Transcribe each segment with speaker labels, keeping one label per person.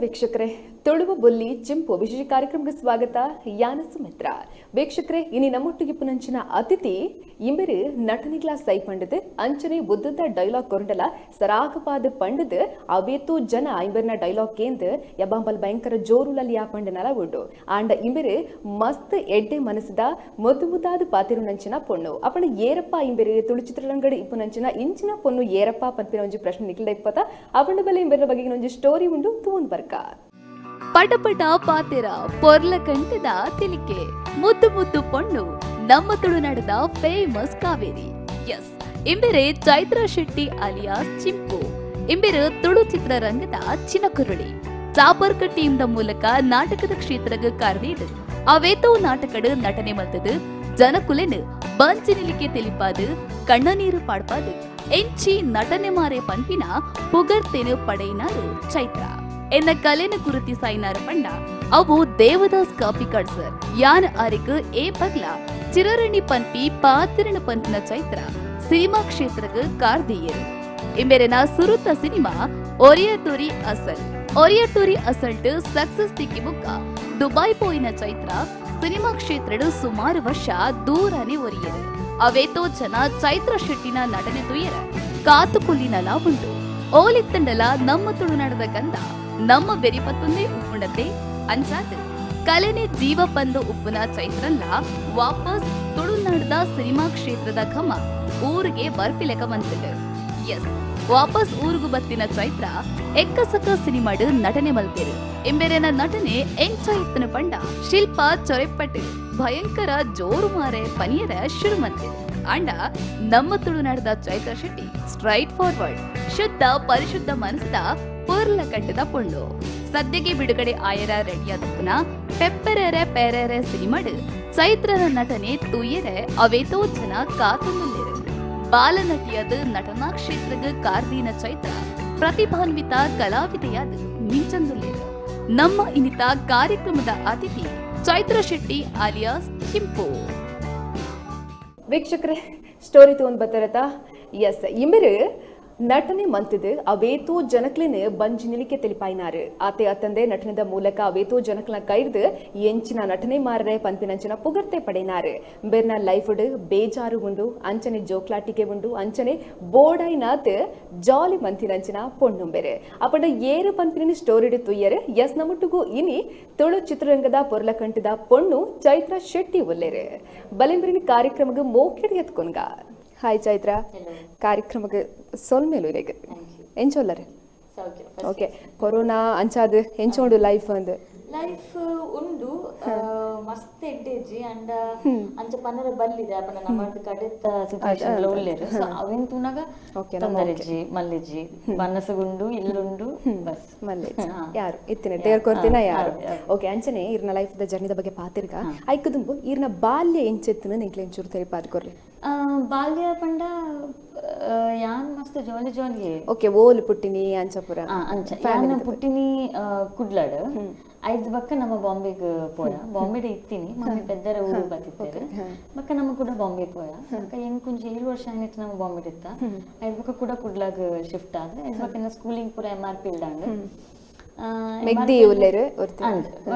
Speaker 1: ವೀಕ್ಷಕರೇ, ತುಳುವ ಬೊಲ್ಲಿ ಚಿಂಪು ವಿಶೇಷ ಕಾರ್ಯಕ್ರಮಕ್ಕೆ ಸ್ವಾಗತ. ಯಾನ ಸುಮಿತ್ರ ವೀಕ್ಷಕರೇ, ಇನಿ ನಮ್ಮೊಟ್ಟಿಗೆ ಪುನಂಚಿನ ಅತಿಥಿ ಇಂಬರು ನಟನಿಗ್ಲಾ ಸೈ ಪಂಡದ್ ಅಂಚನೆ ಬುದ್ಧದ ಡೈಲಾಗ್ ಕೊರಂಡಲ ಸರಾಗಪಾದ ಪಂಡದ್ ಅವೇತೋ ಜನ ಇಂಬರ್ನ ಡೈಲಾಗ್ ಕೇಂದ್ ಯಬ್ಬಂಬಲ್ ಭಯಂಕರ ಜೋರುಲಲ್ಲಿ ಆ ಪಂಡನಲ ಉಂಡು ಆಂಡ ಇಂಬರು ಮಸ್ತ್ ಎಡ್ಡೆ ಮನಸ್ಸದ ಮುದ್ದು ಮುದ್ದಾದ ಪಾತಿರು ನಂಚಿನ ಪೊಣ್ಣು ಅಪಣ ಏರಪ್ಪ ಇಂಬರು ತುಳು ಚಿತ್ರರಂಗಡ್ ಇಪ್ಪು ನಂಚಿನ ಇಂಚಿನ ಪೊಣ್ಣು ಏರಪ್ಪ ಪಂಪಿನ ಒಂಜಿ ಪ್ರಶ್ನೆ ನಿಕ್ಲ ಇಪ್ಪತ್ತ ಅವನ ಬಲೆ ಇಂಬರ್ನ ಬಗ್ಗೆ ಒಂಜಿ ಸ್ಟೋರಿ ಉಂಡು ತೂನ್ ಬರ್ಕ
Speaker 2: ಪಟಪಟ ಪಾತೆರ ಪೊರ್ಲ ಕಂಠದ ತಿಲಿಕೆ ಮುದ್ದು ಮುದ್ದು ಪೊಣ್ಣು ನಮ್ಮ ತುಳುನಾಡದ ಫೇಮಸ್ ಕಾವೇರಿ. ಎಸ್, ಇಂಬೆರೆ ಚೈತ್ರ ಶೆಟ್ಟಿ ಅಲಿಯಾಸ್ ಚಿಂಪು. ಇಂಬೆರು ತುಳು ಚಿತ್ರರಂಗದ ಚಿನಕುರುಳಿ ಚಾಪರ್ಕಟ್ಟಿಯಿಂದ ಮೂಲಕ ನಾಟಕದ ಕ್ಷೇತ್ರಗ ಕಾರ್ದೀಡು ಅವೇತೋ ನಾಟಕಡು ನಟನೆ ಮಲ್ತದು ಜನಕುಲೆನು ಬಂಚಿ ನಿಲಿಕೆ ತಿಳಿಪಾದು ಕಣ್ಣ ನೀರು ಪಾಡ್ಪಾದು ಎಂಚಿ ನಟನೆ ಮಾರೆ ಪಂಪಿನ ಪುಗರ್ತೇನು ಪಡೆಯಿನಾರು ಚೈತ್ರ ಎನ್ನ ಕಲೆನ ಕುರಿತಿ ಸೈನಾರ ಪಂಡ ಅವು ದೇವದಾಸ್ ಕಾಪಿ ಕಡ್ಸರ್ ಯಾನ್ ಆರಿಕ್ ಏ ಪಗ್ಲ ಚಿರರಣಿ ಪನ್ಪಿ ಪಾತಿರಣ ಪಂಪಿನ ಚೈತ್ರ ಸಿನಿಮಾ ಕ್ಷೇತ್ರಗ ಕಾರ್ದಿಯರು. ಇಂಬೆರೆನ ಸುರುತ ಸಿನಿಮಾ ಒರಿಯತೋರಿ ಅಸಲ್ಟ್ ಸಕ್ಸಸ್ ತಿಕ್ಕಿ ಬುಕ್ಕ ದುಬೈ ಪೋಯಿನ ಚೈತ್ರ ಸಿನಿಮಾ ಕ್ಷೇತ್ರಡು ಸುಮಾರು ವರ್ಷ ದೂರನೆ ಒರಿಯರು. ಅವೇತೋ ಜನ ಚೈತ್ರ ಶೆಟ್ಟಿನ ನಟನೆ ತುಯ್ಯರ ಕಾತುಕುಲ್ಲಿನಲ ಉಂಟು ಓಲಿತ್ತಂಡಲ ನಮ್ಮ ತುಳುನಾಡದ ಗಂಧ ನಮ್ಮ ಬೆರಿಪತ್ತೊಂದೇ ಉಪ್ಪುಂಡತೆ ಅಂಚಾದ ಕಲೆನೆ ಜೀವ ಪಂದು ಉಪ್ಪುನ ಚೈತ್ರಲ್ಲ ವಾಪಸ್ ತುಳುನಾಡದ ಸಿನಿಮಾ ಕ್ಷೇತ್ರದ ಘಮ ಊರಿಗೆ ಬರ್ಪಿಲೆಕ ಬಂದಿದೆ. ಎಸ್, ವಾಪಸ್ ಊರುಗು ಬತ್ತಿನ ಚೈತ್ರ ಎಕ್ಕಸಕ ಸಿನಿಮಾಡು ನಟನೆ ಮಲ್ತೇರು. ಎಂಬೆರೆನ ನಟನೆ ಎಂಚಾಯಿತ್ತನ ಪಂಡ ಶಿಲ್ಪ ಚೊರೆಪ್ಪಟ್ಟು ಭಯಂಕರ ಜೋರು ಮಾರೆ ಪನಿಯರ ಶುರು ಮಂತಿದೆ ಅಂಡ ನಮ್ಮ ತುಳುನಾಡದ ಚೈತ್ರ ಶೆಟ್ಟಿ ಸ್ಟ್ರೈಟ್ ಫಾರ್ವರ್ಡ್ ಶುದ್ಧ ಪರಿಶುದ್ಧ ಮನಸ್ಸದ ಪೊರ್ಲ ಕಟ್ಟದ ಪೊಣ್ಣು ಸದ್ಯಗೆ ಬಿಡುಗಡೆ ಆಯರ ರೆಡಿಯಾದ ಪುನಃ ಪೆಪ್ಪರೆರೆ ಪೆರೆರೆ ಸಿನಿಮಾಡು ಚೈತ್ರನ ನಟನೆ ತುಯ್ಯರೆ ಅವೇತೋ ಜನ ಕಾತೊಂದುಲ್ಲೇರು. ಬಾಲನಟಿಯಾದ ನಟನಾ ಕ್ಷೇತ್ರಗ ಕಾರ್ದೀನ ಚೈತ್ರ ಪ್ರತಿಭಾನ್ವಿತ ಕಲಾವಿದೆಯಾದ ಮಿಂಚಂದುಲ್ಲೇರು. ನಮ್ಮ ಇನ್ನಿತ ಕಾರ್ಯಕ್ರಮದ ಅತಿಥಿ ಚೈತ್ರ ಶೆಟ್ಟಿ ಅಲಿಯಾಸ್ ಚಿಂಪು.
Speaker 1: ವೀಕ್ಷಕರೇ, ಸ್ಟೋರಿ ತಗೊಂಡ್ ಬರ್ತಾರತ. ಎಸ್, ಇಂಬರು ನಟನೆ ಮಂತದು ಅವೇತೋ ಜನಕ್ಲೇನು ಬಂಜಿ ನಿಲಿಕೆ ತಿಳಿಪಾಯಿನಾರು ಆತೆ ಅತ್ತಂದೆ ನಟನದ ಮೂಲಕ ಅವೇತೋ ಜನಕ್ಲ ಕೈರ್ದು ಎಂಚಿನ ನಟನೆ ಮಾರರೆ ಪಂಪಿನಂಚಿನ ಪುಗರ್ತೆ ಪಡೆನಾರು. ಬೆರ್ನ ಲೈಫ್ ಬೇಜಾರು ಉಂಡು ಅಂಚನೆ ಜೋಕ್ಲಾಟಿಕೆ ಉಂಡು ಅಂಚನೆ ಬೋರ್ಡೈನಾತ್ ಜಾಲಿ ಮಂತಿನಂಚಿನ ಪೊಣ್ಣುಂಬೆರೆ ಅಪಂಡ ಏರು ಪಂಪಿನ ಸ್ಟೋರಿ ತುಯ್ಯರು. ಎಸ್, ನಮ್ಮೊಟ್ಟಿಗೂ ಇನಿ ತುಳು ಚಿತ್ರರಂಗದ ಪೊರ್ಲ ಕಂಠದ ಪೊಣ್ಣು ಚೈತ್ರ ಶೆಟ್ಟಿ ಒಲ್ಲೆರು ಬಲಿಂಬರಿನ ಕಾರ್ಯಕ್ರಮಕ್ಕೆ ಮೋಕೆಡಿ ಎತ್ಕೊಂಡ್ಗ. ಹಾಯ್ ಚೈತ್ರ, ಕಾರ್ಯಕ್ರಮಕ್ಕೆ ಸೊಲ್ಮೇಲು ಇರೇಗ ಎಂಚೊಲ್ಲರೆ ಓಕೆ ಕೊರೋನಾ ಅಂಚಾದ ಎಂಚೋಡು ಲೈಫ್ ಅಂದ್
Speaker 3: ಲೈಫ್ ಉಂಡು ಮಸ್ತ್ ಎಡ್ಡೆಜಿ ಅಂಡ ಅಂಚ ಪನ್ನರ ಬಲ್ಲಿದೆ ಅಪನ ನಮ್ಮದು ಕಡೆತ ಸಿಚುವೇಶನ್ ಒಳ್ಳೆರು ಸೊ ಅವೆನ್ ತುನಗ ತೊಂದರೆಜಿ ಮಲ್ಲೆಜಿ ಮನಸ್ಸುಗುಂಡು ಇಲ್ಲುಂಡು ಬಸ್
Speaker 1: ಮಲ್ಲೆಜಿ ಯಾರು ಇತ್ತಿನ ದೇವರ ಕೊರ್ತಿನ ಯಾರು ಓಕೆ ಅಂಚನೆ ಇರ್ನ ಲೈಫ್ ದ ಜರ್ನಿದ ಬಗ್ಗೆ ಪಾತಿರ್ಗ ಐಕದುಂಬು ಇರ್ನ ಬಾಲ್ಯ ಎಂಚೆತ್ತಿನ ನಿಂಕ್ಲೆ ಎಂಚೂರು ತೆರಿಪಾದ ಕೊರ್ಲಿ.
Speaker 3: ಬಾಲ್ಯ ಪಂಡ ಯಾನ್ ಮಸ್ತ್ ಜಾಲಿ ಜಾಲಿ
Speaker 1: ಓಕೆ ಓಲ್ ಪುಟ್ಟಿನಿ ಅಂಚಪುರ
Speaker 3: ಅಂಚ ಯಾನ್ ಪುಟ್ಟಿನಿ ಕುಡ್ಲಾಡ್ ಐದು ಬಕ್ಕ ನಮ್ಮ ಬಾಂಬೆಗೆ ಪೋಯ ಬಾಂಬೆಡೆ ಇತ್ತೀನಿ ಮಮ್ಮಿ ಪೆದ್ದರ ಊರು ಬತ್ತಿತ್ತೇರು ಬಕ್ಕ ನಮ್ಮ ಕೂಡ ಬಾಂಬೆ ಪೋಯ ಬಕ್ಕ ಹೆಂಗ್ ಕುಂಜಿ 7 ವರ್ಷ ಆಯ್ತು ನಮ್ಮ ಬಾಂಬೆಡೆ ಇತ್ತ ಐದು ಬಕ್ಕ ಕೂಡ ಕುಡ್ಲಾಗ್ ಶಿಫ್ಟ್ ಆದ್ರೆ ಐದು ಬಕ್ಕ ಸ್ಕೂಲಿಂಗ್ ಪೂರ MRP ಇಲ್ದಾಂಡ್
Speaker 1: ಮೆಗ್ದಿ ಉಲ್ಲೆರು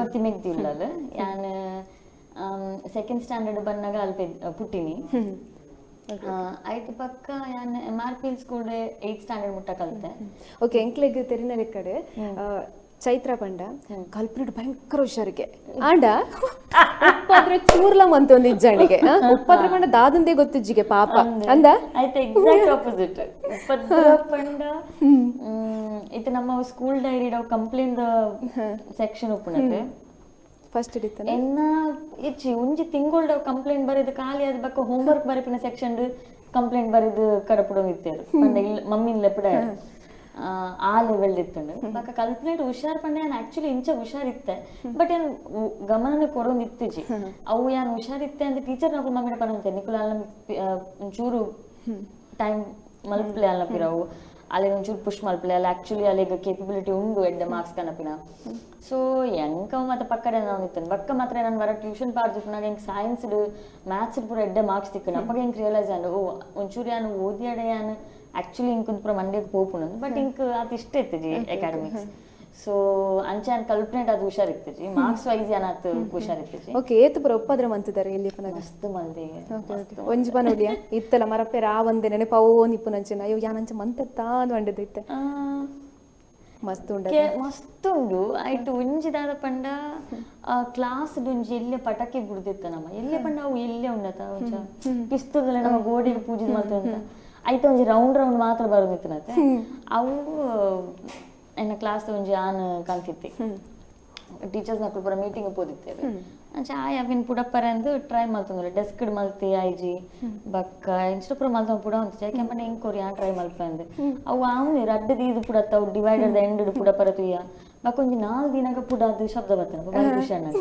Speaker 3: ಒರ್ತಿ ಮೆಗ್ದಿ ಉಲ್ಲಲ್ ಯಾನ್ ಸೆಕೆಂಡ್ ಸ್ಟ್ಯಾಂಡರ್ಡ್ ಬಂದಾಗ ಅಲ್ಲಿ ಪುಟ್ಟಿನಿ ಐದು ಪಕ್ಕ ಯಾನ್ MRP ಸ್ಕೂಲ್ 8th ಸ್ಟ್ಯಾಂಡರ್ಡ್ ಮುಟ್ಟ ಕಲ್ತೆ.
Speaker 1: ಓಕೆ ಎಂಕ್ಲೆಗ್ ತೆರಿನರೆ ಕಡೆ ಚೈತ್ರ ಪಂಡ ಕಲ್ಪನೆಡ್ ಭಯಂಕರ ಹುಷಾರಿಗೆ ಆಂಡ ಉಪ್ಪಾದ್ರೆ ಚೂರ್ಲಂ ಅಂತ ಒಂದು ಇಜ್ಜಾಣಿಗೆ ಉಪ್ಪಾದ್ರೆ ಪಂಡ ದಾದಂದೇ ಗೊತ್ತಿಜ್ಜಿಗೆ ಪಾಪ ಅಂದ
Speaker 3: ಆಯ್ತು ಎಕ್ಸಾಕ್ಟ್ ಆಪೋಸಿಟ್ ಉಪ್ಪದ್ರ ಪಂಡ ಇದು ನಮ್ಮ ಸ್ಕೂಲ್ ಡೈರಿ ಕಂಪ್ಲೇಂಟ್ ಸೆಕ್ಷನ್ ಉಪ್ಪುನತೆ
Speaker 1: ಫಸ್ಟ್ ಹಿಡಿತಾನೆ
Speaker 3: ಎನ್ನ ಇಚ್ಚಿ ಒಂಜಿ ತಿಂಗಳು ಕಂಪ್ಲೇಂಟ್ ಬರೆದು ಖಾಲಿ ಅದ ಬಕ್ಕ ಹೋಮ್ವರ್ಕ್ ಬರೆಪಿನ ಸೆಕ್ಷನ್ ಕಂಪ್ಲೇಂಟ್ ಬರೆದು ಕಡಪಡೋಂಗಿತ್ತೇರು ಪಂಡ ಇಲ್ಲ ಮಮ್ಮಿ ಲೆಪಡ ಆ ಲೆವೆಲ್ ಇತ್ತಂಡು ಬಕ್ಕ ಕಲ್ಪನೇಟ್ ಹುಷಾರ್ ಪಂಡ ಯಾನ್ ಆಕ್ಚುಲಿ ಇಂಚ ಹುಷಾರಿತ್ತೆ ಬಟ್ ಏನ್ ಗಮನನೇ ಕೊರೊಂದು ಇತ್ತಿಜಿ ಅವು ಯಾನ್ ಹುಷಾರಿತ್ತೆ ಅಂತ ಟೀಚರ್ ನಾವು ಮಮ್ಮಿನ ಪಡಂತೆ ನಿಕುಲ ಒಂಚೂರು ಟೈಮ್ ಮಲ್ಪ್ಲೆ ಅಲ್ಲ ಪಿರವು ಅಲ್ಲಿ ಒಂಚೂರು ಪುಷ್ ಮಲ್ಪ್ಲೆ ಅಲ್ಲ ಆಕ್ಚುಲಿ ಅಲ್ಲಿಗ ಕೇಪಬಿಲಿಟಿ ಉಂಡು ಎಡ್ಡೆ ಮಾರ್ಕ್ಸ್ ಕನಪಿನ ಸೊ ಎಂಕ ಮತ್ತೆ ಪಕ್ಕಡೆ ನಾವು ಇತ್ತೇನೆ ಬಕ್ಕ ಮಾತ್ರ ನಾನು ಬರೋ ಟ್ಯೂಷನ್ ಪಾಡ್ದಿಪ್ಪನಾಗ ಹಿಂಗೆ ಸೈನ್ಸ್ ಮ್ಯಾಥ್ಸ್ ಪೂರ ಎಡ್ಡೆ ಮಾರ್ಕ್ಸ್ ತಿಕ್ಕನ ಅಪ್ಪಾಗ ಹಿಂಗೆ ರಿಯಲೈಸ್ ಆಂಡು ಓ ಒಂಚೂರು ಯಾನು ಓದಿ ಅಡೆ ಯಾನು ಆಕ್ಚುಲಿ ಹಿಂಗೆ ಕುಂತ ಪೂರ ಮಂಡ್ಯಕ್ಕೆ ಹೋಗ್ಪುಣ ಬಟ್ ಹಿಂಗೆ ಅದು ಇಷ್ಟ ಇತ್ತು ಜಿ ಅಕಾಡೆಮಿಕ್ಸ್ ಸೊ ಅಂಚಾನ್ ಕಲ್ಪನೆಟ್ ಅದು ಹುಷಾರಿರ್ತೈತಿ ಮಾರ್ಕ್ಸ್ ವೈಸ್ ಏನಾಯ್ತು ಹುಷಾರಿರ್ತೈತಿ
Speaker 1: ಓಕೆ ಏತು ಬರ ಒಪ್ಪದ್ರ ಮಂತಿದ್ದಾರೆ ಇಲ್ಲಿ
Speaker 3: ಮಸ್ತ್ ಮಂದಿ
Speaker 1: ಒಂಜಿ ಬಾ ನೋಡಿಯ ಇತ್ತಲ್ಲ ಮರಪೇರ ಆ ಒಂದೇ ನೆನಪಾವೋ ನಿಪ್ಪುನಂಚಿನ ಅಯ್ಯೋ ಯಾನಂಚ ಮಂತತ್ತಾ ಅಂದಿದ್ದೈತೆ ಮಸ್ತ್
Speaker 3: ಮಸ್ತುಂಡು ಐಟು ಒಂಜಿದಾದ ಪಂಡ ಕ್ಲಾಸ್ ಒಂಜಿ ಎಲ್ಲೆ ಪಟಾಕಿ ಬಿಡ್ದಿತ್ತ ನಮ್ಮ ಎಲ್ಲೆ ಪಂಡ ಅವು ಎಲ್ಲೆ ಉಂಡತ ಪಿಸ್ತೂಲ್ ನಮ್ಮ ಗೋಡೆಗೆ ಪೂಜೆ ಮಾಡ್ತೇವೆ ಅಂತ ಆಯ್ತು ಒಂಜಿ ರೌಂಡ್ ಮಾತ್ರ ಬರೋದಿತ್ತನತ್ತೆ ಅವು ಎನ್ನ ಕ್ಲಾಸ್ ಒಂಜಿ ಆನ್ ಕಲ್ತಿತ್ತಿ ಟೀಚರ್ಸ್ ನಕ್ಲು ಪೂರ ಮೀಟಿಂಗ್ ಪೋದಿತ್ತೇವೆ ಅಂಚೆ ಆಯ್ ಅವಿನ್ ಪುಡಪ್ಪರ ಅಂದು ಟ್ರೈ ಮಲ್ತಂದ್ರೆ ಡೆಸ್ಕ್ಡ್ ಮಲ್ತಿ ಐಜಿ ಬಕ್ಕ ಇನ್ಸ್ಟ ಪೂರ ಮಲ್ತ ಪುಡ ಅಂತ ಯಾಕೆಂಬ ಹೆಂಗ್ ಕೊರಿ ಆ ಟ್ರೈ ಮಲ್ಪ ಅಂದೆ ಅವು ಅವನು ರಡ್ಡದ ಇದು ಪುಡತ್ತ ಅವು ಡಿವೈಡೆಡ್ ಎಂಡ್ ಪುಡಪ್ಪರ ತುಯ್ಯ ಬಕ್ಕ ಒಂಜಿ 4 ದಿನಗ ಪುಡ ಅದು ಶಬ್ದ ಬರ್ತೇನೆ ಬಾರಿ ಖುಷಿ ಅಣ್ಣ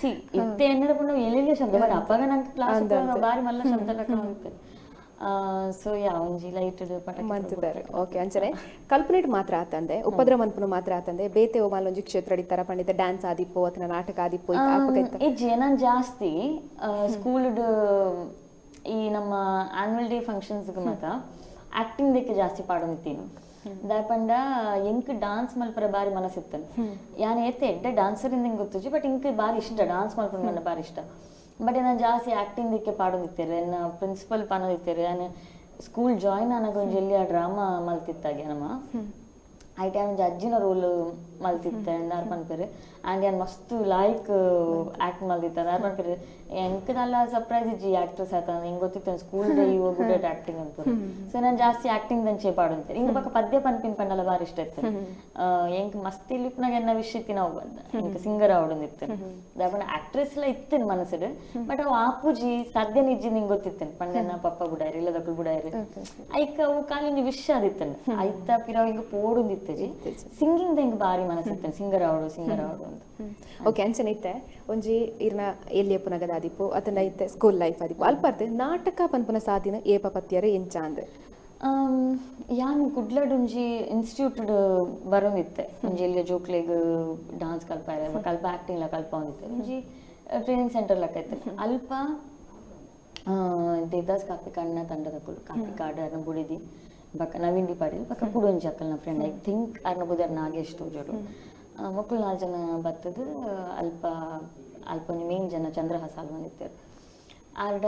Speaker 3: ಸಿ ಇತ್ತೆ ಎಣ್ಣದ ಪುಡ ಎಲ್ಲೆಲ್ಲೇ ಶಬ್ದ ಬಟ್ ಅಪ್ಪಾಗ ನಂಗೆ ಕ್ಲಾಸ್ ಬಾರಿ ಮಲ್ಲ ಶಬ್ದ ಲಕ್ಕ ಸೊ ಯಾ ಒಂಜಿ ಲೈಟ್
Speaker 1: ಮಂತಿದ್ದಾರೆ ಓಕೆ ಅಂಚನೆ ಕಲ್ಪನೆಟ್ ಮಾತ್ರ ಆತಂದೆ ಉಪದ್ರ ಮನ್ಪುನು ಮಾತ್ರ ಆತಂದೆ ಬೇತೆ ಓಮಾಲ್ ಒಂಜಿ ಕ್ಷೇತ್ರ ಅಡಿತರ ಪಂಡಿತ ಡ್ಯಾನ್ಸ್ ಆದಿಪ್ಪು ಅಥವಾ ನಾಟಕ ಆದಿಪ್ಪು
Speaker 3: ಇಜ್ಜಿ ನಾನು ಜಾಸ್ತಿ ಸ್ಕೂಲ್ಡ್ ಈ ನಮ್ಮ ಆನ್ಯುವಲ್ ಡೇ ಫಂಕ್ಷನ್ಸ್ ಮಾತ್ರ ಆಕ್ಟಿಂಗ್ ದಕ್ಕೆ ಜಾಸ್ತಿ ಪಾಡೋನಿತ್ತೀನಿ ದಾಪಂಡ ಎಂಕ್ ಡಾನ್ಸ್ ಮಲ್ಪರ ಬಾರಿ ಮನಸ್ಸಿತ್ತನು ಯಾನ್ ಏತೆ ಎಡ್ಡೆ ಡಾನ್ಸರ್ ಇಂದ ಗೊತ್ತುಜಿ ಬಟ್ ಇಂಕ್ ಬಾರಿ ಇಷ್ಟ ಡಾನ್ಸ್ ಮಲ್ಪರ ನನ್ನ ಬಾರಿ ಇಷ್ಟ ಬಟ್ ನಾನು ಜಾಸ್ತಿ ಆಕ್ಟಿಂಗ್ ದಿಕ್ಕೆ ಪಾಡೋದಿತ್ತೇರೆ ನನ್ನ ಪ್ರಿನ್ಸಿಪಲ್ ಪಾನೋದಿತ್ತೇರೆ ನಾನು ಸ್ಕೂಲ್ ಜಾಯಿನ್ ಆನಾಗ ಒಂದು ಎಲ್ಲಿ ಆ ಡ್ರಾಮಾ ಮಲ್ತಿತ್ತಾಗೆ ನಮ್ಮ ಐ ಟೈಮ್ ಅಜ್ಜಿನ ರೋಲ್ ಮಲ್ತಿತ್ತೆ ಯಾರು ಪನ್ಪೇರು ಆ್ಯಂಡ್ ಏನು ಮಸ್ತ್ ಲೈಕ್ ಆ್ಯಕ್ಟ್ ಮಲ್ತಿತ್ತು ಯಾರು ಪನ್ಪೇರು ಎಂಕದಲ್ಲ ಸರ್ಪ್ರೈಸ್ ಇಜ್ಜಿ ಆ್ಯಕ್ಟ್ರೆಸ್ ಆಯ್ತು ಹಿಂಗೆ ಗೊತ್ತಿತ್ತು ಸ್ಕೂಲ್ ಡೇ ಇವಾಗ ಗುಡ್ ಅಟ್ ಆ್ಯಕ್ಟಿಂಗ್ ಅಂತ ಸೊ ನಾನು ಜಾಸ್ತಿ ಆ್ಯಕ್ಟಿಂಗ್ ದಂಚೆ ಪಾಡಂತೆ ಹಿಂಗೆ ಪಕ್ಕ ಪದ್ಯ ಪನ್ಪಿನ ಪಂಡಲ್ಲ ಬಾರಿ ಇಷ್ಟ ಇತ್ತು ಹೆಂಗೆ ಮಸ್ತ್ ಇಲ್ಲಿಪ್ನಾಗ ಎನ್ನ ವಿಷಯಕ್ಕೆ ನಾವು ಹಿಂಗೆ ಸಿಂಗರ್ ಆಡೋದಿತ್ತು ದಾಪಂಡ ಆ್ಯಕ್ಟ್ರೆಸ್ ಎಲ್ಲ ಇತ್ತೇನು ಮನಸ್ಸಿಡು ಬಟ್ ಅವು ಆಪುಜಿ ಸದ್ಯ ನಿಜ್ಜಿ ನಿಂಗೆ ಗೊತ್ತಿತ್ತೇನೆ ಪಂಡೆನ ಪಪ್ಪ ಬುಡಾರಿ ಇಲ್ಲ ದಕ್ಕಳು ಬುಡಾರಿ ಐಕ ಅವು ಕಾಲಿನ ವಿಷಯ ಆದಿತ್ತೇನೆ ಐತ ಪಿರಾವ್ ಹಿಂಗೆ ಪೋಡೊಂದಿತ್ತು ಸಿಂಗಿಂಗ್ ಹೆಂಗ್ ಬಾರಿ ಮನಸ್ಸಿರ್ತೇನೆ ಸಿಂಗರ್ ಆಡು ಅಂತ
Speaker 1: ಓಕೆ ಅಂಚನೆ ಇತ್ತೆ ಒಂಜಿ ಇರ್ನ ಎಲ್ಲಿಯಪ್ಪು ನಗದ ಆದಿಪ್ಪು ಅತನ ಇತ್ತೆ ಸ್ಕೂಲ್ ಲೈಫ್ ಆದಿಪ್ಪು ಅಲ್ಪಾರ್ದೆ ನಾಟಕ ಪನ್ಪುನ ಸಾಧಿನ ಏಪ ಪತ್ಯರ ಎಂಚ ಅಂದೆ
Speaker 3: ಯಾನ್ ಗುಡ್ಲಡ್ ಒಂಜಿ ಇನ್ಸ್ಟಿಟ್ಯೂಟ್ ಬರೋದಿತ್ತೆ ಒಂಜಿ ಎಲ್ಲಿಯ ಜೋಕ್ಲೆಗ್ ಡಾನ್ಸ್ ಕಲ್ಪ ಆಕ್ಟಿಂಗ್ ಲ ಕಲ್ಪ ಒಂದಿತ್ತೆ ಒಂಜಿ ಟ್ರೈನಿಂಗ್ ಸೆಂಟರ್ ಲಕ್ಕ ಇತ್ತು ಅಲ್ಪ ದೇವದಾಸ್ ಕಾಪಿ ಕಾಡಿನ ತಂಡದ ಕಾಪಿ ಕಾಡು ಅರ್ನ ಬುಡಿದಿ ಬಕ್ಕ ನವೀನ್ ಪಾಟೀಲ್ ಬಕ್ಕ ಪುಡೊಂಜಿ ಅಕ್ಕಲ್ನ ಫ್ರೆಂಡ್ ಐ ಥಿಂಕ್ ಅರ್ನ ಬುದರ್ ನಾಗೇಶ್ ತೋಜೋರು ಮಕ್ಕಳು 4 ಜನ ಬರ್ತದ ಅಲ್ಪ ಮೇನ್ ಜನ ಚಂದ್ರಹಾಸ ಅಲ್ಲಿ ಬಂದಿರ್ತಾರೆ ಆರ್ಡ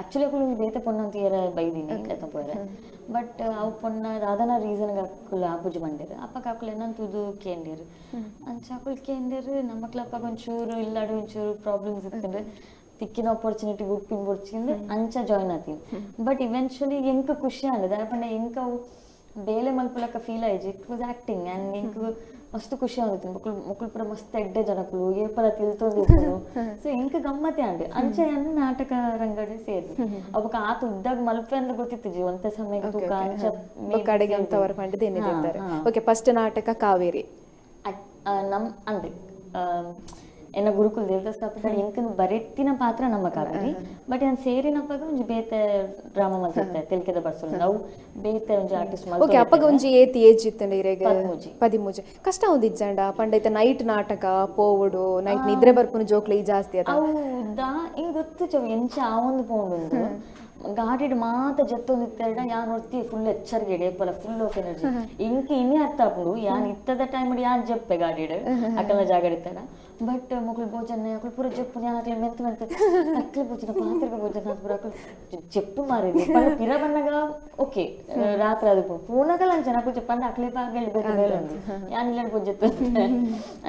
Speaker 3: ಆಕ್ಚುಲಿ ಅಕ್ಕಳು ಬೇತೆ ಪೊಣ್ಣ ಅಂತ ಏರ ಬೈದೀನಿ ತಪ್ಪೋರೆ ಬಟ್ ಅವು ಪೊಣ್ಣ ಯಾವ್ದಾನ ರೀಸನ್ಗೆ ಅಕ್ಕಳು ಆಪುಜಿ ಬಂದಿರು ಅಪ್ಪಕ್ಕ ಅಕ್ಕಳು ಏನಂತದು ಕೇಂದಿರು ಅಂಚ ಅಕ್ಕಳು ಕೇಂದಿರು ನಮ್ಮ ಮಕ್ಳಪ್ಪಾಗ ಒಂಚೂರು ಇಲ್ಲಾಡು ಒಂಚೂರು ಪ್ರಾಬ್ಲಮ್ಸ್ ಇರ್ತಂದ್ರೆ ತಿಕ್ಕಿನ ಆಪರ್ಚುನಿಟಿ ಉಪ್ಪಿನ ಬುಡ್ಚಿಂದು ಅಂಚ ಜಾಯ್ನ್ ಆತೀನಿ ಬಟ್ ಇವೆನ್ಚುಲಿ ಎಂಕ ಖುಷಿ ಅಂದ ದಾಪಂಡ ಎಂಕ ಅವು ಬೇಲೆ ಮಲ್ಪಲಕ್ಕ ಫೀಲ್ ಆಯ್ಜಿ ಇಟ್ ವಾಸ್ ಆಕ್ಟಿಂಗ್ ಆ್ಯಂಡ್ ಎಂಕ ಮಸ್ತ್ ಖುಷಿ ಆಗುತ್ತೆ ಮಕ್ಕಳು ಪೂರ ಮಸ್ತ್ ಎಡ್ಡೆ ಜನಕ್ಕಳು ಏಪಲ ತಿಳ್ತೊಂದಿರ್ತಾನು ಸೊ ಎಂಕ ಗಮ್ಮತ್ತೆ ಅಂಡ್ ಅಂಚೆ ಅನ್ನ ನಾಟಕ ರಂಗಡಿ ಸೇರಿ ಅವಕ್ಕ ಆತ ಉದ್ದಾಗ ಮಲ್ಪೆ ಅಂತ ಗೊತ್ತಿತ್ತು ಒಂತೆ ಸಮಯಕ್ಕೆ ತೂಕ ಅಂಚ
Speaker 1: ಕಡೆಗೆ ಅಂತವರು ಮಾಡಿದ್ದು ಏನಿದೆ ಓಕೆ ಫಸ್ಟ್ ನಾಟಕ ಕಾವೇರಿ
Speaker 3: ನಮ್ ಅಂದ್ರೆ ಎನ್ನ ಗುರುಕುಲ ದೇವದಾಸ್ ಕಾಪಿ ಕಾಡು ಎಂಕನು ಬರೆಟ್ಟಿನ ಪಾತ್ರ ನಮ್ಮ ಕಾವೇರಿ ಬಟ್ ನಾನು ಸೇರಿನಪ್ಪಾಗ ಒಂಜಿ ಬೇತೆ ಡ್ರಾಮಾ ಮಲ್ತಿರ್ತೆ ತೆಲ್ಕೆದ ಬರ್ಸೋದು ನಾವು ಬೇತೆ ಒಂಜಿ ಆರ್ಟಿಸ್ಟ್
Speaker 1: ಓಕೆ ಅಪ್ಪಗ ಒಂಜಿ ಏತಿ ಏಜ್ ಇತ್ತಂಡ ಇರೆಗೆ 13 ಕಷ್ಟ ಒಂದಿಜ್ಜಂಡ ಪಂಡೈತ ನೈಟ್ ನಾಟಕ ಪೋವುಡು ನೈಟ್ ನಿದ್ರೆ ಬರ್ಪುನ ಜೋಕ್ಲೆ ಜಾಸ್ತಿ ಅದ
Speaker 3: ಹೌದ ಹಿಂಗ್ ಗೊತ್ತು ಚವ್ ಎಂಚ ಆ ಒಂದು ಪೋಂಡು ಗಾಡಿಡ್ ಮಾತ ಜತ್ತೊಂದಿತ್ತ ಯಾನ್ ನೋಡ್ತಿ ಫುಲ್ ಎಚ್ಚರ್ಗೆ ಡೇಪಲ ಫುಲ್ ಆಫ್ ಎನರ್ಜಿ ಇಂಕಿ ಇನ್ನೇ ಅರ್ಥ ಆಪುಂಡು ಯಾನ್ ಇತ್ತದ ಟೈಮ್ ಯಾನ್ ಜಪ್ಪೆ ಗಾಡಿಡ್ ಅಕ್ಕಲ ಜಾಗ ಇಡ್ತಾರ ಬಟ್ ಮಕ್ಕಳು ಭೋಜನ ಅಕ್ಕಳು ಪೂರ ಜಪ್ಪು ಯಾನ್ ಅಕ್ಲೆ ಮೆಂತ ಅಕ್ಲೆ ಭೋಜನ ಪಾತ್ರಿಕ ಭೋಜನ ಪೂರ ಅಕ್ಕಳು ಜಪ್ಪು ಮಾರಿದ್ವಿ ಪಿರ ಬಣ್ಣಗ ಓಕೆ ರಾತ್ರಿ ಅದು ಪೂರ್ಣಗಲ ಅಂಚೆ ಅಕ್ಕಳು ಜಪ್ಪಂಡ ಅಕ್ಲೆ ಪಾಗಲಿ ಬೇರೆ ಬೇರೆ ಅಂದು ಯಾನ್ ಇಲ್ಲ ಭೋಜತ್ತು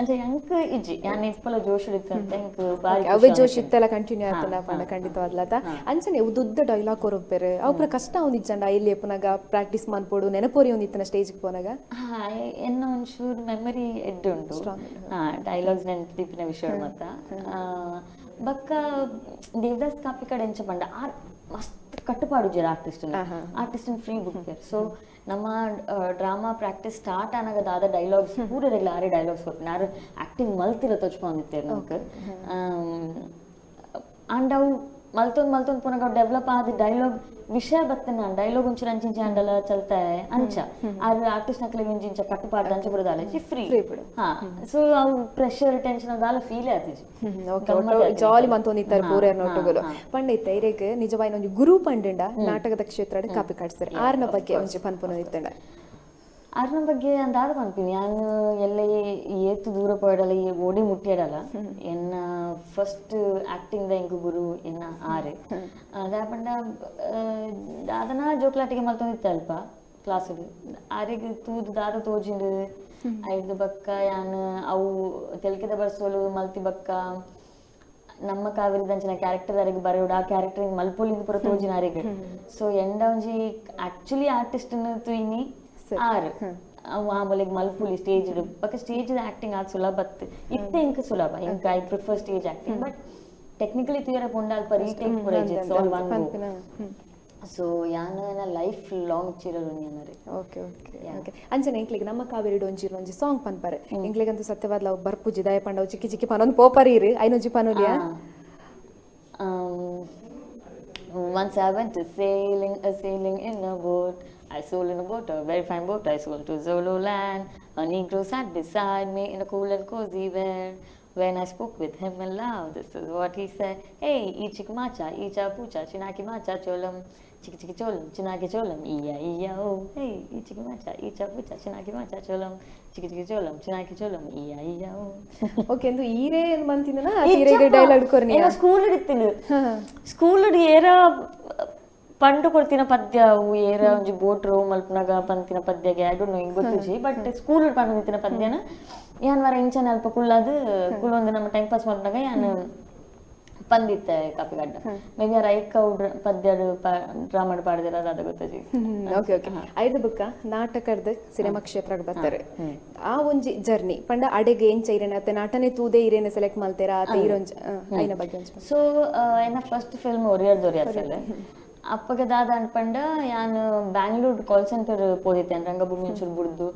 Speaker 3: ಅಂಚೆ ಎಂಕ್ ಇಜ್ಜಿ ಯಾನ್ ಇಪ್ಪಲ ಜೋಶ್ ಹಿಡಿತು ಅಂತ ಎಂಕ್ ಬಾರಿ
Speaker 1: ಅವೇ ಜೋಶ್ ಇತ್ತೆಲ್ಲ ಕಂಟಿನ್ಯೂ ಆಯ್ತಲ್ಲ ಪಂಡ ಖಂಡಿತವಾದ್ಲತ ಅಂಚನೆ ಉದ್ದ ಡೈಲಾಗ್ ಕೊರೊಪ್ಪೆರೆ ಅವ್ರ ಕಷ್ಟ ಒಂದಿಜ್ಜಂಡ ಇಲ್ಲಿ ಎಪ್ಪನಾಗ ಪ್ರಾಕ್ಟೀಸ್ ಮಾಡ್ಬೋಡು ನೆನಪೋರಿ ಒಂದಿತ್ತನ ಸ್ಟೇಜ್ಗೆ ಪೋನಾಗ
Speaker 3: ಎನ್ನ ಒಂಚೂರು ಮೆಮರಿ ಎಡ್ಡುಂಟು ಡೈಲಾಗ್ಸ್ ನೆನಪಿನ ವಿಷಯ ಮತ್ತ ಬಕ್ಕ ದೇವದಾಸ್ ಕಾಪಿ ಕಡೆ ಎಂಚ ಪಂಡ ಮಸ್ತ್ ಕಟ್ಟುಪಾಡು ಜರ ಆರ್ಟಿಸ್ಟ್ ಫ್ರೀ ಬುಕ್ ಸೊ ನಮ್ಮ ಡ್ರಾಮಾ ಪ್ರಾಕ್ಟೀಸ್ ಸ್ಟಾರ್ಟ್ ಆನಾಗದಾದ ಡೈಲಾಗ್ಸ್ ಪೂರ ರೆಗ್ಯುಲರ್ ಆರೇ ಡೈಲಾಗ್ಸ್ ಕೊಟ್ಟು ಯಾರು ಆಕ್ಟಿಂಗ್ ಮಲ್ತಿರ ತೋಚ್ಕೊಂಡಿರ್ತೇವೆ ನಮ್ಗೆ ಅಂಡ್ ಅವು ಮಲ್ತೊಂದು ಪುನಃ ಡೆವಲಪ್ ಆದ ಡೈಲಾಗ್ ವಿಷಯ ಬರ್ತೇನೆ ಡೈಲಾಗ್ ಒಂಚೂರು ಅಂಚಿಂಚ ಹಂಡಲ ಚಲ್ತಾ ಅಂಚ ಆದ್ರೆ ಆರ್ಟಿಸ್ಟ್ ನಕ್ಲಿಗೆ ಒಂಚಿಂಚ ಕಟ್ಟುಪಾಡ್ದು ಅಂಚ ಬರೋದಾಲ ಫ್ರೀ ಹಾ ಸೊ ಅವು ಪ್ರೆಷರ್ ಟೆನ್ಷನ್ ಅದಾಲ ಫೀಲ್ ಆತಿಜಿ
Speaker 1: ಜಾಲಿ ಮಂತೊಂದಿತ್ತಾರೆ ಪೂರ ನೋಟುಗಳು ಪಂಡೈತೆ ಇರೆಗೆ ನಿಜವಾಯಿ ಒಂಜಿ ಗುರು ಪಂಡಿಂಡ ನಾಟಕದ ಕ್ಷೇತ್ರ ಕಾಪಿ ಕಾಡ್ತಾರೆ ಆರ್ನ ಬಗ್ಗೆ ಒಂಜಿ ಪನ್ಪುನ ಇತ್ತಂಡ
Speaker 3: ಅದ್ರ ಬಗ್ಗೆ ಅಂದಾದ ಪನ್ಪಿನಿ ನಾನು ಎಲ್ಲ ಏತು ದೂರ ಪೋಯಡಲ್ಲ ಓಡಿ ಮುಟ್ಟಿಯಡಲ್ಲ ಎನ್ನ ಫಸ್ಟ್ ಆಕ್ಟಿಂಗ್ ಇಂಕು ಗುರು ಎನ್ನ ಆರೆ ದಾಪಂಡ ದಾದನ ಜೋಕ್ಲಾಟಿಗೆ ಮಲ್ತೊಂದಿತ್ತೆ ಅಲ್ಪ ಕ್ಲಾಸ್ ಆರಿಗೆ ತೂದು ದಾದ ತೋಜಿಂಡು ಐದು ಬಕ್ಕ ಯಾನು ಅವು ತೆಲ್ಕಿದ ಬರ್ಸೋಲು ಮಲ್ತಿ ಬಕ್ಕ ನಮ್ಮ ಕಾವೇರಿ ದಂಚಿನ ಕ್ಯಾರೆಕ್ಟರ್ ಅರಿಗೆ ಬರೆಯೋಡು ಆ ಕ್ಯಾರೆಕ್ಟರ್ ಮಲ್ಪೊಲಿಂದ ಪುರ ತೋಜಿನ ಅರಿಗೆ ಸೊ ಎಂಡ ಒಂಜಿ ಆಕ್ಚುಲಿ ಆರ್ಟಿಸ್ಟ್ ತುಯಿನಿ ಆರು ಆಮೇಲೆ ಮಲ್ಪುಲಿ ಸ್ಟೇಜ್ ಬಕ್ಕ ಸ್ಟೇಜ್ ಆಕ್ಟಿಂಗ್ ಆದ್ ಸುಲಭ ಇತ್ತೆ ಇಂಕ ಸುಲಭ ಇಂಕ I prefer stage acting but technically ತುಯರ ಪೊಂಡ ಅಲ್ಪ ರೀಟೇಕ್ ಪುರ ಇಜ್ಜಿತ್ತು ಆಲ್ ಒನ್ ಗೋ ಸೊ ಯಾನ ಲೈಫ್ ಲಾಂಗ್ ಚಿರರು ನೀನರೆ
Speaker 1: ಓಕೆ ಓಕೆ ಓಕೆ ಅಂಚನೆ ಇಂಕ್ಲಿಗೆ ನಮ್ಮ ಕಾವೇರಿ ಒಂಜಿ ಸಾಂಗ್ ಪನ್ಪರೆ ಇಂಕ್ಲಿಗಂತೂ ಸತ್ಯವಾದ ಬರ್ಪುಜಿ ದಯ ಪಂಡ ಚಿಕ್ಕಿ ಚಿಕ್ಕಿ ಪನೊಂದು ಪೋಪರಿ ಇರು ಐನೊಂಜಿ ಪನೋಲಿಯಾ
Speaker 3: Once I went to sailing in a boat. I sailed in a boat, a very fine boat. I sailed to Zululand. A Negro sat beside me in a cool and cozy bed. When I spoke with him in love, this is what he said. Hey, ichik macha, icha pucha, chinaki macha cholam, chiki chiki cholam, chinaki cholam, iya iya oh. Hey, ichik macha, icha pucha, chinaki macha cholam, chiki chiki cholam, chinaki cholam, iya iya oh.
Speaker 1: Okay, ಅಂದು ಈರೇ ಮಂತಿನನ ಈರೇ dialogue ಕೊರ್ನಿ
Speaker 3: ಏನೋ school ಇಡ್ತೀನಿ school ಏರ Pandu ಕೊಡ್ತಿನ ಪದ್ಯ ಏರ ಒಂಜಿ boat row ಮಲ್ಪನಾಗ ಪಂತಿನ ಪದ್ಯಗೆ I don't know ಇಂಗ್ ಗೊತ್ತಿಜಿ ಬಟ್ ಸ್ಕೂಲ್ ಪಂಡು ನಿಂತಿನ ಪದ್ಯನ ಯಾನ್ ವರ ಇಂಚನ ಅಲ್ಪ ಕುಳ್ಳಾದು ಕುಳ್ಳೊಂದು ನಮ್ಮ ಟೈಮ್ ಪಾಸ್ ಮಾಡ್ನಾಗ ಯಾನ್ ಪಂದಿತ್ತೆ ಕಾಪಿಗಡ್ಡ ಮೇ ಬಿ ರೈಕ್ ಪದ್ಯಡು ಡ್ರಾಮಾಡ್ ಪಾಡ್ದಿರ ಅದ ಗೊತ್ತಜಿ
Speaker 1: ಓಕೆ ಓಕೆ ಐದು ಬುಕ್ಕ ನಾಟಕದ ಸಿನಿಮಾ ಕ್ಷೇತ್ರಕ್ಕೆ ಬರ್ತಾರೆ ಆ ಒಂಜಿ ಜರ್ನಿ ಪಂಡ ಅಡೆಗೆ ಏನ್ ಚೈರೇನ ಅತ್ತೆ ನಾಟನೆ ತೂದೆ ಇರೇನೆ ಸೆಲೆಕ್ಟ್ ಮಾಡ್ತೀರಾ ಅತ್ತೆ ಇರೋಂಜ ಐನ ಬಗ್ಗೆ
Speaker 3: ಸೊ ಏನ ಫಸ್ಟ್ ಫಿಲ್ಮ್ ಒರಿಯರ್ದೊರಿಯರ್ಸಲ್ಲ ಅಪ್ಪಗೆ ದಾದ ಅನ್ಪಂಡ ಯಾನು ಬ್ಯಾಂಗ್ಳೂರ್ ಕಾಲ್ ಸೆಂಟರ್ ಪೋದಿತ್ತೆ ರಂಗಭೂಮಿ ಒಂಚೂರು ಬುಡ್ದು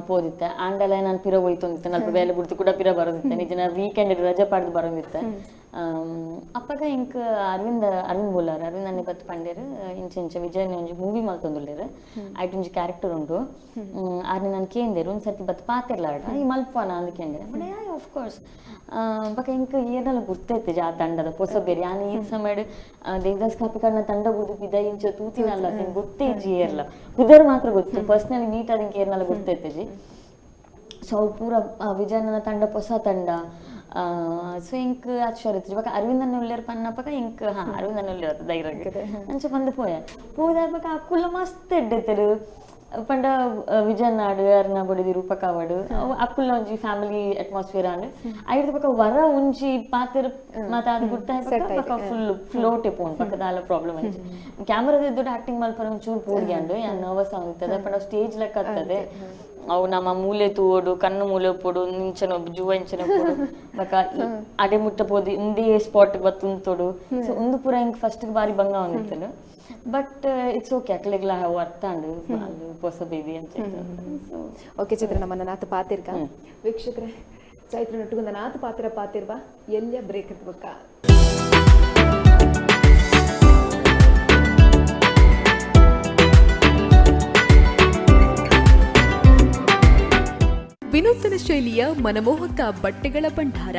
Speaker 3: ಪೋದಿತ್ತೆ ಆಂಡಲ ನಾನು ಪಿರ ಹೋಯ್ತೊಂದಿತ್ತೆ ನಲ್ಪ ಬೇಲೆ ಬುಡ್ದು ಕೂಡ ಪಿರ ಬರೋದಿತ್ತೆ ನಿಜನ ವೀಕೆಂಡ್ ರಜೆ ಪಾಡ್ದು ಬರೋದಿತ್ತೆ ಅಪ್ಪಗ ಇಂಕ್ ಅರವಿಂದ್ ಬೋಲಾರ್ ಅರವಿಂದ್ ಅನ್ನಿ ಬತ್ತು ಪಂಡೇರು ಇಂಚ ವಿಜಯ್ ಒಂಜಿ ಮೂವಿ ಮಲ್ತೊಂದುಲ್ಲೇರು ಐಟ್ ಒಂಜಿ ಕ್ಯಾರೆಕ್ಟರ್ ಉಂಟು ಆರ್ನಿ ನಾನು ಕೇಂದೇರು ಒಂದ್ ಸರ್ತಿ ಬತ್ತು ಪಾತಿರ್ಲಾಡ ಈ ಮಲ್ಪನ ಅಂದ್ ಕೇಂದೇರು ಬಟ್ ಆಫ್ ಕೋರ್ಸ್ ಬಕ ಇಂಕ ಏನೆಲ್ಲ ಗುರ್ತೈತೆ ಆ ತಂಡದ ಹೊಸ ಬೇರೆ ಯಾನು ಈ ಸಮಯ ದೇವದಾಸ್ ಕಾಪಿಕರ್ನ ತಂಡ ಬುದು ಬಿದ ಇಂಚ ತೂತಿನಲ್ಲ ಗೊತ್ತೇ ಜಿ ಏರ್ಲ ಕುದರ್ ಮಾತ್ರ ಗೊತ್ತು ಪರ್ಸನಲಿ ನೀಟ್ ಆದ ಏರ್ನೆಲ್ಲ ಗುರ್ತೈತೆ ಜಿ ಸೊ ಪೂರ ವಿಜಯನ ತಂಡ ಹೊಸ ತಂಡ ಸೊ ಇಂಕ್ ಆಶ್ಚರ್ಯ ಇವಾಗ ಅರವಿಂದನ ಉಳ್ಳೇರ್ ಪನ್ನಪಕ ಇಂಕ್ ಅರವಿಂದನ ಉಳ್ಳೇರ್ ಧೈರ್ಯ ಅಂಚೆ ಬಂದು ಪೋದಾರ್ಪಕ ಆ ಕುಲ್ಲ ಮಸ್ತ್ ಎಡ್ಡೆತ್ತರು ಪಂಡ ವಿಜಯನಾಡು ಅರ್ನ ಬಡಿದಿ ರೂಪಕಾವಡು ಅಕ್ಕುಲ್ಲ ಒಂಜಿ ಫ್ಯಾಮಿಲಿ ಅಟ್ಮಾಸ್ಫಿಯರ್ ಅಂಡ್ ಐದು ಪಕ್ಕ ವರ ಒಂಜಿ ಪಾತ್ರ ಮಾತ ಅದು ಗುರ್ತ ಫುಲ್ ಫ್ಲೋಟ್ ಪೋನ್ ಪಕ್ಕದ ಅಲ್ಲ ಪ್ರಾಬ್ಲಮ್ ಐತಿ ಕ್ಯಾಮರಾದ ದೊಡ್ಡ ಆಕ್ಟಿಂಗ್ ಮಲ್ಪರ ಒಂಚೂರು ಪೋಡಿ ಅಂಡು ಯಾನ್ ನರ್ವಸ್ ಆಗುತ್ತದೆ ಪಂಡ ಸ್ಟೇಜ್ ಲೆಕ್ಕ ಆಗ್ತದೆ ಅವು ನಮ್ಮ ಮೂಲೆ ತೂಡು ಕಣ್ಣು ಮೂಲೆ ಪೋಡು ನಿಂಚನ ಜುವ ಇಂಚನ ಪೋಡು ಬಕ ಅಡೆ ಮುಟ್ಟ ಪೋದು ಇಂದೇ ಸ್ಪಾಟ್ ಬತ್ತುಂತೋಡು ಸೊ ಒಂದು ಪೂರ ಹಿಂಗ್ ಫಸ್ಟ್ ಬಾರಿ ಬಂಗ ಒಂದಿತ್ತಲು ಬಟ್ ಇಟ್ಸ್ ಓಕೆ ಅಕ್ಲೆಗ್ಲ ಅರ್ಥ ಅಂಡು ಹೊಸ ಬೇಬಿ ಅಂತ
Speaker 1: ಓಕೆ ಚಿತ್ರ ನಮ್ಮನ್ನ ನಾತು ಪಾತಿರ್ಕ ವೀಕ್ಷಕರೇ ಚೈತ್ರ ನೊಟ್ಟುಗೊಂದ ನಾತು ಪಾತಿರ್ವಾ ಎಲ್ಲ ಬ್ರೇಕ್ ಇರ್ಬೇಕ ವಿನೂತನ ಶೈಲಿಯ ಮನಮೋಹಕ ಬಟ್ಟೆಗಳ ಭಂಡಾರ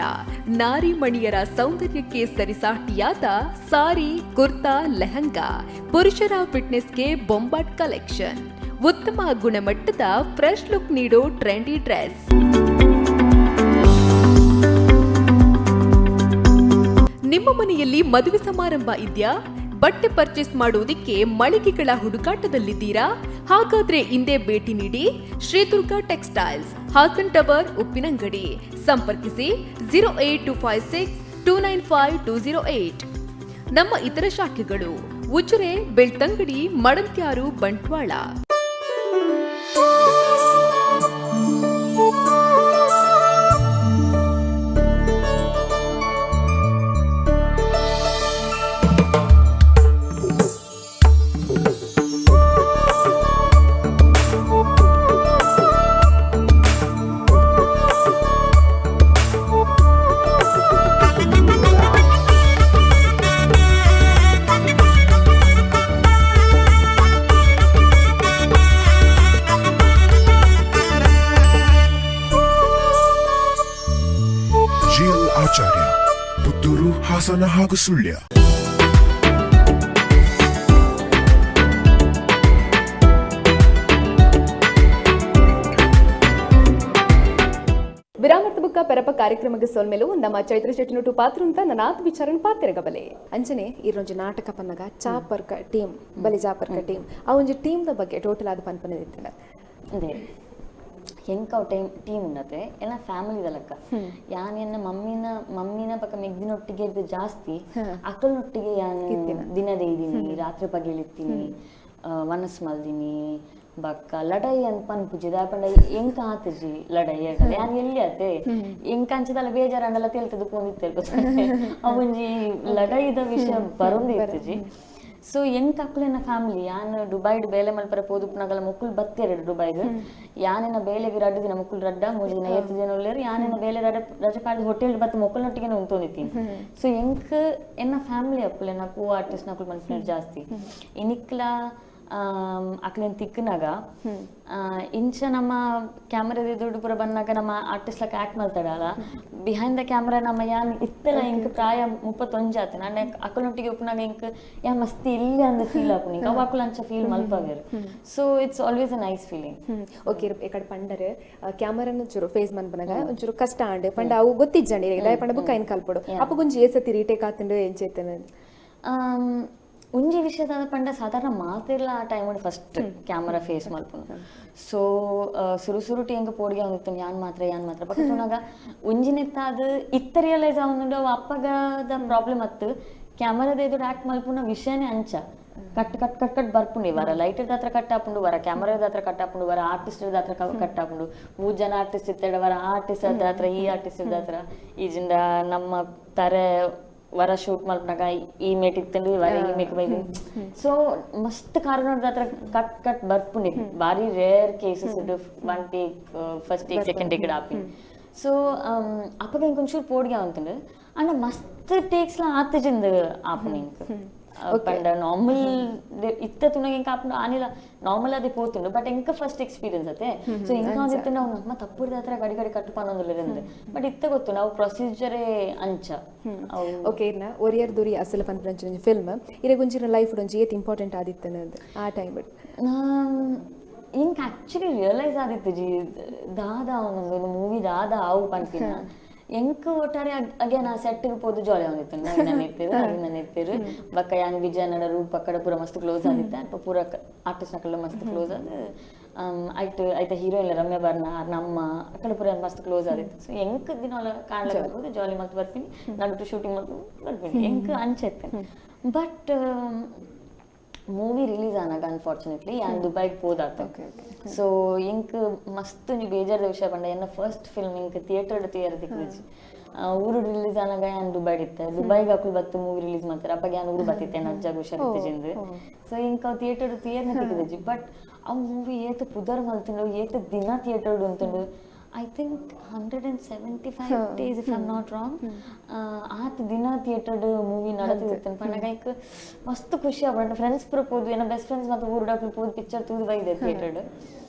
Speaker 1: ನಾರಿ ಮಣಿಯರ ಸೌಂದರ್ಯಕ್ಕೆ ಸರಿಸಾಟಿಯಾದ ಸಾರಿ ಕುರ್ತಾ ಲೆಹಂಗಾ ಪುರುಷರ ಫಿಟ್ನೆಸ್ಗೆ ಬೊಂಬಾಟ್ ಕಲೆಕ್ಷನ್ ಉತ್ತಮ ಗುಣಮಟ್ಟದ ಫ್ರೆಶ್ ಲುಕ್ ನೀಡೋ ಟ್ರೆಂಡಿ ಡ್ರೆಸ್ ನಿಮ್ಮ ಮನೆಯಲ್ಲಿ ಮದುವೆ ಸಮಾರಂಭ ಇದೆಯಾ ಬಟ್ಟೆ ಪರ್ಚೇಸ್ ಮಾಡುವುದಕ್ಕೆ ಮಳಿಗೆಗಳ ಹುಡುಕಾಟದಲ್ಲಿದ್ದೀರಾ ಹಾಗಾದ್ರೆ ಇಂದೇ ಭೇಟಿ ನೀಡಿ ಶ್ರೀ ದುರ್ಗಾ ಟೆಕ್ಸ್ಟೈಲ್ಸ್ ಹಾಸನ್ ಟವರ್ ಉಪ್ಪಿನಂಗಡಿ ಸಂಪರ್ಕಿಸಿ 08256295208 ನಮ್ಮ ಇತರ ಶಾಖೆಗಳು ಉಜಿರೆ ಬೆಳ್ತಂಗಡಿ ಮಡಂತ್ಯಾರು ಬಂಟ್ವಾಳ
Speaker 4: ಹಾಸನ ಹಾಗೂ ಸುಳ್ಯ
Speaker 1: ಪೆರಪ ಕಾರ್ಯಕ್ರಮಕ್ಕೆ ಸೋಲ್ಮೇಲು ನಮ್ಮ ಚೈತ್ರ ಶೆಟ್ಟಿ ನೋಟು ಪಾತ್ರ ಅಂತ ನನ್ನ ಆತ್ ವಿಚಾರನ ಪಾತ್ರೆಗಬಲೆ ಅಂಚನೆ ಇರೊಂಜಿ ನಾಟಕ ಪನ್ನಗ ಚಾಪರ್ಕ ಟೀಮ್ ಬಲಿ ಚಾಪರ್ಕ ಟೀಮ್ ಆ ಒಂಜಿ ಟೀಮ್ದ ಬಗ್ಗೆ ಟೋಟಲ್ ಆದ ಪನ್ಪನೆ ಇತ್ತಿನ
Speaker 3: ಅದೇ ಹೆಂಕ ಟೀಮ್ ಉಂಡತೆ ಎಲ್ಲ ಫ್ಯಾಮಿಲಿದ ಲೆಕ್ಕ ಯಾನ್ ಎನ್ನ ಮಮ್ಮಿನ ಪಕ್ಕ ಮೆಗ್ದಿನೊಟ್ಟಿಗೆ ಇರ್ದು ಜಾಸ್ತಿ ಅಕ್ಕಳನೊಟ್ಟಿಗೆ ಯಾನ್ ದಿನದೇ ಇದೀನಿ ರಾತ್ರಿ ಪಗೇಳಿತ್ತೀನಿ ಮನಸ್ ಮಲ್ದಿನಿ ಬಕ್ಕ ಲಡೈ ಅಂತ ಪನ್ಪುಜಿ ದಾಪಂಡ ಎಂಕ ಆತಜಿ ಲಡೈ ಯಾನ್ ಎಲ್ಲಿ ಆತೆ ಎಂಕ ಅಂಚದಲ್ಲ ಬೇಜಾರಂಡಲ್ಲ ತೇಲ್ತದ ಪೋಂದಿತ್ತೆ ಅವೊಂಜಿ ಲಡೈದ ವಿಷಯ ಬರೋಂದಿ ಇರ್ತಜಿ ಸೊ ಎಂಕ ಅಕ್ಕಲೆನ ಫ್ಯಾಮಿಲಿ ಯಾನ್ ದುಬೈಡ್ ಬೇಲೆ ಮಲ್ಪರ ಪೋದುಪ್ನಗಲ ಮುಕ್ಕುಲ್ ಬತ್ತೆರಡು ದುಬೈಗ್ ಯಾನೆನ ಬೇಲೆಗೆ ರಡ್ಡು ದಿನ ಮುಕ್ಕುಲ್ ರಡ್ಡ 3 ದಿನ 7 ದಿನ ಉಳ್ಳೇರು ಯಾನೆನ ಬೇಲೆ ರಜೆ ಪಾಡಿ ಹೋಟೆಲ್ ಬತ್ತ ಮುಕ್ಕಲ್ನೊಟ್ಟಿಗೆ ಉಂತೊಂದಿತ್ತೀನಿ ಸೊ ಎಂಕ ಎನ್ನ ಫ್ಯಾಮಿಲಿ ಅಕ್ಕಲೆನ ಕೋ ಆರ್ಟಿಸ್ಟ್ ನಕ್ಕುಲ್ ಮನ್ಪುನ ಜಾಸ್ತಿ ಇನಿಕ್ಲ ಅಕ್ಲೇನ್ ತಿಕ್ಕನಾಗ ಇಂಚ ನಮ್ಮ ಕ್ಯಾಮರಾದ ದುಡ್ಡು ಪೂರ ಬಂದಾಗ ನಮ್ಮ ಆರ್ಟಿಸ್ಟ್ ಲಕ್ಕ ಆಕ್ಟ್ ಮಾಡ್ತಾಡಲ್ಲ ಬಿಹೈಂಡ್ ದ ಕ್ಯಾಮ್ರಾ ನಮ್ಮ ಯಾನ್ ಇತ್ತಲ್ಲ ಇಂಕ ಪ್ರಾಯ 31 ಆತ ನಾನು ಅಕ್ಕಳೊಟ್ಟಿಗೆ ಉಪ್ಪನಾಗ ಇಂಕ ಯಾ ಮಸ್ತಿ ಇಲ್ಲಿ ಅಂದ ಫೀಲ್ ಆಪುನಿ ಅವ ಅಕ್ಕಳ ಅಂಚ ಫೀಲ್ ಮಲ್ಪವೇರು so it's always a nice feeling
Speaker 1: okay ಎಕಡೆ ಪಂಡರೆ ಕ್ಯಾಮರಾನ ಚೂರು ಫೇಸ್ ಮನ್ಪನಾಗ ಒಂಚೂರು ಕಷ್ಟ ಆಂಡೆ ಪಂಡ ಅವು ಗೊತ್ತಿಜ್ಜಂಡಿ ದಯ ಪಂಡ ಬುಕ್ ಐನ್ ಕಲ್ಪಡು ಅಪ್ಪ ಗುಂಜಿ ಏಸತಿ ರೀಟೇಕ್ ಆತಂಡು ಏನ್ ಚೇತನ
Speaker 3: ಒಂಜಿ ವಿಷಯದ ಪಂಡ ಸಾಧಾರಣ ಮಾತಿರ್ಲ ಆ ಟೈಮ್ ಫಸ್ಟ್ ಕ್ಯಾಮರಾ ಫೇಸ್ ಮಲ್ಪುನು ಸೊ ಸುರುಟಿ ಹೆಂಗ ಪೋಡಿಗೆ ಅವನಿತ್ತು ಯಾನ್ ಮಾತ್ರ ಪಕ್ಕನಾಗ ಒಂಜಿನೆತ್ತ ಅದು ಇತ್ತ ರಿಯಲೈಸ್ ಅವನು ಅವ ಅಪ್ಪಗದ ಪ್ರಾಬ್ಲಮ್ ಅತ್ತು ಕ್ಯಾಮರಾದ ಎದುರು ಆಕ್ಟ್ ಮಲ್ಪುನ ವಿಷಯನೇ ಅಂಚ ಕಟ್ ಬರ್ಪುಂಡು ವರ ಲೈಟ್ ಹತ್ರ ಕಟ್ ಹಾಪುಂಡು ವರ ಕ್ಯಾಮರಾದ ಹತ್ರ ಕಟ್ ಹಾಪುಂಡು ವರ ಆರ್ಟಿಸ್ಟ್ ಹತ್ರ ಕಟ್ ಹಾಪುಂಡು 3 ಜನ ಆರ್ಟಿಸ್ಟ್ ಇತ್ತೇಡ ವರ ಆರ್ಟಿಸ್ಟ್ ಹತ್ರ ಈ ಆರ್ಟಿಸ್ಟ್ ಹತ್ರ ಈಜಿಂದ ನಮ್ಮ ತಾರೆ ವರ ಶೂಟ್ ಮಲ್ಪನಾಗ ಈ ಮೇಟ್ ಇತ್ತಂಡು ವರ ಈ ಮೇಕ್ ಬೈದು ಸೊ ಮಸ್ತ್ ಕಾರಣದ ಹತ್ರ ಕಟ್ ಬರ್ಪುಂಡಿ ಬಾರಿ ರೇರ್ ಕೇಸಸ್ ಇದು 1 take first take second take happy so ಅಪ್ಪಗ ಇಂಕೊಂಚೂರು ಪೋಡ್ಗೆ ಅವಂತಂಡು ಅಂಡ ಮಸ್ತ್ ಟೇಕ್ಸ್ಲ ಆತಜಿಂದ ಆಪುನ ಇಂಕ ಪಂಡ ನಾರ್ಮಲ್ ಇತ್ತ ತುನಗೆ ಇಂಕ ಆಪುಂಡು ಆನಿಲ ನಾರ್ಮಲ್ ಅದೇ ಪೋತುಂಡು ಬಟ್ ಇಂಕ ಫಸ್ಟ್ ಎಕ್ಸ್ಪೀರಿಯನ್ಸ್ ಅತೆ ಸೊ ಇಂಕ ಒಂದಿತ್ತು ನಾವು ನಮ್ಮ ತಪ್ಪುರ್ದ ಹತ್ರ ಗಡಿ ಕಟ್ಟುಪಾನೊಂದುಲ್ಲದಂದು ಬಟ್ ಇತ್ತ ಗೊತ್ತು ನಾವು ಪ್ರೊಸೀಜರೇ ಅಂಚ
Speaker 1: ಓಕೆ ಇರ್ನ ಒರಿಯರ್ ದುರಿ ಅಸಲ ಪನ್ಪಂಚ ಫಿಲ್ಮ್ ಇರೆ ಗುಂಜಿನ ಲೈಫ್ ಒಂಜಿ ಏತ್ ಇಂಪಾರ್ಟೆಂಟ್ ಆದಿತ್ತನ ಆ ಟೈಮ್
Speaker 3: ಇಂಕ ಆಕ್ಚುಲಿ ರಿಯಲೈಸ್ ಆದಿತ್ತು ಜಿ ದಾದ ಅವನೊಂದು ಮೂವಿ ದಾದ ಆವು ಪಂಪಿನ ಎಂಕ ಒಟ್ಟಾರೆ ಅಗೇನ್ ಆ ಸೆಟ್ಗೆ ಪೋದು ಜಾಲಿ ಆಗಿತ್ತು ನೆತ್ತಿರು ಬಕ್ಕ ಯಾನ್ ವಿಜಯ ನಡರು ಪಕ್ಕಡ ಪೂರ ಮಸ್ತ್ ಕ್ಲೋಸ್ ಆಗಿತ್ತು ಅಲ್ಪ ಪೂರ ಆರ್ಟಿಸ್ಟ್ ನಕಲ್ಲ ಮಸ್ತ್ ಕ್ಲೋಸ್ ಅದು ಆಯ್ತಾ ಹೀರೋಯಿನ್ ರಮ್ಯಾ ಬರ್ನ ನಮ್ಮ ಅಕ್ಕಡ ಪೂರ ಮಸ್ತ್ ಕ್ಲೋಸ್ ಆಗಿತ್ತು ಸೊ ಎಂಕ ದಿನ ಕಾಣ್ಲಕ್ಕೆ ಜಾಲಿ ಮತ್ತೆ ಬರ್ತೀನಿ ನಡುಟು ಶೂಟಿಂಗ್ ಮಾಡ್ಕೊಂಡು ಬರ್ತೀನಿ ಎಂಕ ಅಂಚೆತ್ತೆ ಬಟ್ ಮೂವಿ ರಿಲೀಸ್ ಆನಾಗ ಅನ್ಫಾರ್ಚುನೇಟ್ಲಿ ಯಾನ್ ದುಬೈಗೆ ಪೋದಾತ ಸೊ ಇಂಕ್ ಮಸ್ತ್ ಒಂಜಿ ಬೇಜಾರ್ದ ವಿಷಯ ಪಂಡ ಎನ್ನ ಫಸ್ಟ್ ಫಿಲ್ಮ್ ಇಂಕ್ ಥಿಯೇಟರ್ ತಿಕ್ಕದಿಜಿ ಊರು ರಿಲೀಸ್ ಆನಾಗ ಯಾನ್ ದುಬೈಡ್ ಇತ್ತೆ ದುಬೈಗೆ ಹಾಕುಲ್ ಬತ್ತು ಮೂವಿ ರಿಲೀಸ್ ಮಾಡ್ತಾರೆ ಅಪ್ಪಾಗ ಯಾನ್ ಊರು ಬತ್ತಿತ್ತೆ ನಜ್ಜಾಗ ಹುಷಾರಿತ್ತಿಜಿಂದು ಸೊ ಇಂಕ ಥಿಯೇಟರ್ ತಿಕ್ಕದಿಜಿ ಬಟ್ ಆ ಮೂವಿ ಏತು ಪುದರ್ ಮಲ್ತಂಡು ಏತು ದಿನ theatre ಉಂತಂಡು I think 175 days if I'm not wrong. ಆತ್ ದಿನ ಥಿಯೇಟರ್ಡ್ ಮೂವಿ ನಡತಿತ್ತು ಪಂಡಗೈಕ್ ಮಸ್ತ್ ಖುಷಿ ಆಗ್ಬಿಟ್ಟು ಫ್ರೆಂಡ್ಸ್ ಪುರ ಪೋದು ಏನೋ ಬೆಸ್ಟ್ ಫ್ರೆಂಡ್ಸ್ ಮತ್ತು ಊರುಡಾಕ್ಲು ಪೋದು ಪಿಕ್ಚರ್ ತೂದು ಬೈದೆ ಥಿಯೇಟರ್ಡ್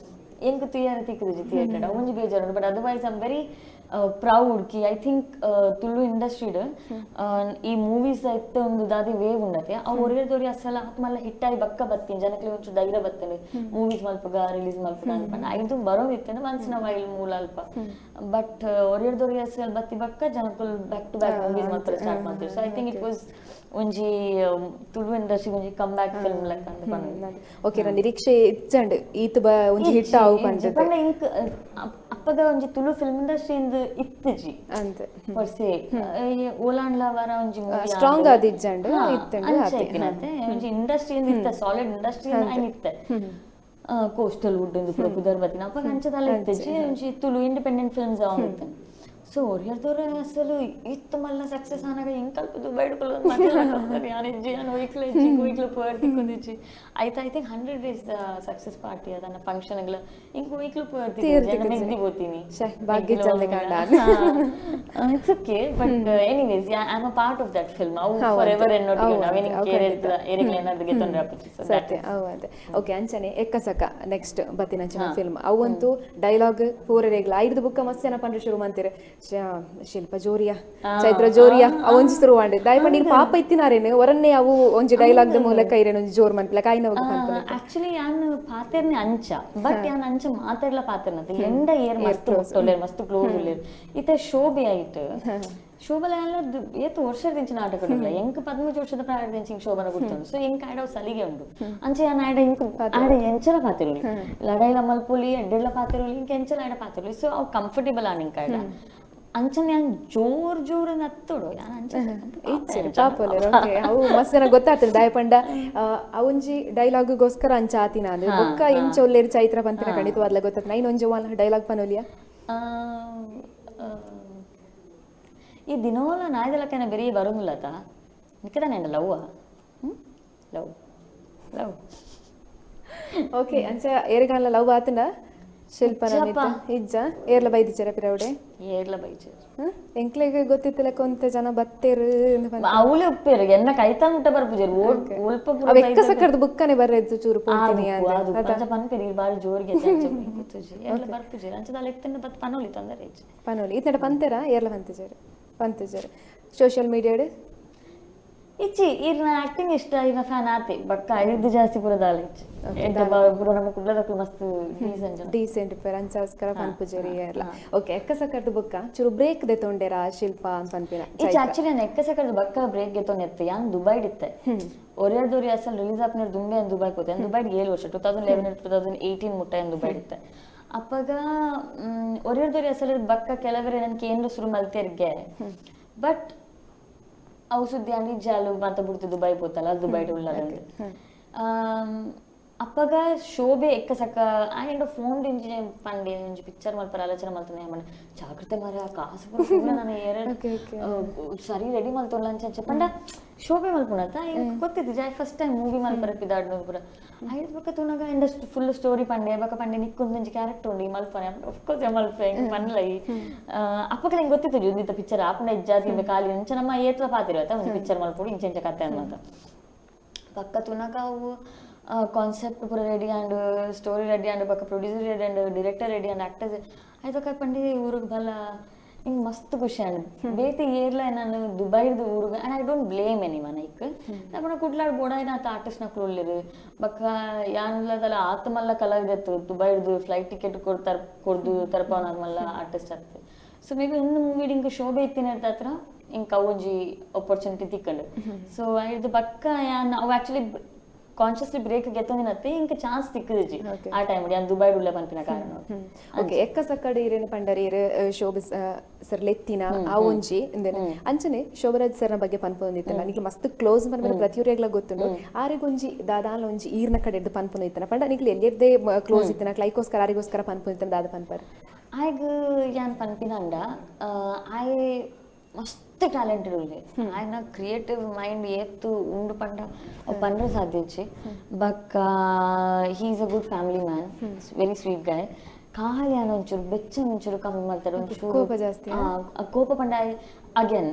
Speaker 3: ಎಂಕ್ ತುಯಾರ ತಿಕ್ಕದಿಜಿ ಥಿಯೇಟರ್ಡ್ ಒಂಜಿ ಬೇಜಾರು but otherwise I'm very proud ಕಿ ಐ ಥಿಂಕ್ ತುಳು ಇಂಡಸ್ಟ್ರಿಡ್ ಈ ಮೂವೀಸ್ ಐತೆ ಒಂದು ದಾದಿ ವೇವ್ ಉಂಡತೆ ಆ ಒರಿಯದವ್ರಿ ಅಸಲ ಆತ್ಮಲ್ಲ ಹಿಟ್ಟಾಗಿ ಬಕ್ಕ ಬತ್ತೀನಿ ಜನಕ್ಕೆ ಒಂಚೂರು ಧೈರ್ಯ ಬತ್ತನೆ ಮೂವೀಸ್ ಮಲ್ಪಗ ರಿಲೀಸ್ ಮಲ್ಪಗ ಅನ್ಕೊಂಡು ಐದು ಬರೋದಿತ್ತೇನೆ ಮನ್ಸಿನ ವೈಲ್ ಮೂಲ ಅಲ್ಪ ಬಟ್ ಒರಿಯದವ್ರಿ ಅಸಲ ಬತ್ತಿ ಬಕ್ಕ ಜನಕ್ಕಲ್ ಬ್ಯಾಕ್ ಟು ಬ್ಯಾಕ್ ಮೂವೀಸ್ ಮಲ್ಪರ ಸ್ಟಾರ್ಟ್ ಮಾಡ್ತೀವಿ so I think it was ಒಂಜಿ ತುಳು ಇಂಡಸ್ಟ್ರಿ ಒಂಜಿ ಕಮ್ ಬ್ಯಾಕ್ ಫಿಲ್ಮ್ ಲೆಕ್ಕ ಅಂತ ಬಂದ
Speaker 1: ಓಕೆ ನ ನಿರೀಕ್ಷೆ ಇಚ್ಚಂಡ್ ಈತ ಒಂಜಿ ಹಿಟ್ ಆವು ಪಂಡ
Speaker 3: ಇಂಕ ಅಪ್ಪಗ ಒಂಜಿ ತುಳು ಫಿಲ್ಮ್ ಇಂಡಸ್ಟ್ರಿ ಇಂದ ಇತ್ತಜಿ
Speaker 1: ಅಂತ
Speaker 3: ಪರ್ಸೆ ಓಲಾಂಡ್ಲ ವರ ಒಂಜಿ ಮೂವಿ
Speaker 1: ಸ್ಟ್ರಾಂಗ್ ಆದಿಜ್ಜಂಡ್ ಇತ್ತಂಡು
Speaker 3: ಆತೆ ಒಂಜಿ ಇಂಡಸ್ಟ್ರಿ ಇಂದ ಇತ್ತ ಸಾಲಿಡ್ ಇಂಡಸ್ಟ್ರಿ ಇಂದ ಇತ್ತೆ ಕೋಸ್ಟಲ್ ವುಡ್ ಇಂದ ಪುರ ಪುದರ್ ಬತ್ತಿನ ಅಪ್ಪ ಅಂಚದಲ್ಲ ಇತ್ತಜಿ ಒಂಜಿ ತುಳು ಇಂಡಿಪೆಂಡೆಂಟ್ ಫಿಲ್ಮ್ಸ್ ಅವ ಇತ್ತೆ ಸೊ ಒರಿಯರ್ದವ್ರ ಅಸಲು ಇತ್ತು ಮಲ್ಲ ಸಕ್ಸಸ್ ಆನಾಗ ಹೆಂಗ್ ಕಲ್ಪದು ಬೈಡ್ಕೊಳ್ಳೋದು ಮಾತಾಡ್ತಾರೆ ಯಾನಿಜ್ಜಿ ನಾನು ಹೋಯ್ಕ್ಲು ಪೋರ್ ತಿಕ್ಕೊಂದಿಜ್ಜಿ ಆಯ್ತು I think 100 days success party ಅದನ್ನ ಫಂಕ್ಷನ್ಗಳ ಹಿಂಗ್ ಹೋಯ್ಕ್ಲು ಪೋರ್ ಮೆಗ್ದಿ ಹೋಗ್ತೀನಿ
Speaker 1: ಭಾಗ್ಯ ಚಂದ ಕಾಂಡ
Speaker 3: it's okay but anyways I am a part of that film ಅವು ಫಾರ್ ಎವರ್ ಎನ್ನೋಟಿಗೆ ನಾವೇನಿಂಗ್ ಕೇರ್ ಇರ್ತದ ಏರಿಗ್ಲ ಏನಾದ್ರಿಗೆ ತೊಂದರೆ ಆಗ್ತದೆ
Speaker 1: ಸತ್ಯ ಹೌದು ಓಕೆ ಅಂಚನೆ ಎಕ್ಕಸಕ ನೆಕ್ಸ್ಟ್ ಬತ್ತಿನ ಫಿಲ್ಮ್ ಅವಂತೂ ಡೈಲಾಗ್ ಪೂರ ರೇಗ್ಲ ಐದು ಬುಕ್ಕ ಮಸ್ತ್ ಜನ ಪಂಡ್ರೆ ಶುರು ಮಾಡ್ತೀರಿ ಶಿಲ್ಪ ಜೋರಿಯ ಚೈತ್ರ ಜೋರಿಯ ಒಂಜಿ ಶುರು ಮಾಡಿ ದಾಯಪಂಡಿ ಪಾಪ ಇತ್ತಿನಾರೇನು ಹೊರನ್ನೇ ಅವು ಒಂಜಿ ಡೈಲಾಗ್ ದ ಮೂಲಕ ಇರೇನು ಜೋರ್ ಮನ್ಪಲ ಕಾಯಿನ
Speaker 3: ಆಕ್ಚುಲಿ ಯಾನ್ ಪಾತೆರ್ನೆ ಅಂಚ ಬಟ್ ಯಾನ್ ಅಂಚ ಮಾತಾಡ್ಲ ಪಾತೆರ್ನಂತ ಎಂಡ ಏರ್ ಮಸ್ತ್ ಮುಟ್ಟೋಲೇರ್ ಮಸ್ತ್ ಕ್ಲೋಸ್ ಉಳ್ಳೇರ್ ಇತ್ತೆ ಶೋಭೆ ಆಯ್ತು ಶೋಭಲ ಏತು ವರ್ಷದಿಂಚ ನಾಟಕ ಉಂಟಲ್ಲ ಎಂಕ್ 13 ವರ್ಷದ ಪ್ರಾಯದಿಂಚ ಶೋಭನ ಗುರ್ತುಂಡು ಸೊ ಎಂಕ್ ಆಡ ಸಲಿಗೆ ಉಂಡು ಅಂಚೆ ಯಾನ್ ಆಡ ಆಡ ಎಂಚಲ ಪಾತೆರುಲಿ ಲಡೈಲ ಮಲ್ಪುಲಿ ಎಡ್ಡೆಡ್ಲ ಪಾತೆರುಲಿ ಇಂಕ ಎಂಚಲ ಆಡ ಪಾತೆರುಲಿ ಸೊ ಅವು ಕಂಫರ್ಟೇಬಲ್ ಆನ್ ಇಂಕ ಆಡ ಅಂಚನೆ ಯಾನ್ ಜೋರ್ ನತ್ತೋಡು ಯಾನ್ ಅಂಚೆ
Speaker 1: ಪಾಪೋಲೆ ಓಕೆ ಅವು ಮಸ್ತ್ ಗೊತ್ತಾಗ್ತದೆ ದಾಯಪಂಡ ಅವಂಜಿ ಡೈಲಾಗ್ಗೋಸ್ಕರ ಅಂಚ ಆತಿನ ಅಂದ್ರೆ ಬೊಕ್ಕ ಎಂಚ ಒಲ್ಲೇರು ಚೈತ್ರ ಪಂಪಿನ ಖಂಡಿತ ಅದ್ಲ ಗೊತ್ತಾಗ್ತದೆ ನೈನ್ ಒಂಜಿ ಡೈಲಾಗ್ ಪನೋಲಿಯಾ
Speaker 3: ಈ ದಿನೋಲ ನಾಯ್ದಲಕ್ಕೇನ ಬೆರಿ ಬರೋಂಗಿಲ್ಲತ ನಿಕ್ಕದಾನೆ ಲವ್ ಲವ್ ಲವ್
Speaker 1: ಓಕೆ ಅಂಚ ಏರಿಗಾಲ ಲವ್ ಆತನ ಶಿಲ್ಪನ ಇಜ್ಜ ಏರ್ಲ ಬೈದಿಚಾರ ಪಿರವಡೆ
Speaker 3: ಏರ್ಲ ಬೈಚಾರ
Speaker 1: ಎಂಕ್ಲೆಗೆ ಗೊತ್ತಿತ್ತಿಲ್ಲ ಕೊಂತ ಜನ ಬತ್ತೇರು
Speaker 3: ಅವಳೆ ಉಪ್ಪೇರು ಎನ್ನ ಕೈತಾ ಮುಟ್ಟ ಬರ್ಪುಜೇರು ಒಲ್ಪ
Speaker 1: ಅವ ಎಕ್ಕ ಸಕ್ಕರ್ದ ಬುಕ್ಕನೆ ಬರ್ರೆದ್ದು ಚೂರು ಪೂರ್ತಿನಿ
Speaker 3: ಅದು ಪನ್ಪೆರಿ ಬಾರಿ ಜೋರಿಗೆ ಕೂತುಜಿ ಎಲ್ಲ ಬರ್ಪುಜೇರು ಅಂಚದ ಲೆಕ್ತನ ಬತ್ ಪನೋಲಿ ತೊಂದರೆ
Speaker 1: ಪನೋಲಿ ಇತ್ತಡ ಪಂತೆರ ಏರ್ಲ ಪಂತಿಜಾರು ಸೋಷಿಯಲ್ ಮೀಡಿಯಾಡ್
Speaker 3: ಇಚ್ಚಿ ಇರ್ನ ಆಕ್ಟಿಂಗ್ ಇಷ್ಟ ಇರ್ನ ಫ್ಯಾನ್ ಆತಿ ಬಕ್ಕ ಐದು ಜಾಸ್ತಿ ಪುರದಾಲ ಇಚ್ಚಿ ಪುರ ನಮ್ಮ ಕುಡ್ಲದಕ್ಕೂ ಮಸ್ತ್
Speaker 1: ಡೀಸೆಂಟ್ ಪೇರ್ ಅಂಚಾಸ್ಕರ ಪನ್ಪುಜೇರಿ ಏರ್ಲ ಓಕೆ ಎಕ್ಕ ಸಕ್ಕರ್ದ ಬುಕ್ಕ ಚೂರು ಬ್ರೇಕ್ ದೆ ತೊಂಡೆರ ಶಿಲ್ಪ ಅಂತ ಪನ್ಪಿನ
Speaker 3: ಇಚ್ಚಿ ಆಕ್ಚುಲಿ ನಾನು ಎಕ್ಕ ಸಕ್ಕರ್ದ ಬಕ್ಕ ಬ್ರೇಕ್ ಗೆ ತೊಂಡೆತ್ತೆ ಯಾನ್ ದುಬೈ ಇತ್ತೆ ಒರಿಯರ್ದೋರಿ ಅಸಲ್ ರಿಲೀಸ್ ಆಪ್ನ ದುಂಬೆ ಅಂತ ದುಬೈ ಹೋತೆ ದುಬೈಡ್ 7 ವರ್ಷ 2011 2018 ಮುಟ್ಟ ದುಬೈ ಇತ್ತೆ ಅಪ್ಪಗ ಒರಿಯರ್ದೋರಿ ಅಸಲ್ ಬಕ್ಕ ಕೆಲವರೆ ನನ್ಗೆ ಏನ್ರು ಶುರು ಮಲ್ತೇರ್ಗೆ ಬಟ್ ಅವು ಸುದ್ದಿ ಅಂಡಿ ಜಾಲು ಮಾತ ಬಿಡ್ತು ದುಬೈ ಹೋತಲ್ಲ ದುಬೈ ಉಳ್ಳಲ್ಲ ಅಪ್ಪಗ ಶೋಭೆ ಎಕ್ಕ ಸಕ್ಕ ಆಂಡ್ ಫೋನ್ ಇಂಜಿ ಪಂಡೆ ಒಂಜಿ ಪಿಕ್ಚರ್ ಮಲ್ಪರ ಆಲೋಚನೆ ಮಲ್ತನೆ ಮನೆ ಜಾಗ್ರತೆ ಮಾರ ಕಾಸು ಬರ್ತದೆ ನಾನು ಸರಿ ರೆಡಿ ಮಲ್ತೊಳ್ಳ ಅಂಚೆ ಪಂಡ ಶೋಭೆ ಮಲ್ಪುಣತ ಗೊತ್ತಿತ್ತು ಜಾಯ್ ಫಸ್ಟ್ ಟೈಮ್ ಮೂವಿ ಮಲ್ಪರ ಪಿದಾಡ್ನೋರು ಪುರ ಐದು ಬಕ್ಕ ತುನಗ ಇಂಡಸ್ಟ್ ಫುಲ್ ಸ್ಟೋರಿ ಪಂಡೆ ಬಕ್ಕ ಪಂಡೆ ನಿಕ್ಕೊಂದೊಂಜಿ ಕ್ಯಾರೆಕ್ಟರ್ ಉಂಡಿ ಮಲ್ಪನೆ ಒಫ್ಕೋರ್ಸ್ ಮಲ್ಪೆ ಪನ್ಲೈ ಅಪ್ಪಗ ನಂಗೆ ಗೊತ್ತಿತ್ತು ಜುದ್ದಿತ್ತ ಪಿಕ್ಚರ್ ಆಪಣ ಇಜ್ಜಾತಿ ಖಾಲಿ ಅಂಚ ನಮ್ಮ ಏತ್ವ ಪಾತಿರತ್ತ ಒಂದು ಪಿಕ್ಚರ್ ಮಲ್ಪುಡು ಇಂಚೆ ಕತೆ ಅನ್ನೋಂತ ಪಕ್ಕ ತುನಗ ಅವು ಕಾನ್ಸೆಪ್ಟ್ ಪೂರ ready and story ready and ಬಕ್ಕ producer ready and director ready and actors ಆಯ್ತು ಪಂಡಿ ಊರಿಗೆ ಬಲ್ಲ ಹಿಂಗೆ ಮಸ್ತ್ ಖುಷಿ ಅಂಡ್ ಬೇತೆ ಏರ್ಲ ನಾನು ದುಬೈದು ಊರಿಗೆ and I don't blame any one hike ನಾನು ಕುಡ್ಲಾಡ್ ಬೋಡ ಆತ ಆರ್ಟಿಸ್ಟ್ನ ಕುಳ್ಳಿರು ಬಕ್ಕ ಯಾನ್ಲದಲ್ಲ ಆತ ಮಲ್ಲ ಕಲಾವಿದತ್ತು ದುಬೈದು ಫ್ಲೈಟ್ ಟಿಕೆಟ್ ಕೊಡ್ದು ತರಪವನ ಮಲ್ಲ ಆರ್ಟಿಸ್ಟ್ ಆಗ್ತದೆ ಸೊ ಮೇ ಬಿ ಒಂದು ಮೂವಿ ಹಿಂಗೆ ಶೋಭೆ ಇತ್ತಿನ ಹತ್ರ ಹಿಂಗೆ ಕೌಜಿ ಆಪರ್ಚುನಿಟಿ ತಿಕ್ಕೊಂಡು ಸೊ ಇದು ಬಕ್ಕ ಯಾನ್ ಅವು ಆ್ಯಕ್ಚುಲಿ ಕಾನ್ಶಿಯಸ್ಲಿ ಬ್ರೇಕ್ ಗೆತ್ತೊಂದಿನತ್ತೆ ಇಂಕ ಚಾನ್ಸ್ ತಿಕ್ಕದಿಜಿ ಆ ಟೈಮ್ ಯಾನ್ ದುಬೈ ಉಳ್ಳ ಪಂಪಿನ ಕಾರಣ
Speaker 1: ಓಕೆ ಎಕ್ಕ ಸಕ್ಕಡಿ ಇರೇನು ಪಂಡರಿ ಶೋಭ ಸರ್ ಲೆತ್ತಿನ ಆ ಒಂಜಿ ಅಂಚನೆ ಶೋಭರಾಜ್ ಸರ್ನ ಬಗ್ಗೆ ಪನ್ಪೊಂದಿತ್ತಲ್ಲ ನನಗೆ ಮಸ್ತ್ ಕ್ಲೋಸ್ ಪನ್ಪನ ಪ್ರತಿಯೊರೆಗ್ಲ ಗೊತ್ತುಂಡು ಆರಿಗೊಂಜಿ ದಾದಾಲ ಒಂಜಿ ಈರ್ನ ಕಡೆ ಎದ್ದು ಪನ್ಪೊಂದಿತ್ತನ ಪಂಡ ನಿಕ್ಲಿ ಎಲ್ಲಿರ್ದೇ ಕ್ಲೋಸ್ ಇತ್ತನ ಕ್ಲೈಕೋಸ್ಕರ ಆರಿಗೋಸ್ಕರ ಪನ್ಪೊಂದಿತ್ತನ ದಾದ ಪನ್ಪರ್
Speaker 3: ಆಯ್ಗ ಯಾನ್ ಪನ್ಪಿನಂಡ ಆಯ್ ಮಸ್ತ್ ಟ್ಯಾಲೆಂಟೆಡ್ ಉಳ್ಳಿ ఆయన ಕ್ರಿಯೇಟಿವ್ ಮೈಂಡ್ ಏತ್ತು ಉಂಡು ಪಂಡ ಪಂಡ್ರೆ ಸಾಧ್ಯಚ್ಚಿ ಬಕ್ಕ he is a good family man very sweet guy ಕಾಹಳೆ ಅನ್ನೋ ಒಂಚೂರು ಬೆಚ್ಚ ಒಂಚೂರು ಕಮ್ಮಿ ಮಾಡ್ತಾರೆ ಒಂಚೂರು
Speaker 1: ಕೋಪ ಜಾಸ್ತಿ
Speaker 3: ಕೋಪ ಪಂಡ ಅಗೇನ್